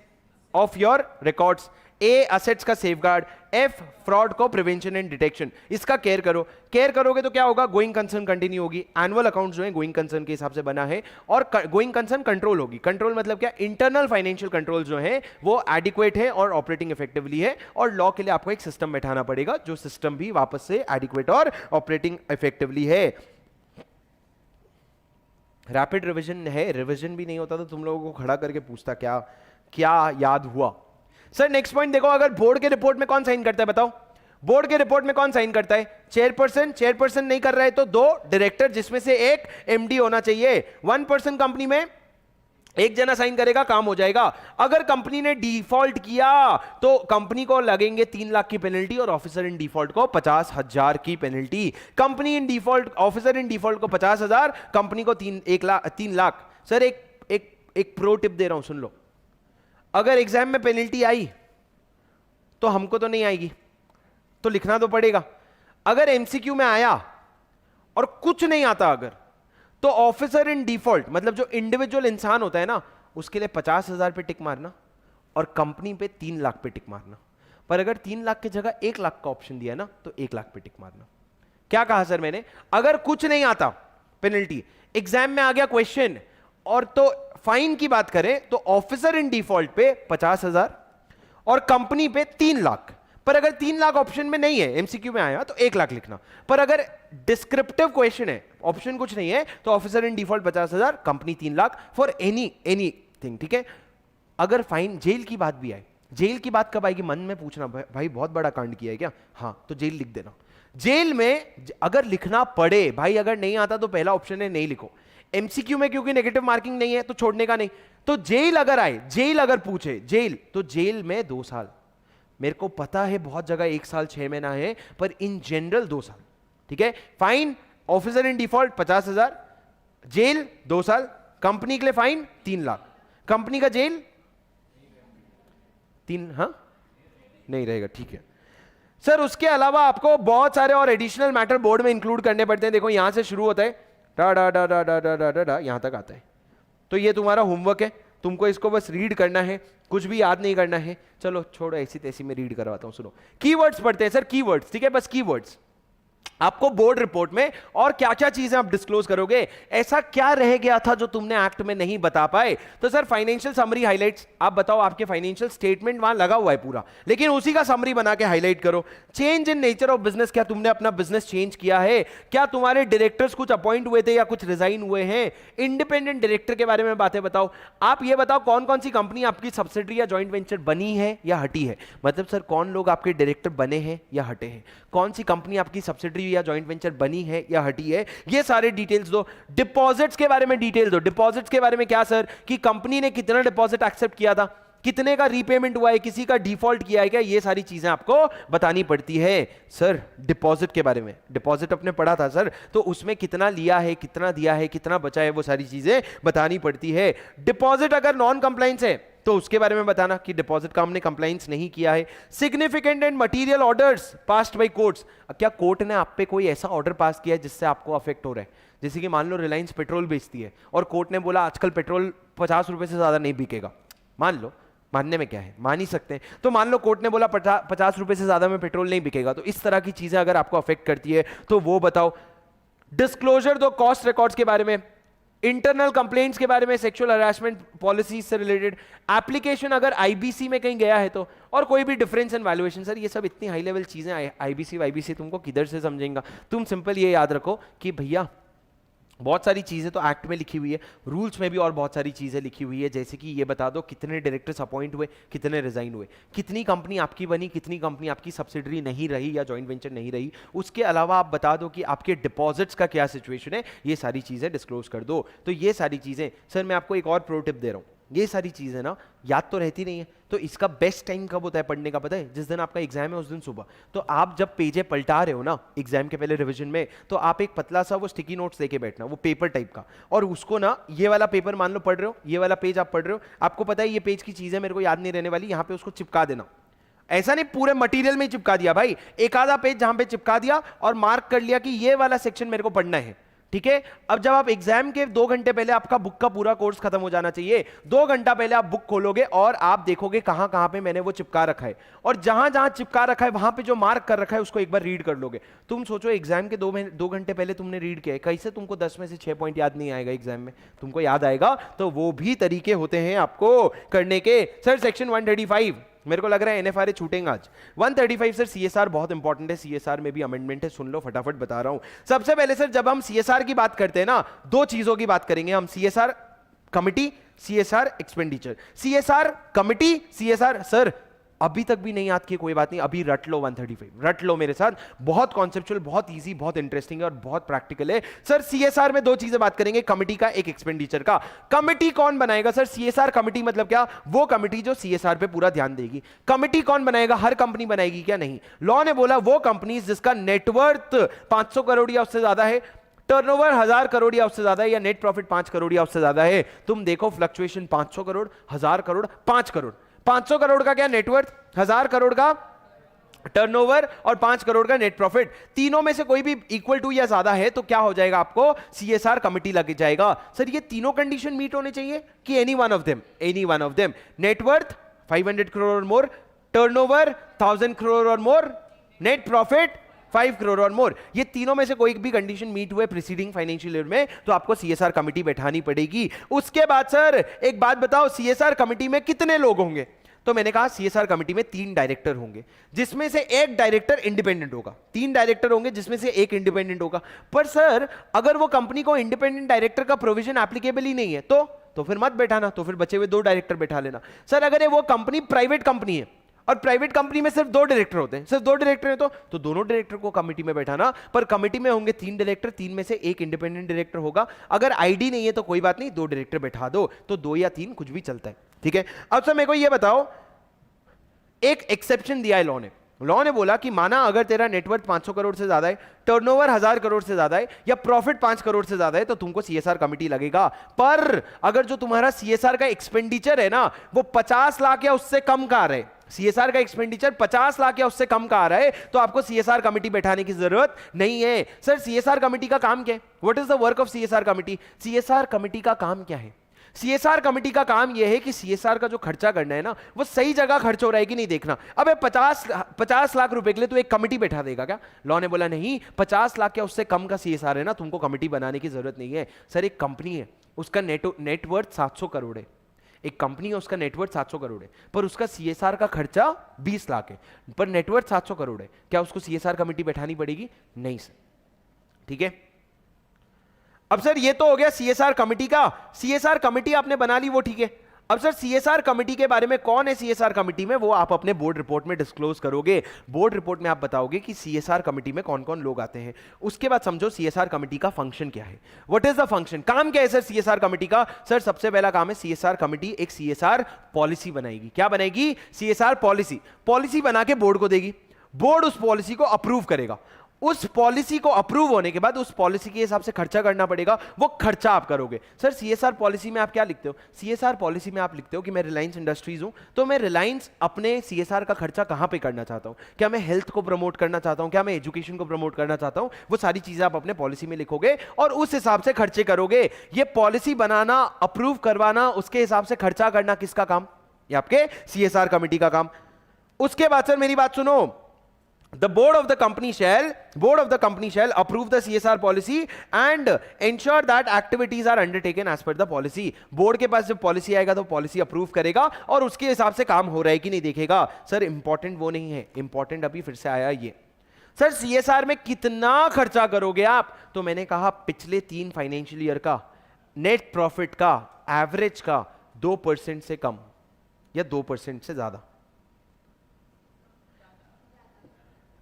of your records, A assets का सेफगार्ड, एफ फ्रॉड को प्रिवेंशन एंड डिटेक्शन, इसका केयर करो। केयर करोगे तो क्या होगा, गोइंग कंसर्न कंटिन्यू होगी, एनुअल अकाउंट जो है गोइंग कंसर्न के हिसाब से बना है, और गोइंग कंसर्न कंट्रोल होगी। कंट्रोल मतलब क्या, इंटरनल फाइनेंशियल कंट्रोल जो है वो एडिक्वेट है और ऑपरेटिंग इफेक्टिवली है, और लॉ के लिए आपको एक सिस्टम बैठाना पड़ेगा जो सिस्टम भी वापस से एडिक्वेट और ऑपरेटिंग इफेक्टिवली है। रैपिड रिवीजन है, रिवीजन भी नहीं होता तो तुम लोगों को खड़ा करके पूछता क्या क्या याद हुआ। सर नेक्स्ट पॉइंट देखो, अगर बोर्ड के रिपोर्ट में कौन साइन करता है बताओ, बोर्ड के रिपोर्ट में कौन साइन करता है, चेयरपर्सन। चेयरपर्सन नहीं कर रहा है तो 2 डायरेक्टर जिसमें से एक एमडी होना चाहिए। 1 पर्सन कंपनी में एक जना साइन करेगा, काम हो जाएगा। अगर कंपनी ने डिफॉल्ट किया तो कंपनी को लगेंगे 3 लाख की पेनल्टी और ऑफिसर इन डिफॉल्ट को 50,000 की penalty. Company in default, officer in default को 50,000, कंपनी को 3 लाख। सर एक प्रो टिप दे रहा हूं, सुन लो। अगर एग्जाम में पेनल्टी आई तो हमको तो नहीं आएगी, तो लिखना तो पड़ेगा। अगर एमसीक्यू में आया और कुछ नहीं आता अगर, तो ऑफिसर इन डिफॉल्ट मतलब जो इंडिविजुअल इंसान होता है ना, उसके लिए 50,000 पे टिक मारना और कंपनी पे 3 लाख पे टिक मारना। पर अगर 3 लाख की जगह 1 लाख का ऑप्शन दिया ना तो 1 लाख पे टिक मारना। क्या कहा सर मैंने, अगर कुछ नहीं आता पेनल्टी, एग्जाम में आ गया क्वेश्चन और तो फाइन की बात करें तो ऑफिसर इन डिफॉल्ट पे 50,000 और कंपनी पे 3 लाख। पर अगर 3 लाख ऑप्शन में नहीं है, एमसीक्यू में आया तो 1 लाख लिखना। पर अगर डिस्क्रिप्टिव क्वेश्चन है, ऑप्शन कुछ नहीं है, तो officer in default 50,000, company 3 lakh for any thing. ठीक है। अगर फाइन, जेल की बात भी आए, जेल की बात कब आएगी मन में पूछना, भाई बहुत बड़ा कांड किया है क्या, हाँ तो जेल लिख देना। जेल में अगर लिखना पड़े भाई, अगर नहीं आता तो पहला ऑप्शन है नहीं लिखो। एमसीक्यू में क्योंकि नेगेटिव मार्किंग नहीं है तो छोड़ने का नहीं। तो जेल अगर आए, जेल अगर पूछे, जेल तो जेल में 2 साल। मेरे को पता है बहुत जगह 1 साल 6 महीना है, पर इन जनरल 2 साल। ठीक है। Fine officer in default 50,000, jail 2 साल, कंपनी के लिए फाइन 3 लाख, कंपनी का जेल 3, हाँ नहीं रहेगा। ठीक है सर। उसके अलावा आपको बहुत सारे और एडिशनल मैटर बोर्ड में इंक्लूड करने पड़ते हैं। देखो यहां से शुरू होता है, डा डा डा डा डा डा डा डा डा यहां तक आता है। तो ये तुम्हारा होमवर्क है, तुमको इसको बस रीड करना है, कुछ भी याद नहीं करना है। चलो छोड़ो, ऐसी तैसी में रीड करवाता हूं। सुनो, कीवर्ड्स पढ़ते हैं सर, कीवर्ड्स। ठीक है, बस कीवर्ड्स। आपको बोर्ड रिपोर्ट में और क्या क्या चीजें आप डिस्क्लोज करोगे, ऐसा क्या रह गया था जो तुमने एक्ट में नहीं बता पाए। तो सर फाइनेंशियल समरी हाइलाइट्स, आप बताओ, आपके फाइनेंशियल स्टेटमेंट वहां लगा हुआ है पूरा, लेकिन उसी का समरी बना के हाईलाइट करो। Change in nature of business, क्या तुमने अपना बिजनेस चेंज किया है, क्या तुम्हारे डायरेक्टर्स कुछ अपॉइंट हुए थे या कुछ रिजाइन हुए हैं। इंडिपेंडेंट डायरेक्टर के बारे में बातें बताओ। आप ये बताओ कौन कौन सी कंपनी आपकी सब्सिडरी या जॉइंट वेंचर बनी है या हटी है। मतलब सर कौन लोग आपके डायरेक्टर बने हैं या हटे हैं, कौन सी कंपनी आपकी सब्सिडरी या जॉइंट वेंचर बनी है या हटी है, ये सारे डिटेल्स दो। डिपॉजिट्स के बारे में डिटेल दो। डिपॉजिट्स के बारे में क्या सर, कि कंपनी ने कितना डिपॉजिट एक्सेप्ट किया था, कितने का रीपेमेंट हुआ है, किसी का डिफॉल्ट किया है क्या, ये सारी चीजें आपको बतानी पड़ती है। सर डिपॉजिट के बारे में, डिपॉजिट अपने पढ़ा था सर, तो उसमें कितना लिया है, कितना दिया है, कितना बचा है, वो सारी चीजें बतानी पड़ती है। डिपॉजिट अगर नॉन कंप्लायंस है तो उसके बारे में बताना कि डिपॉजिट का हमने कंप्लायंस नहीं किया है। Significant and material orders passed by courts, क्या कोर्ट ने आप पे कोई ऐसा ऑर्डर पास किया है जिससे आपको अफेक्ट हो रहा है। जैसे कि मान लो रिलायंस पेट्रोल बेचती है और कोर्ट ने बोला आजकल पेट्रोल 50 रुपए से ज्यादा नहीं बिकेगा, मान लो, मानने में क्या है, मान ही सकते हैं। तो मान लो कोर्ट ने बोला 50 रुपए से ज्यादा में पेट्रोल नहीं बिकेगा, तो इस तरह की चीजें अगर आपको अफेक्ट करती है तो वो बताओ। डिस्क्लोजर दो कॉस्ट रिकॉर्ड्स के बारे में, इंटरनल कंप्लेंट्स के बारे में, सेक्सुअल हरासमेंट पॉलिसीज से रिलेटेड, एप्लीकेशन अगर आईबीसी में कहीं गया है तो, और कोई भी डिफरेंस इन वैल्यूएशन। सर ये सब इतनी हाई लेवल चीजें, आईबीसी वाईबीसी तुमको किधर से समझेंगे। तुम सिंपल ये याद रखो कि भैया बहुत सारी चीजें तो एक्ट में लिखी हुई है, रूल्स में भी और बहुत सारी चीजें लिखी हुई है। जैसे कि ये बता दो कितने डायरेक्टर्स अपॉइंट हुए, कितने रिजाइन हुए, कितनी कंपनी आपकी बनी, कितनी कंपनी आपकी सब्सिडरी नहीं रही या जॉइंट वेंचर नहीं रही। उसके अलावा आप बता दो कि आपके डिपॉजिट्स का क्या सिचुएशन है, ये सारी चीजें डिस्क्लोज कर दो। तो ये सारी चीजें सर मैं आपको एक और प्रो टिप दे रहा हूँ, ये सारी चीजें ना याद तो रहती नहीं है, तो इसका बेस्ट टाइम कब होता है पढ़ने का पता है, जिस दिन आपका एग्जाम है उस दिन सुबह। तो आप जब पेजें पलटा रहे हो ना एग्जाम के पहले रिवीजन में, तो आप एक पतला सा वो स्टिकी नोट्स लेके बैठना, वो पेपर टाइप का, और उसको ना ये वाला पेपर मान लो पढ़ रहे हो, ये वाला पेज आप पढ़ रहे हो, आपको पता है ये पेज की चीजें मेरे को याद नहीं रहने वाली, यहाँ पे उसको चिपका देना। ऐसा नहीं पूरे मटेरियल में चिपका दिया भाई, एक आधा पेज जहां पे चिपका दिया और मार्क कर लिया कि ये वाला सेक्शन मेरे को पढ़ना है, ठीक है। अब जब आप एग्जाम के 2 घंटे पहले, आपका बुक का पूरा कोर्स खत्म हो जाना चाहिए, 2 घंटा पहले आप बुक खोलोगे और आप देखोगे कहां कहां पे मैंने वो चिपका रखा है, और जहां जहां चिपका रखा है वहां पे जो मार्क कर रखा है उसको एक बार रीड कर लोगे। तुम सोचो एग्जाम के 2 घंटे पहले तुमने रीड किया है, कैसे तुमको 10 में से 6 पॉइंट याद नहीं आएगा एग्जाम में? तुमको याद आएगा। तो वो भी तरीके होते हैं आपको करने के। सर सेक्शन 135 मेरे को लग रहा है एनएफआरए छूटेंगे आज। 135 सर सीएसआर बहुत इंपॉर्टेंट है, सीएसआर में भी अमेंडमेंट है, सुन लो फटाफट बता रहा हूं। सबसे पहले सर जब हम सीएसआर की बात करते हैं ना, 2 चीजों की बात करेंगे हम, CSR committee, CSR expenditure. CSR committee, CSR sir अभी तक भी नहीं याद किए, कोई बात नहीं, अभी रट लो 135, रट लो मेरे साथ, बहुत कॉन्सेप्चुअल, बहुत इजी, बहुत इंटरेस्टिंग है और बहुत प्रैक्टिकल है। सर सीएसआर में 2 चीजें बात करेंगे, कमिटी का, एक एक्सपेंडिचर का। कमिटी कौन बनाएगा सर? सीएसआर कमिटी मतलब क्या? वो कमिटी जो सीएसआर पे पूरा ध्यान देगी। कमिटी कौन बनाएगा? हर कंपनी बनाएगी क्या? नहीं। लॉ ने बोला वो कंपनी जिसका नेटवर्थ 500 करोड़ या उससे ज्यादा है, टर्नओवर 1000 करोड़ या उससे ज्यादा है, या नेट प्रॉफिट 5 करोड़ या उससे ज्यादा है। तुम देखो फ्लक्चुएशन, 500 करोड़, 1000 करोड़, 5 करोड़। 500 करोड़ का क्या नेटवर्थ, 1000 करोड़ का टर्नओवर और 5 करोड़ का नेट प्रॉफिट, तीनों में से कोई भी इक्वल टू या ज्यादा है तो क्या हो जाएगा? आपको सीएसआर कमिटी लग जाएगा। सर ये तीनों कंडीशन मीट होने चाहिए कि any one of them? Any one of them. Net worth 500 crore और मोर, टर्नओवर 1000 करोड़ और मोर, नेट प्रॉफिट 5 करोड़ और मोर, ये तीनों में से कोई भी कंडीशन मीट हुए प्रीसीडिंग फाइनेंशियल ईयर में तो आपको सीएसआर कमिटी बैठानी पड़ेगी। उसके बाद सर एक बात बताओ, सीएसआर कमिटी में कितने लोग होंगे? तो मैंने कहा सीएसआर कमिटी में 3 डायरेक्टर होंगे, जिसमें से एक डायरेक्टर इंडिपेंडेंट होगा। 3 डायरेक्टर होंगे जिसमें से एक इंडिपेंडेंट होगा। पर सर अगर वो कंपनी को इंडिपेंडेंट डायरेक्टर का प्रोविजन एप्लीकेबल ही नहीं है तो फिर मत बैठाना, तो फिर बचे हुए 2 डायरेक्टर बैठा लेना। सर अगर वो कंपनी प्राइवेट कंपनी है और प्राइवेट कंपनी में सिर्फ 2 डायरेक्टर होते हैं, सिर्फ 2 डायरेक्टर है तो दोनों डायरेक्टर को कमेटी में बैठाना। पर कमेटी में होंगे 3 डायरेक्टर, 3 में से एक इंडिपेंडेंट डायरेक्टर होगा। अगर आईडी नहीं है तो कोई बात नहीं, 2 डायरेक्टर बैठा दो, तो 2 या 3 कुछ भी चलता है। ठीक है। अब सर मेरे को ये बताओ, एक एक्सेप्शन दिया है लॉ ने बोला कि माना अगर तेरा नेटवर्थ 500 करोड़ से ज्यादा है, टर्नओवर 1000 करोड़ से ज्यादा है, या प्रॉफिट 5 करोड़ से ज्यादा है तो तुमको सीएसआर कमिटी लगेगा। पर अगर जो तुम्हारा सीएसआर का एक्सपेंडिचर है ना वो 50 लाख या उससे कम का आ रहा है, सीएसआर का एक्सपेंडिचर 50 लाख या उससे कम का आ रहा है, तो आपको सीएसआर कमिटी बैठाने की जरूरत नहीं है। सर सीएसआर कमिटी का काम क्या है? What is the work of CSR committee? CSR committee का काम क्या है? सीएसआर कमिटी का काम यह है कि सीएसआर का जो खर्चा करना है ना वो सही जगह खर्च हो रहा है कि नहीं देखना। अबे 50 लाख रुपए के लिए तू एक कमिटी बैठा देगा क्या? लॉ ने बोला नहीं, 50 लाख या उससे कम का सीएसआर है ना, तुमको कमिटी बनाने की जरूरत नहीं है। सर एक कंपनी है, उसका नेटवर्थ 700 करोड़ है, एक कंपनी है उसका नेटवर्थ 700 करोड़ है, पर उसका सीएसआर का खर्चा 20 लाख है, पर नेटवर्थ 700 करोड़ है, क्या उसको सीएसआर कमिटी बैठानी पड़ेगी? नहीं सर। ठीक है। अब सर ये तो हो गया सीएसआर कमिटी का। सीएसआर कमिटी आपने बना ली, वो ठीक है। अब सर सीएसआर कमिटी के बारे में, कौन है सीएसआर कमिटी में, वो आप अपने बोर्ड रिपोर्ट में डिस्क्लोज करोगे। बोर्ड रिपोर्ट में आप बताओगे कि सीएसआर कमिटी में कौन कौन लोग आते हैं। उसके बाद समझो सीएसआर कमिटी का फंक्शन क्या है, व्हाट इज द फंक्शन, काम क्या है सर सीएसआर कमिटी का। सर सबसे पहला काम है सीएसआर कमिटी एक सीएसआर पॉलिसी बनाएगी। क्या बनाएगी? CSR policy. पॉलिसी बना के बोर्ड को देगी, बोर्ड उस पॉलिसी को अप्रूव करेगा। उस पॉलिसी को अप्रूव होने के बाद उस पॉलिसी के हिसाब से खर्चा करना पड़ेगा, वो खर्चा आप करोगे। सर सीएसआर पॉलिसी में आप क्या लिखते हो? सीएसआर पॉलिसी में आप लिखते हो कि मैं रिलायंस इंडस्ट्रीज हूं, तो मैं रिलायंस अपने सीएसआर का खर्चा कहां पे करना चाहता हूं। क्या मैं हेल्थ को प्रमोट करना चाहता हूं, क्या मैं एजुकेशन को प्रमोट करना चाहता हूं, वो सारी चीजें आप अपने पॉलिसी में लिखोगे और उस हिसाब से खर्चे करोगे। ये पॉलिसी बनाना, अप्रूव करवाना, उसके हिसाब से खर्चा करना किसका काम? ये आपके सीएसआर कमिटी का काम। उसके बाद सर मेरी बात सुनो, The board of the company shall approve the CSR policy and ensure that activities are undertaken as per the policy. Board के पास जब पॉलिसी आएगा तो पॉलिसी अप्रूव करेगा और उसके हिसाब से काम हो रहा है कि नहीं देखेगा। सर इंपॉर्टेंट वो नहीं है, इंपॉर्टेंट अभी फिर से आया ये, सर सीएसआर में कितना खर्चा करोगे आप? तो मैंने कहा पिछले 3 फाइनेंशियल ईयर का नेट प्रॉफिट का एवरेज का 2% से कम या 2% से ज्यादा,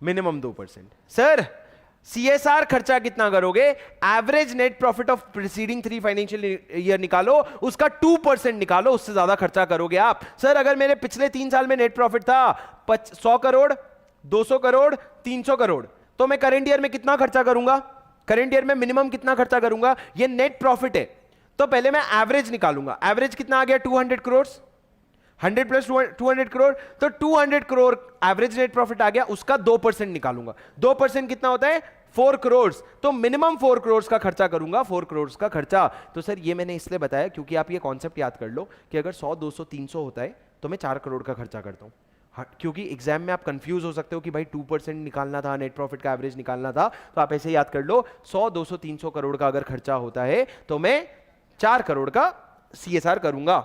मिनिमम 2%। सर सीएसआर खर्चा कितना करोगे? Average net profit of preceding 3 financial year निकालो, उसका 2% निकालो, उससे ज्यादा खर्चा करोगे आप। सर अगर मेरे पिछले 3 साल में नेट प्रॉफिट था 100 करोड़, 200 करोड़, 300 करोड़, तो मैं करंट ईयर में कितना खर्चा करूंगा? करंट ईयर में मिनिमम कितना खर्चा करूंगा? ये नेट प्रॉफिट है, तो पहले मैं एवरेज निकालूंगा। एवरेज कितना आ गया? 200 करोड़, 100 प्लस 200 करोड़, तो 200 करोड़ एवरेज नेट प्रॉफिट आ गया, उसका 2% निकालूंगा। 2% कितना होता है? 4 करोड़, तो मिनिमम 4 करोड़ का खर्चा करूंगा, 4 करोड़ का खर्चा। तो सर ये मैंने इसलिए बताया क्योंकि आप ये कॉन्सेप्ट याद कर लो कि अगर 100, 200, 300 होता है तो मैं 4 करोड़ का खर्चा करता हूं। क्योंकि एग्जाम में आप कंफ्यूज हो सकते हो कि भाई 2% निकालना था, नेट प्रॉफिट का एवरेज निकालना था, तो आप ऐसे याद कर लो 100, 200, 300 करोड़ का अगर खर्चा होता है तो मैं 4 करोड़ का CSR करूंगा।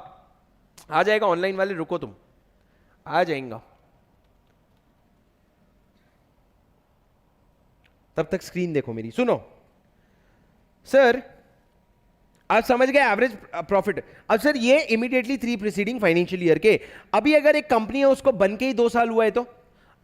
आ जाएगा ऑनलाइन वाले, रुको तुम, आ जाएगा, तब तक स्क्रीन देखो मेरी, सुनो सर। आप समझ गए एवरेज प्रॉफिट। अब सर ये इमीडिएटली 3 प्रीसीडिंग फाइनेंशियल ईयर के, अभी अगर एक कंपनी है उसको बन के ही 2 साल हुआ है, तो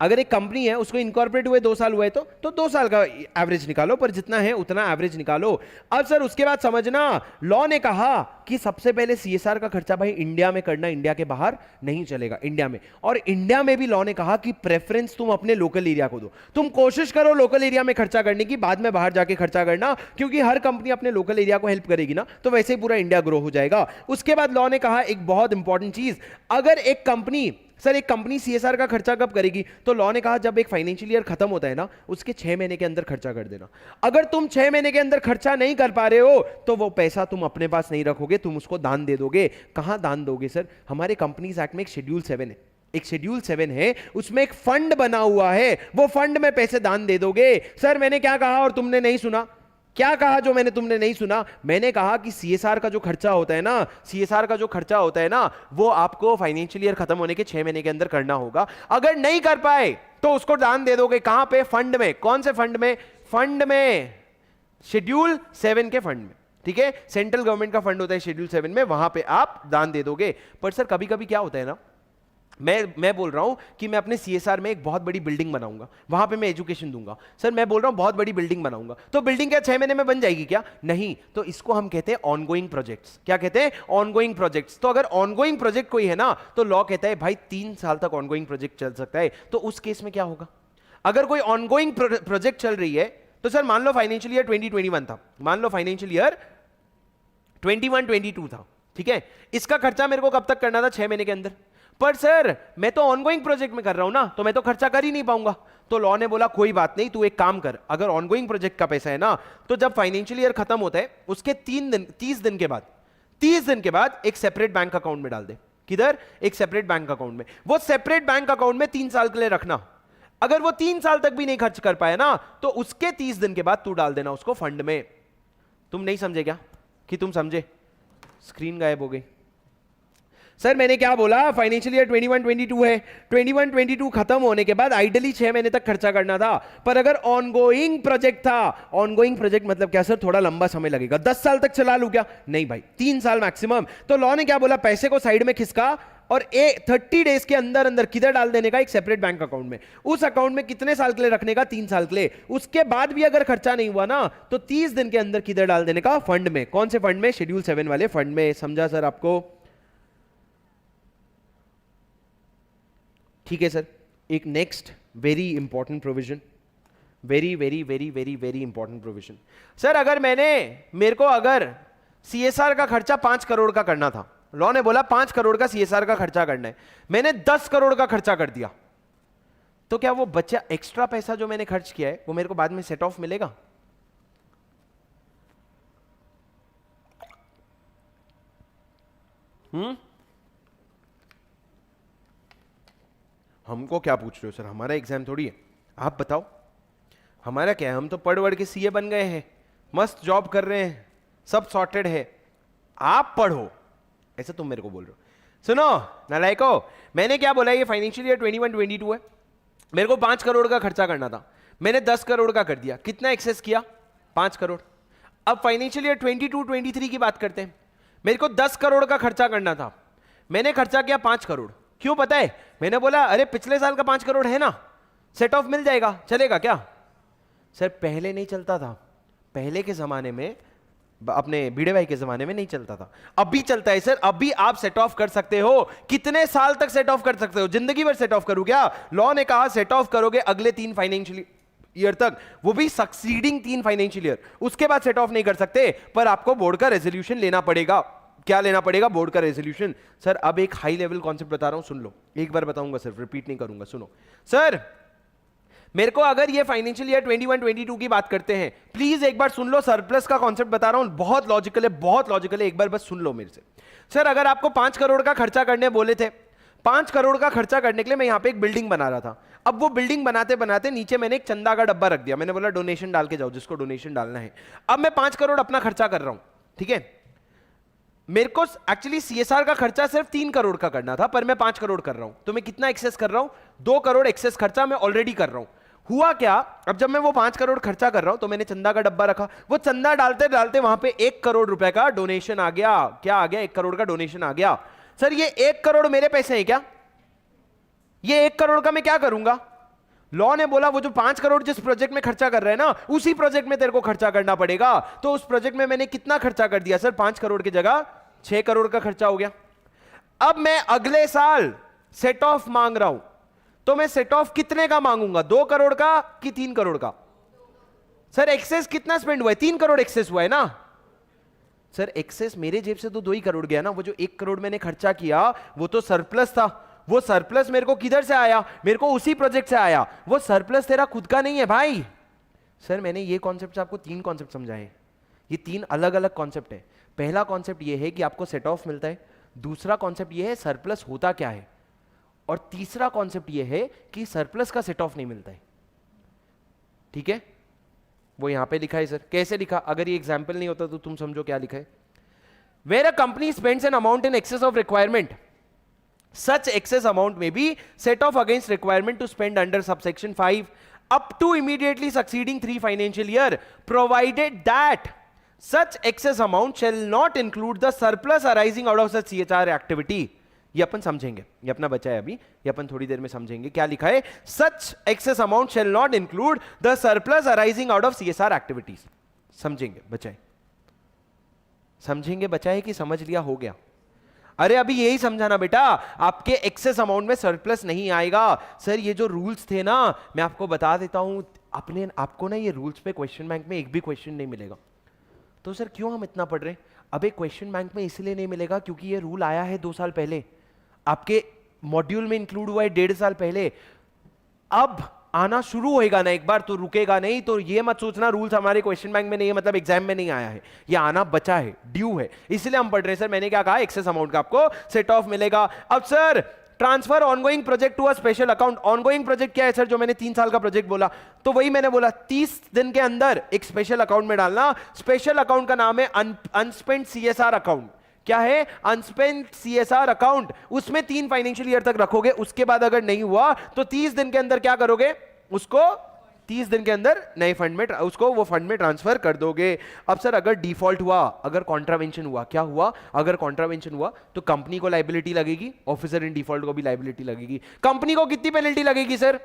अगर एक कंपनी है उसको इनकॉर्पोरेट हुए 2 साल हुआ है तो 2 साल का एवरेज निकालो, पर जितना है उतना एवरेज निकालो। अब सर उसके बाद समझना, लॉ ने कहा कि सबसे पहले CSR का खर्चा भाई इंडिया में करना, इंडिया के बाहर नहीं चलेगा, इंडिया में। और इंडिया में भी लॉ ने कहा कि प्रेफरेंस तुम अपने लोकल एरिया को दो, तुम कोशिश करो लोकल एरिया में खर्चा करने की, बाद में बाहर जाके खर्चा करना, क्योंकि हर कंपनी अपने लोकल एरिया को हेल्प करेगी ना, तो वैसे ही पूरा इंडिया ग्रो हो जाएगा। उसके बाद लॉ ने कहा एक बहुत इंपॉर्टेंट चीज, अगर एक कंपनी, सर एक कंपनी CSR का खर्चा कब करेगी, तो लॉ ने कहा जब एक फाइनेंशियल ईयर खत्म होता है ना, उसके 6 महीने के अंदर खर्चा कर देना। अगर तुम 6 महीने के अंदर खर्चा नहीं कर पा रहे हो तो वो पैसा तुम अपने पास नहीं रखोगे, तुम उसको दान दे दोगे। कहां दान दोगे सर, हमारे कंपनीज एक्ट में एक शेड्यूल 7 है, एक शेड्यूल 7 है, उसमें एक फंड बना हुआ है, वो फंड में पैसे दान दे दोगे। सर मैंने क्या कहा और तुमने नहीं सुना, क्या कहा जो तुमने नहीं सुना, मैंने कहा कि CSR का जो खर्चा होता है ना, CSR का जो खर्चा होता है ना, वो आपको फाइनेंशियल ईयर खत्म होने के 6 महीने के अंदर करना होगा। अगर नहीं कर पाए तो उसको दान दे दोगे, कहां पे, फंड में। कौन से फंड में, फंड में शेड्यूल 7 के फंड में, ठीक है, सेंट्रल गवर्नमेंट का फंड होता है शेड्यूल 7 में, वहां पे आप दान दे दोगे। पर सर कभी कभी क्या होता है ना, मैं बोल रहा हूं कि मैं अपने CSR में एक बहुत बड़ी बिल्डिंग बनाऊंगा, वहां पे मैं एजुकेशन दूंगा। सर मैं बोल रहा हूं बहुत बड़ी बिल्डिंग बनाऊंगा, तो बिल्डिंग क्या 6 महीने में बन जाएगी क्या, नहीं, तो इसको हम कहते हैं ऑनगोइंग प्रोजेक्ट्स। क्या कहते हैं, ऑनगोइंग प्रोजेक्ट्स। तो अगर ऑनगोइंग प्रोजेक्ट कोई है ना, तो लॉ कहता है भाई 3 साल तक ऑनगोइंग प्रोजेक्ट चल सकता है। तो उस केस में क्या होगा, अगर कोई ऑनगोइंग प्रोजेक्ट चल रही है, तो सर मान लो फाइनेंशियल ईयर 2021 था, मान लो फाइनेंशियल ईयर 21-22 था, ठीक है, इसका खर्चा मेरे को कब तक करना था, 6 महीने के अंदर। पर सर मैं तो ऑनगोइंग प्रोजेक्ट में कर रहा हूं ना, तो मैं तो खर्चा कर ही नहीं पाऊंगा। तो लॉ ने बोला कोई बात नहीं, तू एक काम कर, अगर ऑनगोइंग प्रोजेक्ट का पैसा है ना, तो जब फाइनेंशियल ईयर खत्म होता है उसके 30 दिन के बाद एक सेपरेट बैंक अकाउंट में डाल दे। किधर, एक सेपरेट बैंक अकाउंट में। वो सेपरेट बैंक अकाउंट में 3 साल के लिए रखना। अगर वो 3 साल तक भी नहीं खर्च कर पाया ना, तो उसके 30 दिन के बाद तू डाल देना उसको फंड में। तुम नहीं समझे क्या, कि तुम समझे, स्क्रीन गायब हो गई। सर मैंने क्या बोला, फाइनेंशियल ईयर 21-22 है, 21-22 खत्म होने के बाद आइडियली 6 महीने तक खर्चा करना था। पर अगर ऑनगोइंग प्रोजेक्ट था, ऑनगोइंग प्रोजेक्ट मतलब क्या सर, थोड़ा लंबा समय लगेगा, 10 साल तक चला लूं क्या, नहीं भाई 3 साल मैक्सिमम। तो लॉ ने क्या बोला, पैसे को साइड में खिसका और 30 डेज के अंदर अंदर किधर डाल देने का, एक सेपरेट बैंक अकाउंट में। उस अकाउंट में कितने साल के लिए रखने का, 3 साल के लिए। उसके बाद भी अगर खर्चा नहीं हुआ ना, तो 30 दिन के अंदर किधर डाल देने का, फंड में। कौन से फंड में, शेड्यूल 7 वाले फंड में। समझा सर आपको, ठीक है सर। एक next very important provision, very very very very very important provision. Sir अगर मेरे को अगर CSR का खर्चा 5 करोड़ का करना था, लॉ ने बोला 5 करोड़ का CSR का खर्चा करना है, मैंने 10 करोड़ का खर्चा कर दिया, तो क्या वो बच्चा एक्स्ट्रा पैसा जो मैंने खर्च किया है वो मेरे को बाद में सेट ऑफ मिलेगा? हमको क्या पूछ रहे हो सर, हमारा एग्जाम थोड़ी है, आप बताओ हमारा क्या है, हम तो पढ़ वढ़ के CA बन गए हैं, मस्त जॉब कर रहे हैं, सब सॉर्टेड है, आप पढ़ो, ऐसा तुम मेरे को बोल रहे हो। सुनो नालायको, मैंने क्या बोला, ये फाइनेंशियल ईयर 21-22 है, मेरे को 5 करोड़ का खर्चा करना था, मैंने 10 करोड़ का कर दिया। कितना एक्सेस किया, 5 करोड़। अब फाइनेंशियल ईयर 22-23 की बात करते हैं, मेरे को 10 करोड़ का खर्चा करना था, मैंने खर्चा किया 5 करोड़। क्यों पता है, मैंने बोला अरे पिछले साल का 5 करोड़ है ना, सेट ऑफ मिल जाएगा, चलेगा क्या? सर पहले नहीं चलता था, पहले के जमाने में, अपने भिड़े भाई के जमाने में नहीं चलता था, अभी चलता है सर। अभी आप सेट ऑफ कर सकते हो, कितने साल तक सेट ऑफ कर सकते हो, जिंदगी भर सेट ऑफ करूं क्या? लॉ ने कहा सेट ऑफ करोगे अगले 3 फाइनेंशियल ईयर तक, वो भी सक्सीडिंग 3 फाइनेंशियल ईयर, उसके बाद सेट ऑफ नहीं कर सकते। पर आपको बोर्ड का रेजोल्यूशन लेना पड़ेगा। क्या लेना पड़ेगा, बोर्ड का रेजोल्यूशन। सर अब एक हाई लेवल कॉन्सेप्ट बता रहा हूं, सुन लो, एक बार बताऊंगा सिर्फ, रिपीट नहीं करूंगा, सुनो। सर मेरे को अगर ये फाइनेंशियल ईयर 21-22 की बात करते हैं, प्लीज एक बार सुन लो, सरप्लस का कॉन्सेप्ट बता रहा हूं, बहुत लॉजिकल है, बहुत लॉजिकल है, एक बार बस सुन लो मेरे से। सर अगर आपको 5 करोड़ का खर्चा करने बोले थे, 5 करोड़ का खर्चा करने के लिए मैं यहां पे एक बिल्डिंग बना रहा था। अब वो बिल्डिंग बनाते बनाते नीचे मैंने एक चंदा का डब्बा रख दिया, मैंने बोला डोनेशन डाल के जाओ जिसको डोनेशन डालना है। अब मैं 5 करोड़ अपना खर्चा कर रहा हूं, ठीक है, मेरे को एक्चुअली सीएसआर का खर्चा सिर्फ 3 करोड़ का करना था, पर मैं 5 करोड़ कर रहा हूं, तो मैं कितना एक्सेस कर रहा हूं, 2 करोड़ एक्सेस खर्चा मैं ऑलरेडी कर रहा हूं। हुआ क्या, अब जब मैं वो 5 करोड़ खर्चा कर रहा हूं तो मैंने चंदा का डब्बा रखा, वो चंदा डालते डालते वहां पे 1 करोड़ रुपए का डोनेशन आ गया। क्या आ गया? 1 करोड़ का डोनेशन आ गया। सर ये 1 करोड़ मेरे पैसे हैं क्या? ये 1 करोड़ का मैं क्या करूंगा? लॉ ने बोला वो जो 5 करोड़ जिस प्रोजेक्ट में खर्चा कर रहे हैं ना, उसी प्रोजेक्ट में तेरे को खर्चा करना पड़ेगा। तो उस प्रोजेक्ट में मैंने कितना खर्चा कर दिया सर? 5 करोड़ की जगह 6 करोड़ का खर्चा हो गया। अब मैं अगले साल सेट ऑफ मांग रहा हूं, तो मैं सेट ऑफ कितने का मांगूंगा? 2 करोड़ का कि 3 करोड़ का? सर एक्सेस कितना स्पेंड हुआ है? 3 करोड़ एक्सेस हुआ है ना सर। एक्सेस मेरे जेब से तो 2 ही करोड़ गया ना, वो जो 1 करोड़ मैंने खर्चा किया वो तो सरप्लस था। वो सरप्लस मेरे को किधर से आया? मेरे को उसी प्रोजेक्ट से आया। वो सरप्लस तेरा खुद का नहीं है भाई। सर मैंने ये कॉन्सेप्ट आपको 3 कॉन्सेप्ट समझाए, ये 3 अलग अलग कॉन्सेप्ट है। पहला कॉन्सेप्ट ये है कि आपको सेट ऑफ मिलता है, दूसरा कॉन्सेप्ट ये है सरप्लस होता क्या है, और तीसरा कॉन्सेप्ट ये है कि सरप्लस का सेट ऑफ नहीं मिलता है। ठीक है, वो यहां पे लिखा है सर। कैसे लिखा? अगर ये एग्जाम्पल नहीं होता तो तुम समझो क्या लिखा है। Where a company spends an amount in excess of requirement, such excess amount may be set off against requirement to spend under subsection 5 up to immediately succeeding 3 financial year, provided that such excess amount shall not include the surplus arising out of such CHR activity। ये अपन समझेंगे, ये अपना बचा है अभी, ये अपन थोड़ी देर में समझेंगे। क्या लिखा है? such excess amount shall not include the surplus arising out of CSR activities। समझेंगे, बचा है, समझेंगे, बचा है कि समझ लिया हो गया? अरे अभी यही समझाना बेटा, आपके एक्सेस अमाउंट में सरप्लस नहीं आएगा। सर ये जो रूल्स थे ना, मैं आपको बता देता हूं, अपने आपको ना ये रूल्स पे क्वेश्चन बैंक में एक भी क्वेश्चन नहीं मिलेगा। तो सर क्यों हम इतना पढ़ रहे हैं? अबे क्वेश्चन बैंक में इसलिए नहीं मिलेगा क्योंकि ये रूल आया है 2 साल पहले, आपके मॉड्यूल में इंक्लूड हुआ है 1.5 साल पहले। अब आना शुरू होएगा ना एक बार, तो रुकेगा नहीं। तो ये मत सोचना रूल्स हमारे क्वेश्चन बैंक में नहीं है मतलब एग्जाम में नहीं आया है, ये आना बचा है, ड्यू है, इसलिए हम पढ़ रहे हैं। सर मैंने क्या कहा? एक्सेस अमाउंट का आपको सेट ऑफ मिलेगा। अब sir transfer ongoing project to a special account, ongoing project क्या है सर? जो मैंने 3 साल का प्रोजेक्ट बोला, तो वही मैंने बोला 30 दिन के अंदर एक स्पेशल अकाउंट में डालना। स्पेशल अकाउंट का नाम है अनस्पेंड सीएसआर अकाउंट। क्या है? अनस्पेंड सीएसआर अकाउंट। उसमें 3 फाइनेंशियल ईयर तक रखोगे, उसके बाद अगर नहीं हुआ तो 30 दिन के अंदर क्या करोगे? उसको 30 दिन के अंदर नए फंड में, उसको वो फंड में ट्रांसफर कर दोगे। अब सर अगर डिफॉल्ट हुआ, अगर कॉन्ट्रावेंशन हुआ, क्या हुआ? अगर कॉन्ट्रावेंशन हुआ तो कंपनी को लायबिलिटी लगेगी, ऑफिसर इन डिफॉल्ट को भी लायबिलिटी लगेगी। कंपनी को कितनी पेनल्टी लगेगी सर?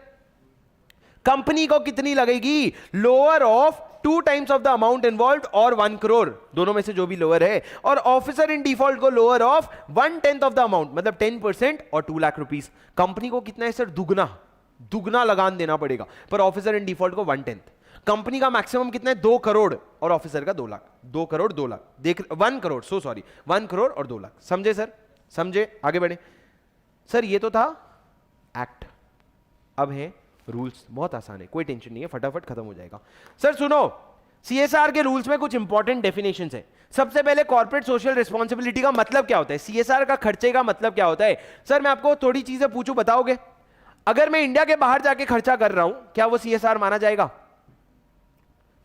कंपनी को कितनी लगेगी? Lower of 2 times of the amount involve और 1 करोड़, दोनों में से जो भी लोअर है। और ऑफिसर इन डिफॉल्ट को lower of 1/10 of the amount, मतलब 10% और 2 लाख रुपीस। कंपनी को कितना है सर? दुगना लगान देना पड़ेगा, पर ऑफिसर इन डिफॉल्ट को 1/10। कंपनी का मैक्सिमम कितना है? 2 करोड़ और ऑफिसर का 2 लाख। 2 करोड़ 2 लाख, देख 1 करोड़, 1 करोड़ और 2 लाख। समझे सर? समझे? आगे बढ़े सर। ये तो था एक्ट, अब है रूल्स। बहुत आसान है, कोई टेंशन नहीं है, फटाफट खत्म हो जाएगा। सर सुनो, सीएसआर के रूल्स में कुछ इंपॉर्टेंट डेफिनेशंस है। सबसे पहले कॉर्पोरेट सोशल रिस्पांसिबिलिटी का मतलब क्या होता है? सीएसआर का खर्चे का मतलब क्या होता है? सर मैं आपको थोड़ी चीजें पूछूं, बताओगे? अगर मैं इंडिया के बाहर जाके खर्चा कर रहा हूं, क्या वो सीएसआर माना जाएगा?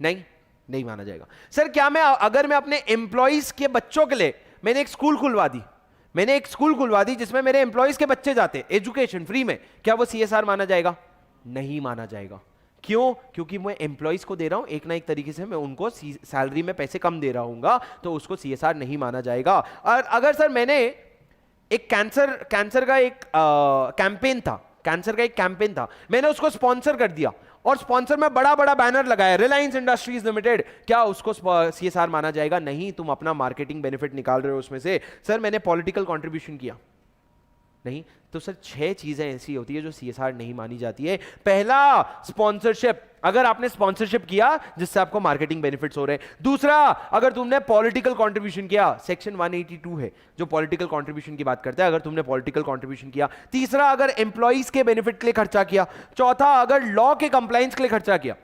नहीं माना जाएगा। सर क्या अगर मैं अपने एम्प्लॉइज के बच्चों के लिए मैंने एक स्कूल खुलवा दी, जिसमें मेरे एम्प्लॉइज के बच्चे जाते, एजुकेशन फ्री में, क्या वो सीएसआर माना जाएगा? नहीं माना जाएगा। क्यों? क्योंकि मैं एम्प्लॉइज को दे रहा हूं, एक ना एक तरीके से मैं उनको सैलरी में पैसे कम दे रहा हूंगा, तो उसको सीएसआर नहीं माना जाएगा। और अगर सर मैंने एक कैंसर का एक कैंपेन था, मैंने उसको स्पॉन्सर कर दिया और स्पॉन्सर में बड़ा बैनर लगाया, रिलायंस इंडस्ट्रीज लिमिटेड, क्या उसको सीएसआर माना जाएगा? नहीं, तुम अपना मार्केटिंग बेनिफिट निकाल रहे हो उसमें से। सर मैंने पॉलिटिकल कंट्रीब्यूशन किया, नहीं, तो सर 6 चीजें ऐसी होती है जो सीएसआर नहीं मानी जाती है। पहला, स्पॉन्सरशिप, अगर आपने स्पॉन्सरशिप किया जिससे आपको मार्केटिंग बेनिफिट्स हो रहे हैं। दूसरा, अगर तुमने पॉलिटिकल कंट्रीब्यूशन किया, सेक्शन 182 है जो पॉलिटिकल कंट्रीब्यूशन की बात करता है, अगर तुमने पॉलिटिकल कंट्रीब्यूशन किया। तीसरा, अगर एम्प्लॉइज के बेनिफिट के लिए खर्चा किया। चौथा, अगर लॉ के कंप्लायंस के लिए खर्चा किया।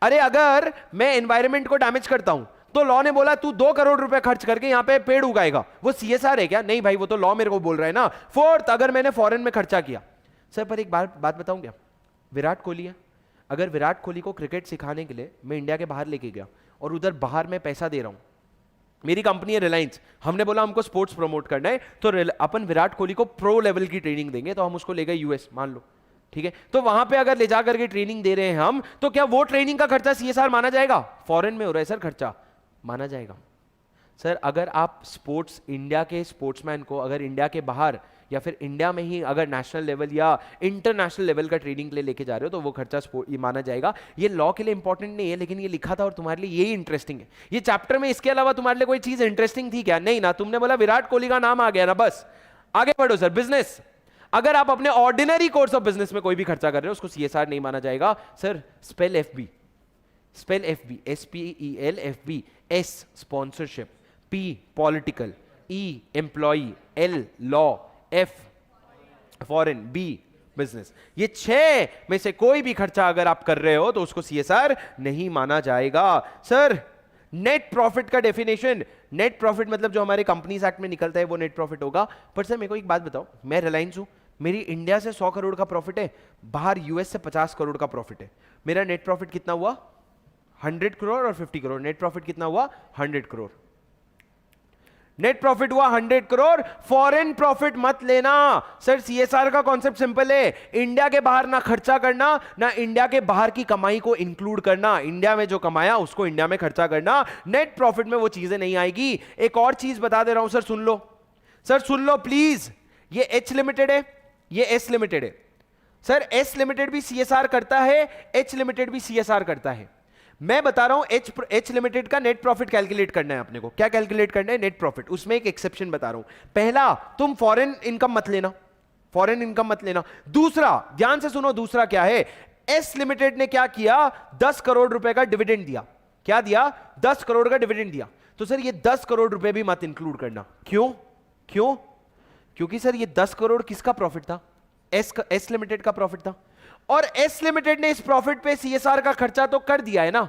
अरे अगर मैं एनवायरमेंट को डैमेज करता हूं तो लॉ ने बोला तू 2 करोड़ रुपए खर्च करके यहां पे पेड़ उगाएगा, वो सीएसआर है क्या? नहीं भाई, वो तो लॉ मेरे को बोल रहा है ना। फोर्थ, अगर मैंने फॉरेन में खर्चा किया। सर पर एक बात बताऊं क्या, विराट कोहली है, अगर विराट कोहली को क्रिकेट सिखाने के लिए मैं इंडिया के बाहर लेके गया और उधर बाहर मैं पैसा दे रहा हूं, मेरी कंपनी है रिलायंस, हमने बोला हमको स्पोर्ट्स प्रमोट करना है तो अपन विराट कोहली को प्रो लेवल की ट्रेनिंग देंगे, तो हम उसको ले गए यूएस मान लो, ठीक है, तो वहां पे अगर ले जा करके ट्रेनिंग दे रहे हैं हम, तो क्या वो ट्रेनिंग का खर्चा सीएसआर माना जाएगा? फॉरेन में हो रहा है सर, खर्चा माना जाएगा। सर अगर आप स्पोर्ट्स, इंडिया के स्पोर्ट्समैन को अगर इंडिया के बाहर या फिर इंडिया में ही अगर नेशनल लेवल या इंटरनेशनल लेवल का ट्रेनिंग के लिए लेके जा रहे हो तो वो खर्चा ये माना जाएगा। ये लॉ के लिए इंपॉर्टेंट नहीं है, लेकिन ये लिखा था और तुम्हारे लिए यही इंटरेस्टिंग है। ये चैप्टर में इसके अलावा तुम्हारे लिए कोई चीज इंटरेस्टिंग थी क्या? नहीं ना, तुमने बोला विराट कोहली का नाम आ गया ना, बस आगे बढ़ो। सर बिजनेस, अगर आप अपने ऑर्डिनरी कोर्स ऑफ बिजनेस में कोई भी खर्चा कर रहे हो उसको सीएसआर नहीं माना जाएगा। Sir spell FB, spell FB, SPEL S sponsorship, P political, E employee, L law, F foreign, B business. ये 6 में से कोई भी खर्चा अगर आप कर रहे हो तो उसको सीएसआर नहीं माना जाएगा। सर नेट प्रॉफिट का डेफिनेशन, नेट प्रॉफिट मतलब जो हमारे कंपनीज एक्ट में निकलता है वो नेट प्रॉफिट होगा। पर सर मेरे को एक बात बताओ, मैं रिलायंस हूं, मेरी इंडिया से 100 करोड़ का प्रॉफिट है, बाहर यूएस से 50 करोड़ का प्रॉफिट है, मेरा नेट प्रॉफिट कितना हुआ? 100 करोड़ और 50 करोड़, नेट प्रॉफिट कितना हुआ? 100 करोड़। नेट प्रॉफिट हुआ 100 करोड़। फॉरेन प्रॉफिट मत लेना। सर सीएसआर का कॉन्सेप्ट सिंपल है, इंडिया के बाहर ना खर्चा करना, ना इंडिया के बाहर की कमाई को इंक्लूड करना, इंडिया में जो कमाया उसको इंडिया में खर्चा करना। नेट प्रॉफिट में वो चीजें नहीं आएगी। एक और चीज बता दे रहा हूं sir, soon low, sir soon low please. ये एच लिमिटेड है, ये एस लिमिटेड है। सर एस लिमिटेड भी सीएसआर करता है, एच लिमिटेड भी सीएसआर करता है। मैं बता रहा हूं एच लिमिटेड का नेट प्रॉफिट कैलकुलेट करना है अपने को। क्या कैलकुलेट करना है? Net profit. उसमें एक एक्सेप्शन बता रहा हूं। पहला, तुम फॉरेन इनकम मत लेना, फॉरेन इनकम मत लेना। दूसरा, ध्यान से सुनो, दूसरा क्या है? एस लिमिटेड ने क्या किया? 10 करोड़ रुपए का डिविडेंड दिया। क्या दिया? 10 करोड़ का डिविडेंड दिया। तो सर ये 10 करोड़ रुपए भी मत इंक्लूड करना। क्यों? क्यों? क्योंकि सर ये 10 करोड़ किसका प्रॉफिट था? एस लिमिटेड का प्रॉफिट था, और एस लिमिटेड ने इस प्रॉफिट पे सीएसआर का खर्चा तो कर दिया है ना।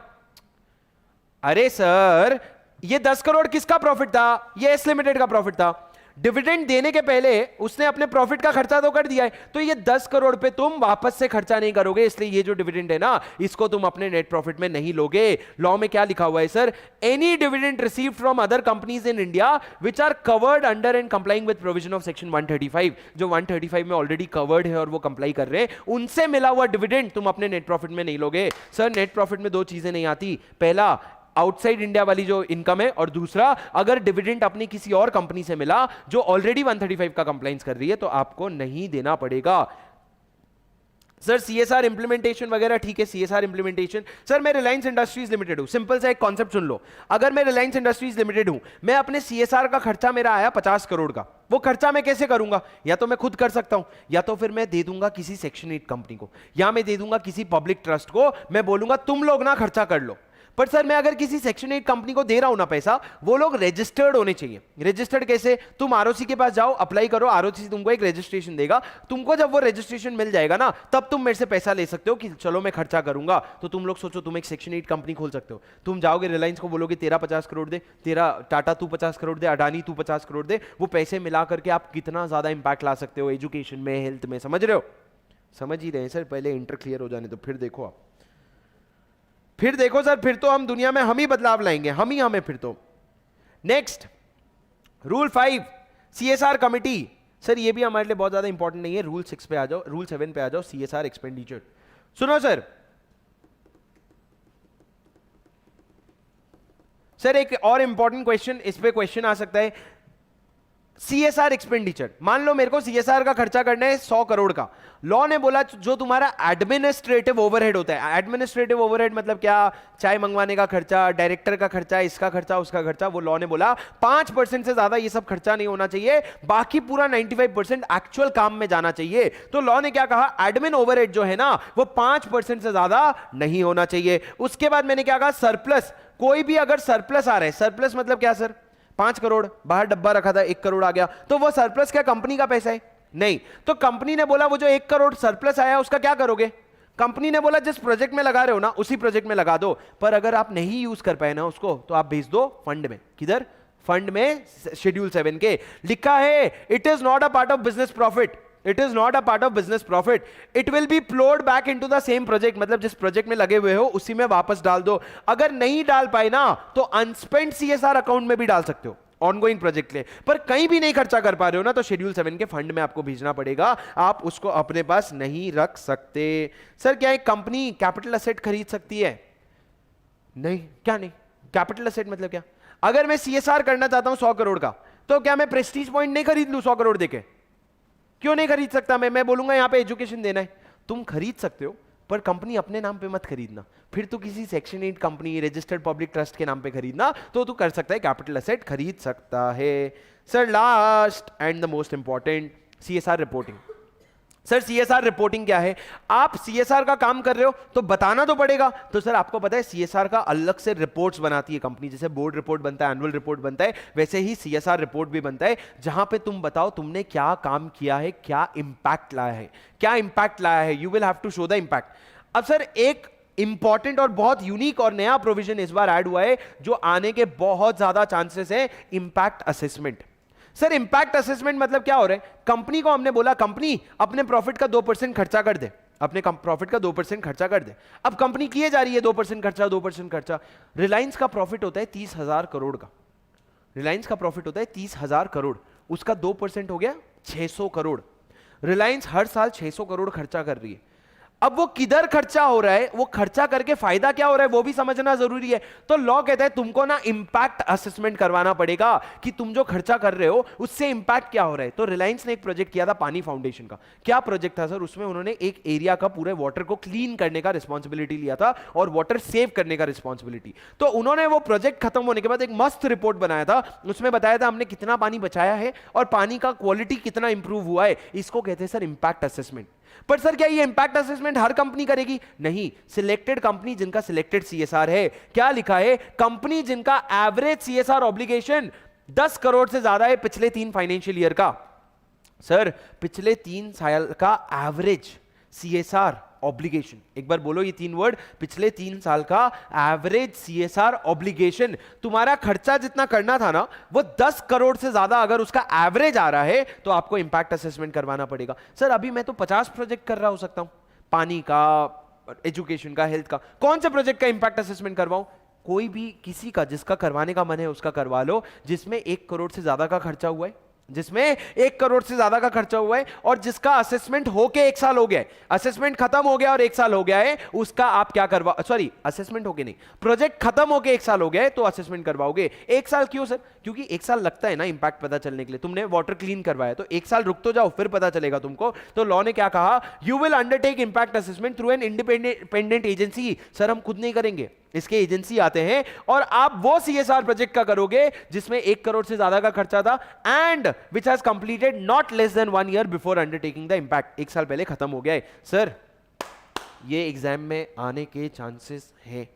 अरे सर ये 10 करोड़ किसका प्रॉफिट था? ये एस लिमिटेड का प्रॉफिट था। डिविडेंड देने के पहले उसने अपने प्रॉफिट का खर्चा तो कर दिया है, तो ये 10 करोड़ पे तुम वापस से खर्चा नहीं करोगे, इसलिए ये जो डिविडेंड है ना इसको तुम अपने नेट प्रॉफिट में नहीं लोगे। लॉ में क्या लिखा हुआ है sir? Any dividend received from other companies in India which are covered under and complying with provision of section 135, जो 135 में ऑलरेडी कवर्ड है और वो कंप्लाई कर रहे हैं, उनसे मिला हुआ डिविडेंड तुम अपने नेट प्रॉफिट में नहीं लोगे। सर नेट प्रॉफिट में 2 चीजें नहीं आती, पहला आउटसाइड इंडिया वाली जो इनकम है, और दूसरा अगर डिविडेंड अपनी किसी और कंपनी से मिला जो ऑलरेडी 135 का कंप्लाइंस कर रही है तो आपको नहीं देना पड़ेगा। सर सीएसआर इंप्लीमेंटेशन वगैरह ठीक है, सीएसआर इंप्लीमेंटेशन। सर मैं रिलायंस इंडस्ट्रीज लिमिटेड हूं, सिंपल सा एक कॉन्सेप्ट सुन लो। अगर मैं रिलायंस इंडस्ट्रीज लिमिटेड हूं, मैं अपने सीएसआर का खर्चा मेरा आया 50 करोड़ का, वो खर्चा मैं कैसे करूंगा? या तो मैं खुद कर सकता हूं, या तो फिर मैं दे दूंगा किसी सेक्शन 8 कंपनी को, या मैं दे दूंगा किसी पब्लिक ट्रस्ट को, मैं बोलूंगा तुम लोग ना खर्चा कर लो। पर सर मैं अगर किसी सेक्शन 8 कंपनी को दे रहा हूं ना पैसा, वो लोग रजिस्टर्ड होने चाहिए। रजिस्टर्ड कैसे? तुम आरओसी के पास जाओ, अप्लाई करो, आरओसी तुमको एक रजिस्ट्रेशन देगा, तुमको जब वो रजिस्ट्रेशन मिल जाएगा ना तब तुम मेरे से पैसा ले सकते हो कि चलो मैं खर्चा करूंगा। तो तुम लोग सोचो तुम एक सेक्शन 8 कंपनी खोल सकते हो, तुम जाओगे रिलायंस को बोलोगे तेरा 50 करोड़ दे, तेरा टाटा तू 50 करोड़ दे, अडानी तू 50 करोड़ दे, वो पैसे मिला करके आप कितना ज्यादा इंपैक्ट ला सकते हो एजुकेशन में, हेल्थ में। समझ रहे हो? समझ ही रहे हैं सर, पहले इंटर क्लियर हो जाने तो फिर देखो आप, फिर देखो सर, फिर तो हम दुनिया में हम ही बदलाव लाएंगे, हम ही हमें फिर तो। Next rule 5 CSR committee. Sir ये भी हमारे लिए बहुत ज्यादा इंपॉर्टेंट नहीं है। रूल 6 पे आ जाओ, रूल 7 पे आ जाओ, सीएसआर एक्सपेंडिचर। सुनो सर, सर एक और इंपॉर्टेंट क्वेश्चन, इस पे क्वेश्चन आ सकता है, सीएसआर एक्सपेंडिचर, मान लो मेरे को सीएसआर का खर्चा करना है 100 करोड़ का। लॉ ने बोला जो तुम्हारा एडमिनिस्ट्रेटिव ओवरहेड होता है, एडमिनिस्ट्रेटिव ओवरहेड मतलब क्या, चाय मंगवाने का खर्चा, डायरेक्टर का खर्चा, इसका खर्चा, उसका खर्चा, वो लॉ ने बोला 5% से ज्यादा ये सब खर्चा नहीं होना चाहिए, बाकी पूरा 95% एक्चुअल काम में जाना चाहिए। तो लॉ ने क्या कहा, एडमिन ओवरहेड जो है ना वो 5% से ज्यादा नहीं होना चाहिए। उसके बाद मैंने क्या कहा, सरप्लस, कोई भी अगर सरप्लस आ रहा है, सरप्लस मतलब क्या सर, 5 करोड़ बाहर डब्बा रखा था, 1 करोड़ आ गया, तो वो सरप्लस क्या कंपनी का पैसा है? नहीं। तो कंपनी ने बोला वो जो 1 करोड़ सरप्लस आया उसका क्या करोगे? कंपनी ने बोला जिस प्रोजेक्ट में लगा रहे हो ना उसी प्रोजेक्ट में लगा दो, पर अगर आप नहीं यूज कर पाए ना उसको तो आप भेज दो फंड में। किधर? फंड में। शेड्यूल 7 के लिखा है it is not a part of business profit, it is not a part of business profit, it will be flowed back into the same project, मतलब जिस प्रोजेक्ट में लगे हुए हो उसी में वापस डाल दो। अगर नहीं डाल पाए ना तो अनस्पेंड सीएसआर अकाउंट में भी डाल सकते हो ऑनगोइंग प्रोजेक्ट ले, पर कहीं भी नहीं खर्चा कर पा रहे हो ना तो शेड्यूल 7 के फंड में आपको भेजना पड़ेगा, आप उसको अपने पास नहीं रख सकते। सर क्या एक कंपनी कैपिटल एसेट खरीद सकती है? नहीं। क्या नहीं? कैपिटल एसेट मतलब क्या? अगर मैं सीएसआर करना चाहता हूं 100 करोड़ का, तो क्या मैं प्रेस्टीज पॉइंट नहीं खरीद लूं 100 करोड़ देके? क्यों नहीं खरीद सकता? मैं बोलूंगा यहां पे एजुकेशन देना है, तुम खरीद सकते हो पर कंपनी अपने नाम पे मत खरीदना, फिर तो किसी section 8 company, registered public trust के नाम पे खरीदना, तो तू कर सकता है, कैपिटल एसेट खरीद सकता है। Sir last and the most important, CSR reporting. Sir CSR reporting क्या है? आप सीएसआर का काम कर रहे हो तो बताना तो पड़ेगा। तो सर आपको पता है सीएसआर का अलग से रिपोर्ट्स बनाती है कंपनी, जैसे बोर्ड रिपोर्ट बनता है, एनुअल रिपोर्ट बनता है, वैसे ही सीएसआर रिपोर्ट भी बनता है, जहां पे तुम बताओ तुमने क्या काम किया है, क्या इंपैक्ट लाया है, क्या इंपैक्ट लाया है, you will have to show the impact. अब सर एक इंपॉर्टेंट और बहुत यूनिक और नया प्रोविजन इस बार ऐड हुआ है जो आने के बहुत ज्यादा चांसेस है, impact assessment. Sir impact assessment मतलब क्या हो रहा है? कंपनी को हमने बोला कंपनी अपने प्रॉफिट का 2% खर्चा कर दे, अपने प्रॉफिट का 2% खर्चा कर दे। अब कंपनी किए जा रही है 2% खर्चा, 2% खर्चा। रिलायंस का प्रॉफिट होता है 30,000 करोड़ का, रिलायंस का प्रॉफिट होता है 30,000 करोड़, उसका 2% हो गया 600 करोड़। रिलायंस हर साल 600 करोड़ खर्चा कर रही है। अब वो किधर खर्चा हो रहा है, वो खर्चा करके फायदा क्या हो रहा है वो भी समझना जरूरी है। तो लॉ कहता है तुमको ना इंपैक्ट असेसमेंट करवाना पड़ेगा कि तुम जो खर्चा कर रहे हो उससे इंपैक्ट क्या हो रहा है। तो रिलायंस ने एक प्रोजेक्ट किया था पानी फाउंडेशन का। क्या प्रोजेक्ट था सर? उसमें उन्होंने एक एरिया का पूरे वाटर को क्लीन करने का रिस्पॉन्सिबिलिटी लिया था और वाटर सेव करने का रिस्पॉन्सिबिलिटी। तो उन्होंने वो प्रोजेक्ट खत्म होने के बाद एक मस्त रिपोर्ट बनाया था, उसमें बताया था हमने कितना पानी बचाया है और पानी का क्वालिटी कितना इंप्रूव हुआ है। इसको कहते हैं सर इंपैक्ट असेसमेंट। पर सर क्या ये इंपैक्ट असेसमेंट हर कंपनी करेगी? नहीं, सिलेक्टेड कंपनी जिनका सिलेक्टेड सीएसआर है। क्या लिखा है? कंपनी जिनका एवरेज सीएसआर ऑब्लिगेशन 10 करोड़ से ज्यादा है पिछले 3 फाइनेंशियल ईयर का। सर पिछले 3 साल का एवरेज सीएसआर ऑब्लिगेशन, एक बार बोलो ये 3 वर्ड, पिछले 3 साल का एवरेज सीएसआर ऑब्लिगेशन। तुम्हारा खर्चा जितना करना था ना वो 10 करोड़ से ज्यादा अगर उसका एवरेज आ रहा है तो आपको इंपैक्ट असेसमेंट करवाना पड़ेगा। सर अभी मैं तो 50 प्रोजेक्ट कर रहा हो सकता हूं, पानी का, एजुकेशन का, हेल्थ का, कौन से प्रोजेक्ट का इंपैक्ट असेसमेंट करवाऊं? कोई भी किसी का जिसका करवाने का मन है उसका करवा लो, जिसमें 1 करोड़ से ज्यादा का खर्चा हुआ है, जिसमें 1 करोड़ से ज्यादा का खर्चा हुआ है और जिसका असेसमेंट होके 1 साल हो गया है, असेसमेंट खत्म हो गया और 1 साल हो गया है, उसका आप क्या करवा, सॉरी असेसमेंट होके नहीं, प्रोजेक्ट खत्म होके 1 साल हो गया है तो असेसमेंट करवाओगे। 1 साल क्यों सर? क्योंकि 1 साल लगता है ना इंपैक्ट पता चलने के लिए। तुमने वाटर क्लीन करवाया तो 1 साल रुक तो जाओ, फिर पता चलेगा तुमको। तो लॉ ने क्या कहा? You will undertake impact assessment through an independent agency. Sir हम खुद नहीं करेंगे, इसके एजेंसी आते हैं और आप वो सीएसआर प्रोजेक्ट का करोगे जिसमें 1 करोड़ से ज्यादा का खर्चा था and which has completed not less than 1 year before undertaking the impact. 1 साल पहले खत्म हो गया है। सर ये एग्जाम में आने के चांसेस है।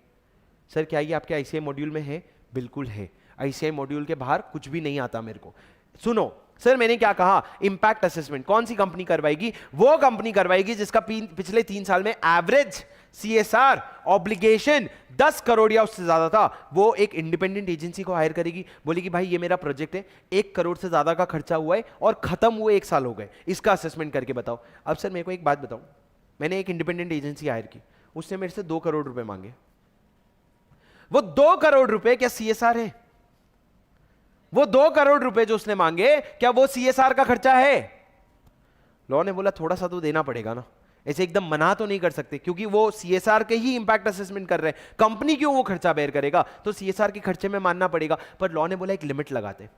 सर क्या ये आपके आईसीआई मॉड्यूल में है? बिल्कुल है। आईसीआई मॉड्यूल के बाहर कुछ भी नहीं आता मेरे को। सुनो सर मैंने क्या कहा? इंपैक्ट असेसमेंट कौन सी कंपनी करवाएगी? वो कंपनी करवाएगी जिसका पिछले 3 साल में एवरेज सीएसआर ऑब्लिगेशन 10 करोड़ या उससे ज्यादा था। वो एक इंडिपेंडेंट एजेंसी को हायर करेगी, बोलेगी भाई ये मेरा प्रोजेक्ट है, 1 करोड़ से ज्यादा का खर्चा हुआ है और खत्म हुए 1 साल हो गए, इसका असेसमेंट करके बताओ। अब सर मेरे को एक बात बताओ, मैंने एक इंडिपेंडेंट एजेंसी हायर की, उसने मेरे से 2 करोड़ रुपए मांगे, वो 2 करोड़ रुपए क्या सीएसआर है? वो 2 करोड़ रुपए जो उसने मांगे क्या वो सीएसआर का खर्चा है? लॉ ने बोला थोड़ा सा तो देना पड़ेगा ना, ऐसे एकदम मना तो नहीं कर सकते क्योंकि वो सीएसआर के ही इंपैक्ट असेसमेंट कर रहे हैं, कंपनी क्यों वो खर्चा बेयर करेगा, तो सीएसआर के खर्चे में मानना पड़ेगा। पर लॉ ने बोला एक लिमिट लगाते,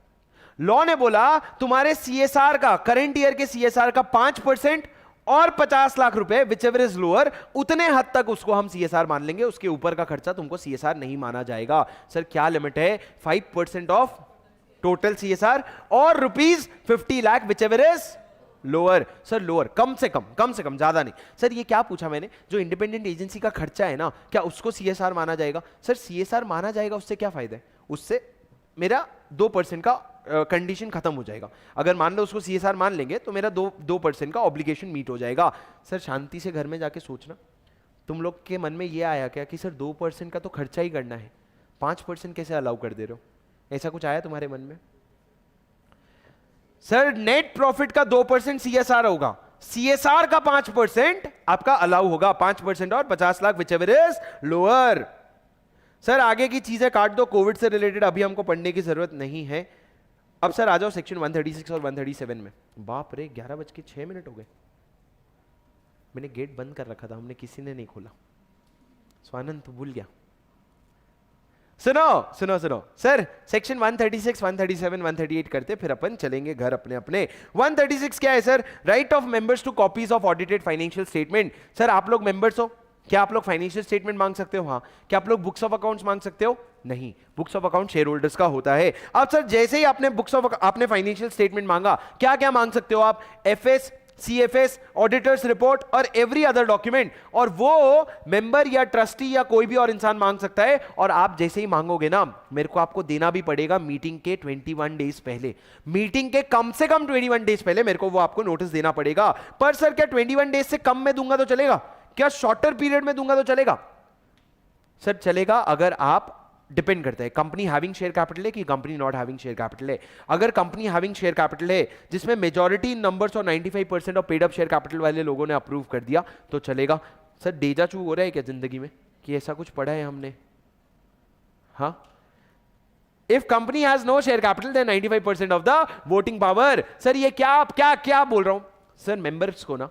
लॉ ने बोला तुम्हारे सीएसआर का, करंट ईयर के सीएसआर का 5% और 50 लाख रुपए, विच एवर इज लोअर, उतने हद तक उसको हम सीएसआर मान लेंगे, उसके ऊपर का खर्चा तुमको सीएसआर नहीं माना जाएगा। सर क्या लिमिट है? 5% ऑफ टोटल सीएसआर और ₹50 lakh, whichever is lower. Sir lower, कम से कम, ज्यादा नहीं। सर ये क्या पूछा मैंने? जो इंडिपेंडेंट एजेंसी का खर्चा है ना, क्या उसको सीएसआर माना जाएगा? सर सीएसआर माना जाएगा, उससे क्या फायदा है? उससे मेरा 2% का कंडीशन खत्म हो जाएगा। अगर मान लो उसको सीएसआर मान लेंगे तो मेरा 2% का ऑब्लिगेशन मीट हो जाएगा। सर शांति से घर में जाके सोचना, तुम लोग के मन में ये आया क्या कि सर 2% का तो खर्चा ही करना है, 5% कैसे अलाउ कर दे रहे हो? ऐसा कुछ आया तुम्हारे मन में? सर नेट प्रॉफिट का 2% सीएसआर होगा, सीएसआर का 5% आपका अलाउ होगा, 5% और 50 lakh, whichever is lower. Sir आगे की चीजें काट दो, कोविड से रिलेटेड अभी हमको पढ़ने की जरूरत नहीं है। अब सर आ जाओ सेक्शन 136 और 137 में। बाप रे 11:06 हो गए। मैंने गेट बंद कर रखा था, हमने किसी ने नहीं खोला। स्वानंद तो भूल गया। सुनो सर, सेक्शन 136, 137, 138 करते फिर अपन चलेंगे घर अपने अपने। 136 क्या है sir? Right of members two copies of audited financial statement. Sir आप लोग मेंबर्स हो, क्या आप लोग फाइनेंशियल स्टेटमेंट मांग सकते हो? हाँ। क्या आप लोग बुक्स ऑफ अकाउंट्स मांग सकते हो? नहीं, books of account share holders का होता है। अब सर जैसे ही आपने फाइनेंशियल स्टेटमेंट मांगा, क्या क्या मांग सकते हो आप? एफएस, सीएफएस, ऑडिटर्स रिपोर्ट और एवरी अदर डॉक्यूमेंट, और वो मेंबर या ट्रस्टी या कोई भी और इंसान मांग सकता है। और आप जैसे ही मांगोगे ना, मेरे को आपको देना भी पड़ेगा मीटिंग के 21 डेज पहले, मीटिंग के कम से कम 21 डेज पहले मेरे को वो आपको नोटिस देना पड़ेगा। पर सर क्या 21 डेज से कम में दूंगा तो चलेगा? क्या शॉर्टर पीरियड में दूंगा तो चलेगा? सर चलेगा अगर आप, डिपेंड करता है कंपनी हैविंग शेयर कैपिटल है कि company not having share capital है। अगर कंपनी हैविंग शेयर कैपिटल है जिसमें मेजॉरिटी नंबर्स और 95% of paid up share capital वाले लोगों ने अप्रूव कर दिया तो चलेगा। सर डेजा चू हो रहा है क्या जिंदगी में कि ऐसा कुछ पढ़ा है हमने? हाँ, if company has no share capital then 95% of the voting power. Sir ये क्या क्या क्या बोल रहा हूं? सर मेंबर्स को ना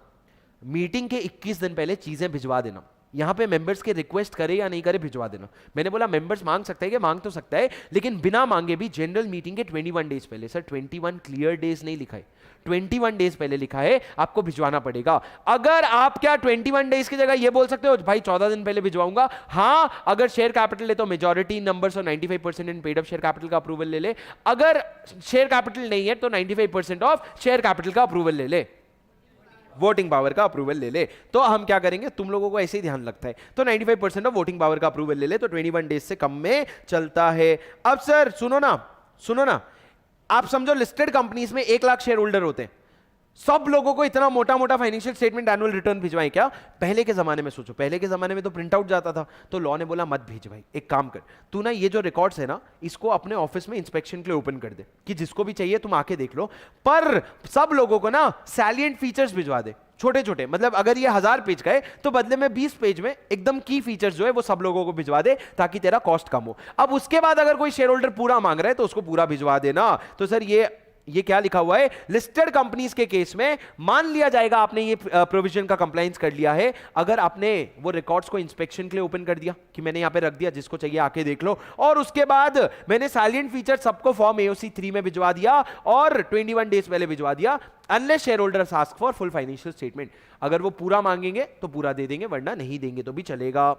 मीटिंग के 21 दिन पहले चीजें भिजवा देना। यहां पे मेंबर्स के रिक्वेस्ट करे या नहीं करे भिजवा देना। मैंने बोला मेंबर्स मांग सकते हैं कि मांग तो सकता है, लेकिन बिना मांगे भी जनरल मीटिंग के 21 डेज पहले। सर 21 क्लियर डेज नहीं लिखा है, 21 डेज पहले लिखा है, आपको भिजवाना पड़ेगा। अगर आप क्या 21 डेज की जगह ये बोल सकते हो भाई 14 दिन पहले भिजवाऊंगा? हाँ, अगर शेयर कैपिटल है तो मेजॉरिटी नंबर्स और 95% इन पेड अप शेयर कैपिटल का अप्रूवल ले ले। अगर शेयर कैपिटल नहीं है तो 95% ऑफ शेयर कैपिटल का अप्रूवल ले ले, वोटिंग पावर का अप्रूवल ले ले। तो हम क्या करेंगे, तुम लोगों को ऐसे ही ध्यान लगता है, तो 95% ऑफ वोटिंग पावर का अप्रूवल ले ले, तो 21 डेज से कम में चलता है। अब सर सुनो ना, आप समझो लिस्टेड कंपनीज में 1 लाख शेयर होल्डर होते हैं, सब लोगों को इतना मोटा मोटा फाइनेंशियल स्टेटमेंट एनुअल रिटर्न भिजवाएं क्या? पहले के जमाने में सोचो, पहले के जमाने में तो प्रिंट आउट जाता था, तो लॉ ने बोला मत भेज भाई, एक काम कर तू ना ये जो रिकॉर्ड्स है ना इसको अपने ऑफिस में इंस्पेक्शन के लिए ओपन कर दे कि जिसको भी चाहिए तुम आके देख लो, पर सब लोगों को ना सैलिएंट फीचर्स भिजवा दे, छोटे छोटे। मतलब अगर ये 1000 पेज का है तो बदले में 20 पेज में एकदम की फीचर्स जो है वो सब लोगों को भिजवा दे ताकि तेरा कॉस्ट कम हो। अब उसके बाद अगर कोई शेयर होल्डर पूरा मांग रहा है तो उसको पूरा भिजवा देना। तो सर ये क्या लिखा हुआ है? लिस्टेड कंपनीज के केस में मान लिया जाएगा आपने ये प्रोविजन का कंप्लायंस कर लिया है अगर आपने वो रिकॉर्ड्स को इंस्पेक्शन के लिए ओपन कर दिया कि मैंने यहां पे रख दिया, जिसको चाहिए आके देख लो, और उसके बाद मैंने साइलेंट फीचर सबको फॉर्म AOC 3 में भिजवा दिया और 21 डेज पहले भिजवा दिया, unless share holders ask for full financial statement. अगर वो पूरा मांगेंगे तो पूरा दे देंगे, वरना नहीं देंगे तो भी चलेगा।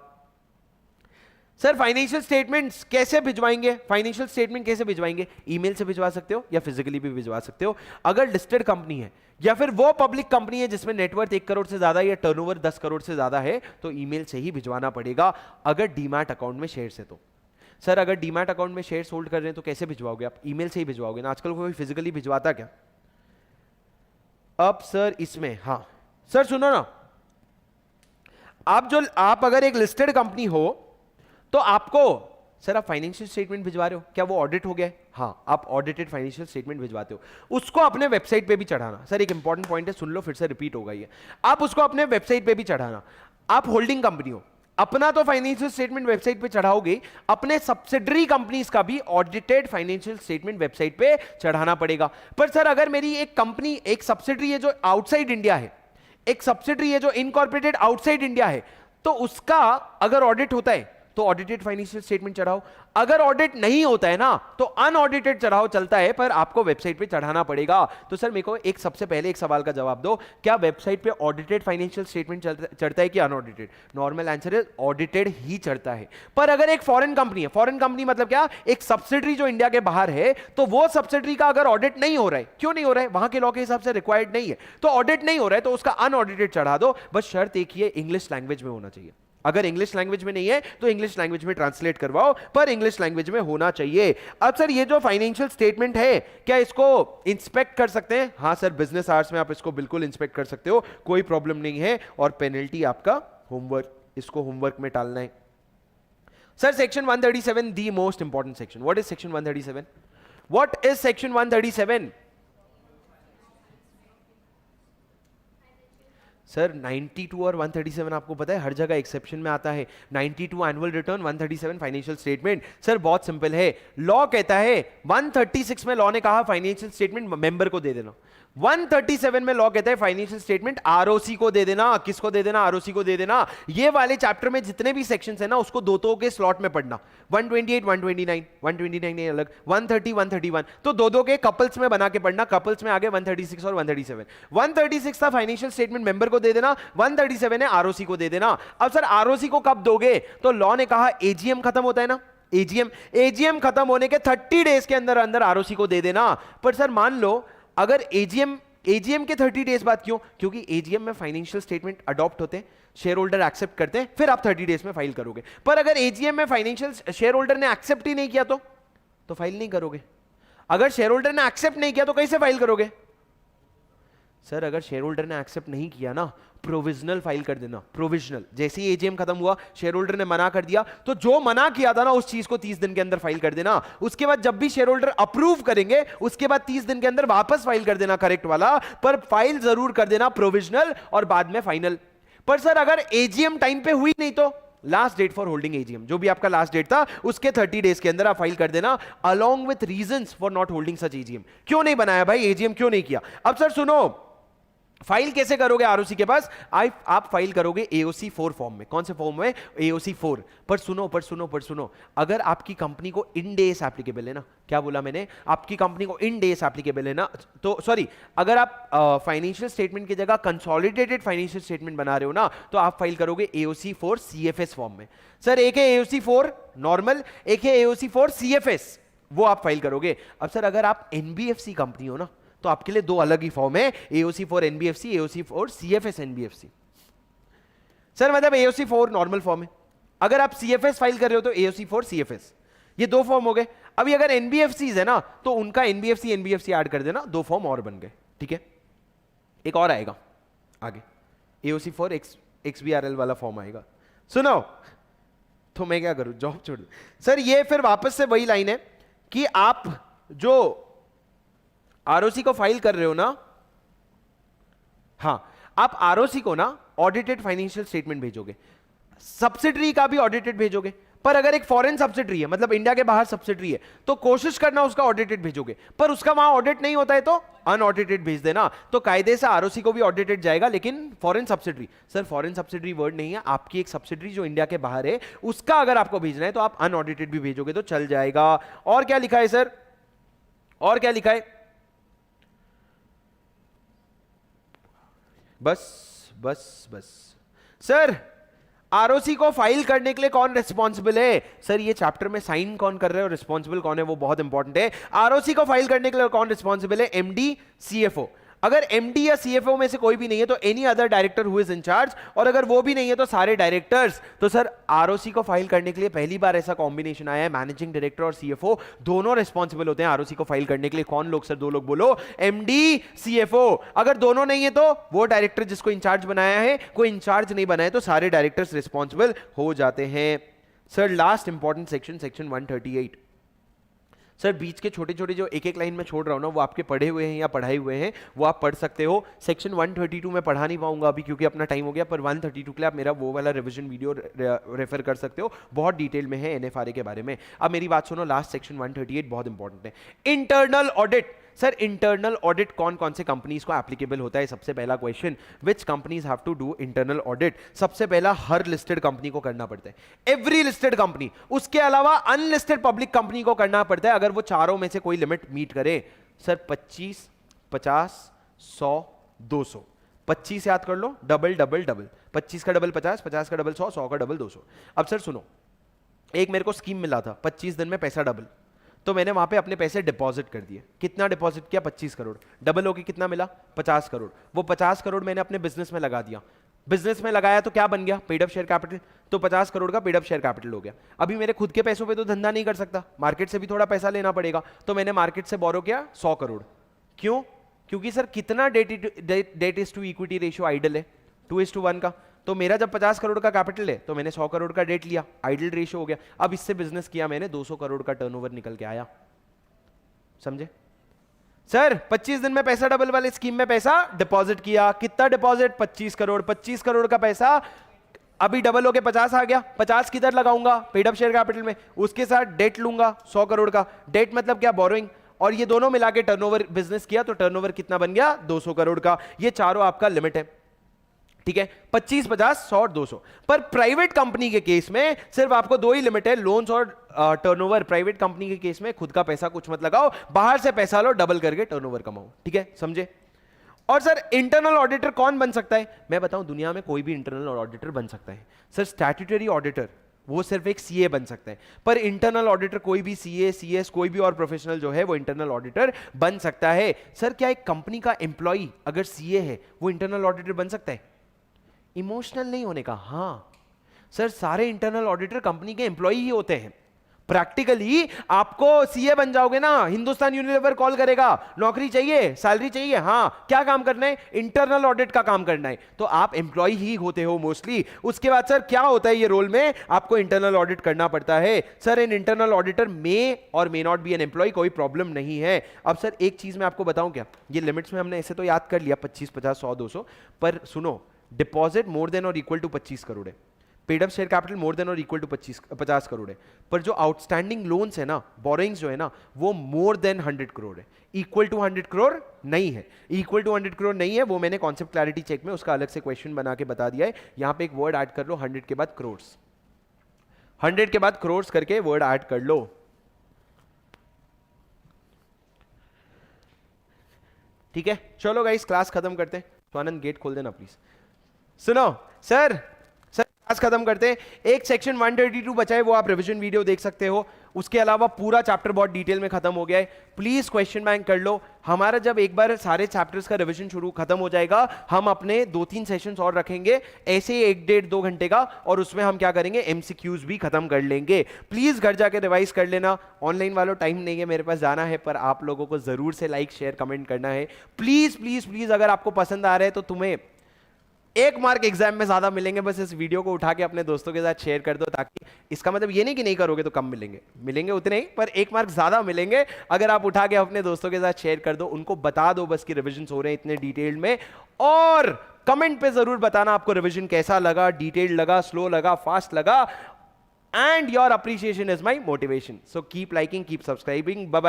सर फाइनेंशियल स्टेटमेंट्स कैसे भिजवाएंगे? फाइनेंशियल स्टेटमेंट कैसे भिजवाएंगे? ईमेल से भिजवा सकते हो या फिजिकली भी भिजवा सकते हो। अगर लिस्टेड कंपनी है या फिर वो पब्लिक कंपनी है जिसमें नेटवर्थ 1 करोड़ से ज्यादा या टर्नओवर 10 करोड़ से ज्यादा है तो ईमेल से ही भिजवाना पड़ेगा। अगर डीमैट अकाउंट में शेयर है तो। सर अगर डीमैट अकाउंट में शेयर होल्ड कर रहे हैं तो कैसे भिजवाओगे आप? ईमेल से ही भिजवाओगे ना, आजकल कोई फिजिकली भिजवाता क्या? अब सर इसमें, हाँ सर सुनो ना, आप अगर एक लिस्टेड कंपनी हो तो आपको, सर आप फाइनेंशियल स्टेटमेंट भिजवा रहे हो, क्या वो ऑडिट हो गया है? हाँ, आप ऑडिटेड फाइनेंशियल स्टेटमेंट भिजवाते हो, उसको अपने वेबसाइट पे भी चढ़ाना। सर एक इंपॉर्टेंट पॉइंट है, सुन लो फिर से रिपीट होगा ये, आप उसको अपने वेबसाइट पे भी चढ़ाना। आप होल्डिंग कंपनी हो, अपना तो फाइनेंशियल स्टेटमेंट वेबसाइट पे चढ़ाओगे, अपने सब्सिडरी कंपनीज का भी ऑडिटेड फाइनेंशियल स्टेटमेंट वेबसाइट पे चढ़ाना पड़ेगा। पर सर अगर मेरी एक कंपनी, एक सब्सिडरी है जो आउटसाइड इंडिया है, एक सब्सिडरी है जो इनकॉर्पोरेटेड आउटसाइड इंडिया है, तो उसका अगर ऑडिट होता है तो ऑडिटेड फाइनेंशियल स्टेटमेंट चढ़ाओ। अगर ऑडिट नहीं होता है ना तो अनऑडिटेड चढ़ाओ, चलता है, पर आपको वेबसाइट पे चढ़ाना पड़ेगा। तो सर मेरे को एक सबसे पहले एक सवाल का जवाब दो, क्या वेबसाइट पे ऑडिटेड फाइनेंशियल स्टेटमेंट चढ़ता है कि अनऑडिटेड? नॉर्मल आंसर है ऑडिटेड ही चढ़ता है। पर अगर एक फॉरेन कंपनी है, फॉरेन कंपनी मतलब क्या, एक सब्सिडरी जो इंडिया के बाहर है, तो वो सब्सिडरी का अगर ऑडिट नहीं हो रहा है, क्यों नहीं हो रहा है, वहां के लॉ के हिसाब से रिक्वायर्ड नहीं है, तो ऑडिट नहीं हो रहा है तो उसका अनऑडिटेड चढ़ा दो। बस शर्त एक ही है, इंग्लिश लैंग्वेज में होना चाहिए। अगर इंग्लिश लैंग्वेज में नहीं है तो इंग्लिश लैंग्वेज में ट्रांसलेट करवाओ, पर इंग्लिश लैंग्वेज में होना चाहिए। अब सर ये जो फाइनेंशियल स्टेटमेंट है, क्या इसको इंस्पेक्ट कर सकते हैं? हाँ सर, बिजनेस आवर्स में आप इसको बिल्कुल इंस्पेक्ट कर सकते हो, कोई प्रॉब्लम नहीं है। और पेनल्टी आपका होमवर्क, इसको होमवर्क में डालना है। Sir section 137 the most important section. What is section 137? What is section 137? Sir 92 और 137 आपको पता है हर जगह एक्सेप्शन में आता है। 92 annual return, 137 financial statement. Sir बहुत सिंपल है, लॉ कहता है 136 में लॉ ने कहा फाइनेंशियल स्टेटमेंट मेंबर को दे देना, 137 में लॉ कहता है फाइनेंशियल स्टेटमेंट आरओसी को दे देना। किसको दे देना? आरओसी को दे देना। ये वाले चैप्टर में जितने भी सेक्शंस है ना उसको दो के स्लॉट में पढ़ना, 128 129 129 अलग, 130 131, तो दो के कपल्स में बना के पढ़ना। कपल्स में आगे 136 और 137। 136 था फाइनेंशियल स्टेटमेंट मेंबर को दे देना, 137 है आरओसी को दे देना। अब सर आरओसी को कब दोगे? तो लॉ ने कहा एजीएम खत्म होता है ना, एजीएम खत्म होने के 30 डेज के अंदर अंदर आरओसी को दे देना। पर सर मान लो अगर एजीएम के 30 डेज बाद, क्यों? क्योंकि एजीएम में फाइनेंशियल स्टेटमेंट अडॉप्ट होते हैं, शेयर होल्डर एक्सेप्ट करते हैं, फिर आप 30 डेज में फाइल करोगे। पर अगर एजीएम में फाइनेंशियल शेयर होल्डर ने एक्सेप्ट ही नहीं किया तो फाइल नहीं करोगे। अगर शेयर होल्डर ने एक्सेप्ट नहीं किया तो कैसे फाइल करोगे? सर अगर शेयर होल्डर ने एक्सेप्ट नहीं किया ना, प्रोविजनल फाइल कर देना, प्रोविजनल। जैसे ही एजीएम खत्म हुआ, शेयर होल्डर ने मना कर दिया, तो जो मना किया था ना उस चीज को 30 दिन के अंदर फाइल कर देना। उसके बाद जब भी शेयर होल्डर अप्रूव करेंगे उसके बाद 30 दिन के अंदर वापस फाइल कर देना करेक्ट वाला, पर फाइल जरूर कर देना प्रोविजनल और बाद में फाइनल। पर सर अगर एजीएम टाइम पे हुई नहीं तो last date for holding AGM, जो भी आपका लास्ट डेट था उसके 30 डेज के अंदर आप फाइल कर देना, along with reasons for not holding such AGM. क्यों नहीं बनाया भाई एजीएम, क्यों नहीं किया? अब सर सुनो, फाइल कैसे करोगे आरओसी के पास? आप फाइल करोगे एओसी 4 फॉर्म में। कौन से फॉर्म में? एओसी 4। पर सुनो, अगर आपकी कंपनी को इन डेस एप्लीकेबल है ना, क्या बोला मैंने? आपकी कंपनी को इन डेस एप्लीकेबल है ना, तो सॉरी, अगर आप फाइनेंशियल स्टेटमेंट की जगह कंसोलिडेटेड फाइनेंशियल स्टेटमेंट बना रहे हो ना, तो आप फाइल करोगे एओसी 4 सीएफएस फॉर्म में। सर एक है एओसी 4 नॉर्मल, एक है एओसी 4 सीएफएस, वो आप फाइल करोगे। अब सर अगर आप एनबीएफसी कंपनी हो ना तो आपके लिए दो अलग ही फॉर्म है, AOC 4 NBFC, AOC 4 CFS NBFC. Sir मतलब एओसी 4 नॉर्मल फॉर्म है, अगर आप सीएफएस फाइल कर रहे हो तो एओसी 4 सीएफएस, ये दो फॉर्म हो गए। अभी अगर एनबीएफसी है ना तो उनका एनबीएफसी ऐड कर देना, दो फॉर्म और बन गए। ठीक है, एक और आएगा आगे, एओसी 4 एक्सबीआरएल वाला फॉर्म आएगा। सुनो, तो मैं क्या करूं, जॉब छोड़ दूं? सर ये फिर वापस से वही लाइन है कि आप जो आरओसी को फाइल कर रहे हो ना, हां, आप आरओसी को ना ऑडिटेड फाइनेंशियल स्टेटमेंट भेजोगे, सब्सिडरी का भी ऑडिटेड भेजोगे। पर अगर एक फॉरेन सब्सिडरी है, मतलब इंडिया के बाहर सब्सिडरी है, तो कोशिश करना उसका ऑडिटेड भेजोगे। पर उसका वहां ऑडिट नहीं होता है तो अनऑडिटेड भेज देना। तो कायदे से आरओसी को भी ऑडिटेड जाएगा, लेकिन foreign subsidiary, sir foreign subsidiary word नहीं है, आपकी एक सब्सिडरी जो इंडिया के बाहर है उसका अगर आपको भेजना है तो आप अनऑडिटेड भी भेजोगे तो चल जाएगा। और क्या लिखा है सर? और क्या लिखा है? बस सर आरओसी को फाइल करने के लिए कौन रिस्पॉन्सिबल है? सर ये चैप्टर में साइन कौन कर रहे हैं और रिस्पॉन्सिबल कौन है वो बहुत इंपॉर्टेंट है। आरओसी को फाइल करने के लिए कौन रिस्पॉन्सिबल है? MD, CFO. अगर एमडी या सीएफओ में से कोई भी नहीं है तो any other director who is in charge, और अगर वो भी नहीं है तो सारे डायरेक्टर्स। तो सर आरओसी को फाइल करने के लिए पहली बार ऐसा कॉम्बिनेशन आया है, मैनेजिंग डायरेक्टर और सीएफओ दोनों रिस्पॉन्सिबल होते हैं आरओसी को फाइल करने के लिए। कौन लोग सर? दो लोग बोलो, एमडी, सीएफओ। अगर दोनों नहीं है तो वो डायरेक्टर जिसको इंचार्ज बनाया है, कोई इंचार्ज नहीं बनाया तो सारे डायरेक्टर्स रिस्पॉन्सिबल हो जाते हैं। Sir last important section, section 138। Sir बीच के छोटे छोटे जो एक एक लाइन में छोड़ रहा हूं ना, वो आपके पढ़े हुए हैं या पढ़ाए हुए हैं, वो आप पढ़ सकते हो। सेक्शन 132 में पढ़ा नहीं पाऊंगा अभी क्योंकि अपना टाइम हो गया, पर 132 के लिए आप मेरा वो वाला रिवीजन वीडियो रेफर कर सकते हो, बहुत डिटेल में है एनएफआरए के बारे में। अब मेरी बात सुनो, लास्ट सेक्शन 138 बहुत इंपॉर्टेंट है, internal audit. Sir internal audit कौन कौन से कंपनीज को एप्लीकेबल होता है? सबसे पहला question, which companies have to do internal audit? सबसे पहला हर लिस्टेड कंपनी को करना पड़ता है, एवरी लिस्टेड कंपनी। उसके अलावा अनलिस्टेड पब्लिक कंपनी को करना पड़ता है अगर वो चारों में से कोई लिमिट मीट करे। सर 25, 50, 100, 200। 25 याद कर लो, डबल डबल डबल, 25 का डबल 50, 50 का डबल 100, 100 का डबल 200। अब सर सुनो, एक मेरे को स्कीम मिला था 25 दिन में पैसा डबल, तो मैंने वहां पे अपने पैसे डिपॉजिट कर दिए। कितना डिपॉजिट किया? 25 करोड़। डबल होके कितना मिला? 50 करोड़। वो 50 करोड़ मैंने अपने बिजनेस में लगा दिया। बिजनेस में लगाया तो क्या बन गया? Paid up share capital. तो 50 करोड़ का पेड अप शेयर कैपिटल हो गया। अभी मेरे खुद के पैसों पे तो धंधा नहीं कर सकता, मार्केट से भी थोड़ा पैसा लेना पड़ेगा, तो मैंने मार्केट से बोरो किया 100 करोड़। क्यों? क्योंकि सर कितना debt is to equity ratio ideal है? 2:1 का। तो मेरा जब 50 करोड़ का कैपिटल है तो मैंने 100 करोड़ का डेट लिया, आइडल रेशियो हो गया। अब इससे बिजनेस किया मैंने, 200 करोड़ का टर्नओवर निकल के आया। समझे? सर 25 दिन में पैसा डबल वाले स्कीम में पैसा डिपॉजिट किया, कितना डिपॉजिट? 25 करोड़। 25 करोड़ का पैसा अभी डबल होके 50 आ गया। 50 किधर लगाऊंगा? पेड अप शेयर कैपिटल में। उसके साथ डेट लूंगा 100 करोड़ का। डेट मतलब क्या? बोरोइंग। और ये दोनों मिला के टर्नओवर बिजनेस किया तो टर्नओवर कितना बन गया? 200 करोड़ का। ये चारों आपका लिमिट है, ठीक है? 25, 50, 100 और 200। पर प्राइवेट कंपनी के केस में सिर्फ आपको दो ही लिमिट है, लोन्स और टर्नओवर। प्राइवेट कंपनी के केस में खुद का पैसा कुछ मत लगाओ, बाहर से पैसा लो, डबल करके टर्नओवर कमाओ, ठीक है? समझे? और सर इंटरनल ऑडिटर कौन बन सकता है? मैं बताऊं, दुनिया में कोई भी इंटरनल ऑडिटर बन सकता है। सर स्टैट्यूटरी ऑडिटर वो सिर्फ एक सीए बन सकता है, पर इंटरनल ऑडिटर कोई भी सीए, सीएस, कोई भी और प्रोफेशनल जो है वो इंटरनल ऑडिटर बन सकता है। सर क्या एक कंपनी का एम्प्लॉय अगर सीए है वो इंटरनल ऑडिटर बन सकता है? इमोशनल नहीं होने का। हाँ सर, सारे इंटरनल ऑडिटर कंपनी के एम्प्लॉय ही होते हैं। प्रैक्टिकली आपको सीए बन जाओगे ना, हिंदुस्तान यूनिलीवर कॉल करेगा, नौकरी चाहिए, सैलरी चाहिए, हाँ क्या काम करना है? इंटरनल ऑडिट का काम करना है। तो आप एम्प्लॉय ही होते हो मोस्टली। उसके बाद सर क्या होता है ये रोल में? आपको इंटरनल ऑडिट करना पड़ता है। Sir an internal auditor may or may not be an employee, कोई प्रॉब्लम नहीं है। अब सर एक चीज मैं आपको बताऊं क्या, ये लिमिट्स में हमने ऐसे तो याद कर लिया 25, 50, 100, 200, पर सुनो, डिपॉजिट मोर देन और इक्वल टू 25 करोड़ है, paid up share capital more than और इक्वल टू 50 करोड़ है, पर जो आउटस्टैंडिंग लोन्स है ना, बोरोइंग्स जो है ना, वो मोर देन 100 करोड़ है। इक्वल टू 100 करोड़ नहीं है, इक्वल टू 100 करोड़ नहीं है। वो मैंने कॉन्सेप्ट क्लैरिटी चेक में उसका अलग से क्वेश्चन बना के बता दिया है। यहां पे एक वर्ड ऐड कर लो, 100 के बाद करोड़, 100 के बाद करोड़ करके वर्ड ऐड कर लो। ठीक है, चलो गाइस क्लास खत्म करते हैं। स्वानंद गेट खोल देना प्लीज। सुनो सर, क्लास खत्म करते हैं। एक सेक्शन 132 बचा है, वो आप रिवीजन वीडियो देख सकते हो। उसके अलावा पूरा चैप्टर बहुत डिटेल में खत्म हो गया है। प्लीज क्वेश्चन बैंक कर लो। हमारा जब एक बार सारे चैप्टर्स का रिवीजन शुरू खत्म हो जाएगा, हम अपने 2-3 सेशंस और रखेंगे ऐसे 1-1.5-2 घंटे का, और उसमें हम क्या करेंगे, एमसीक्यूज भी खत्म कर लेंगे। प्लीज घर जाके रिवाइज कर लेना। ऑनलाइन वालों टाइम नहीं है मेरे पास जाना है, पर आप लोगों को जरूर से लाइक शेयर कमेंट करना है। प्लीज प्लीज प्लीज, अगर आपको पसंद आ रहा है तो तुम्हें 1 मार्क एग्जाम में ज्यादा मिलेंगे। बस इस वीडियो को उठा के अपने दोस्तों के साथ शेयर कर दो, ताकि इसका मतलब ये नहीं कि नहीं करोगे तो कम मिलेंगे, मिलेंगे उतने ही, पर 1 मार्क ज्यादा मिलेंगे अगर आप उठा के अपने दोस्तों के साथ शेयर कर दो। उनको बता दो बस कि रिवीजन हो रहे हैं इतने डिटेल में, और कमेंट पे जरूर बताना आपको रिवीजन कैसा लगा, डिटेल लगा, स्लो लगा, फास्ट लगा। And your appreciation is my motivation. So keep liking, keep subscribing. Bye bye.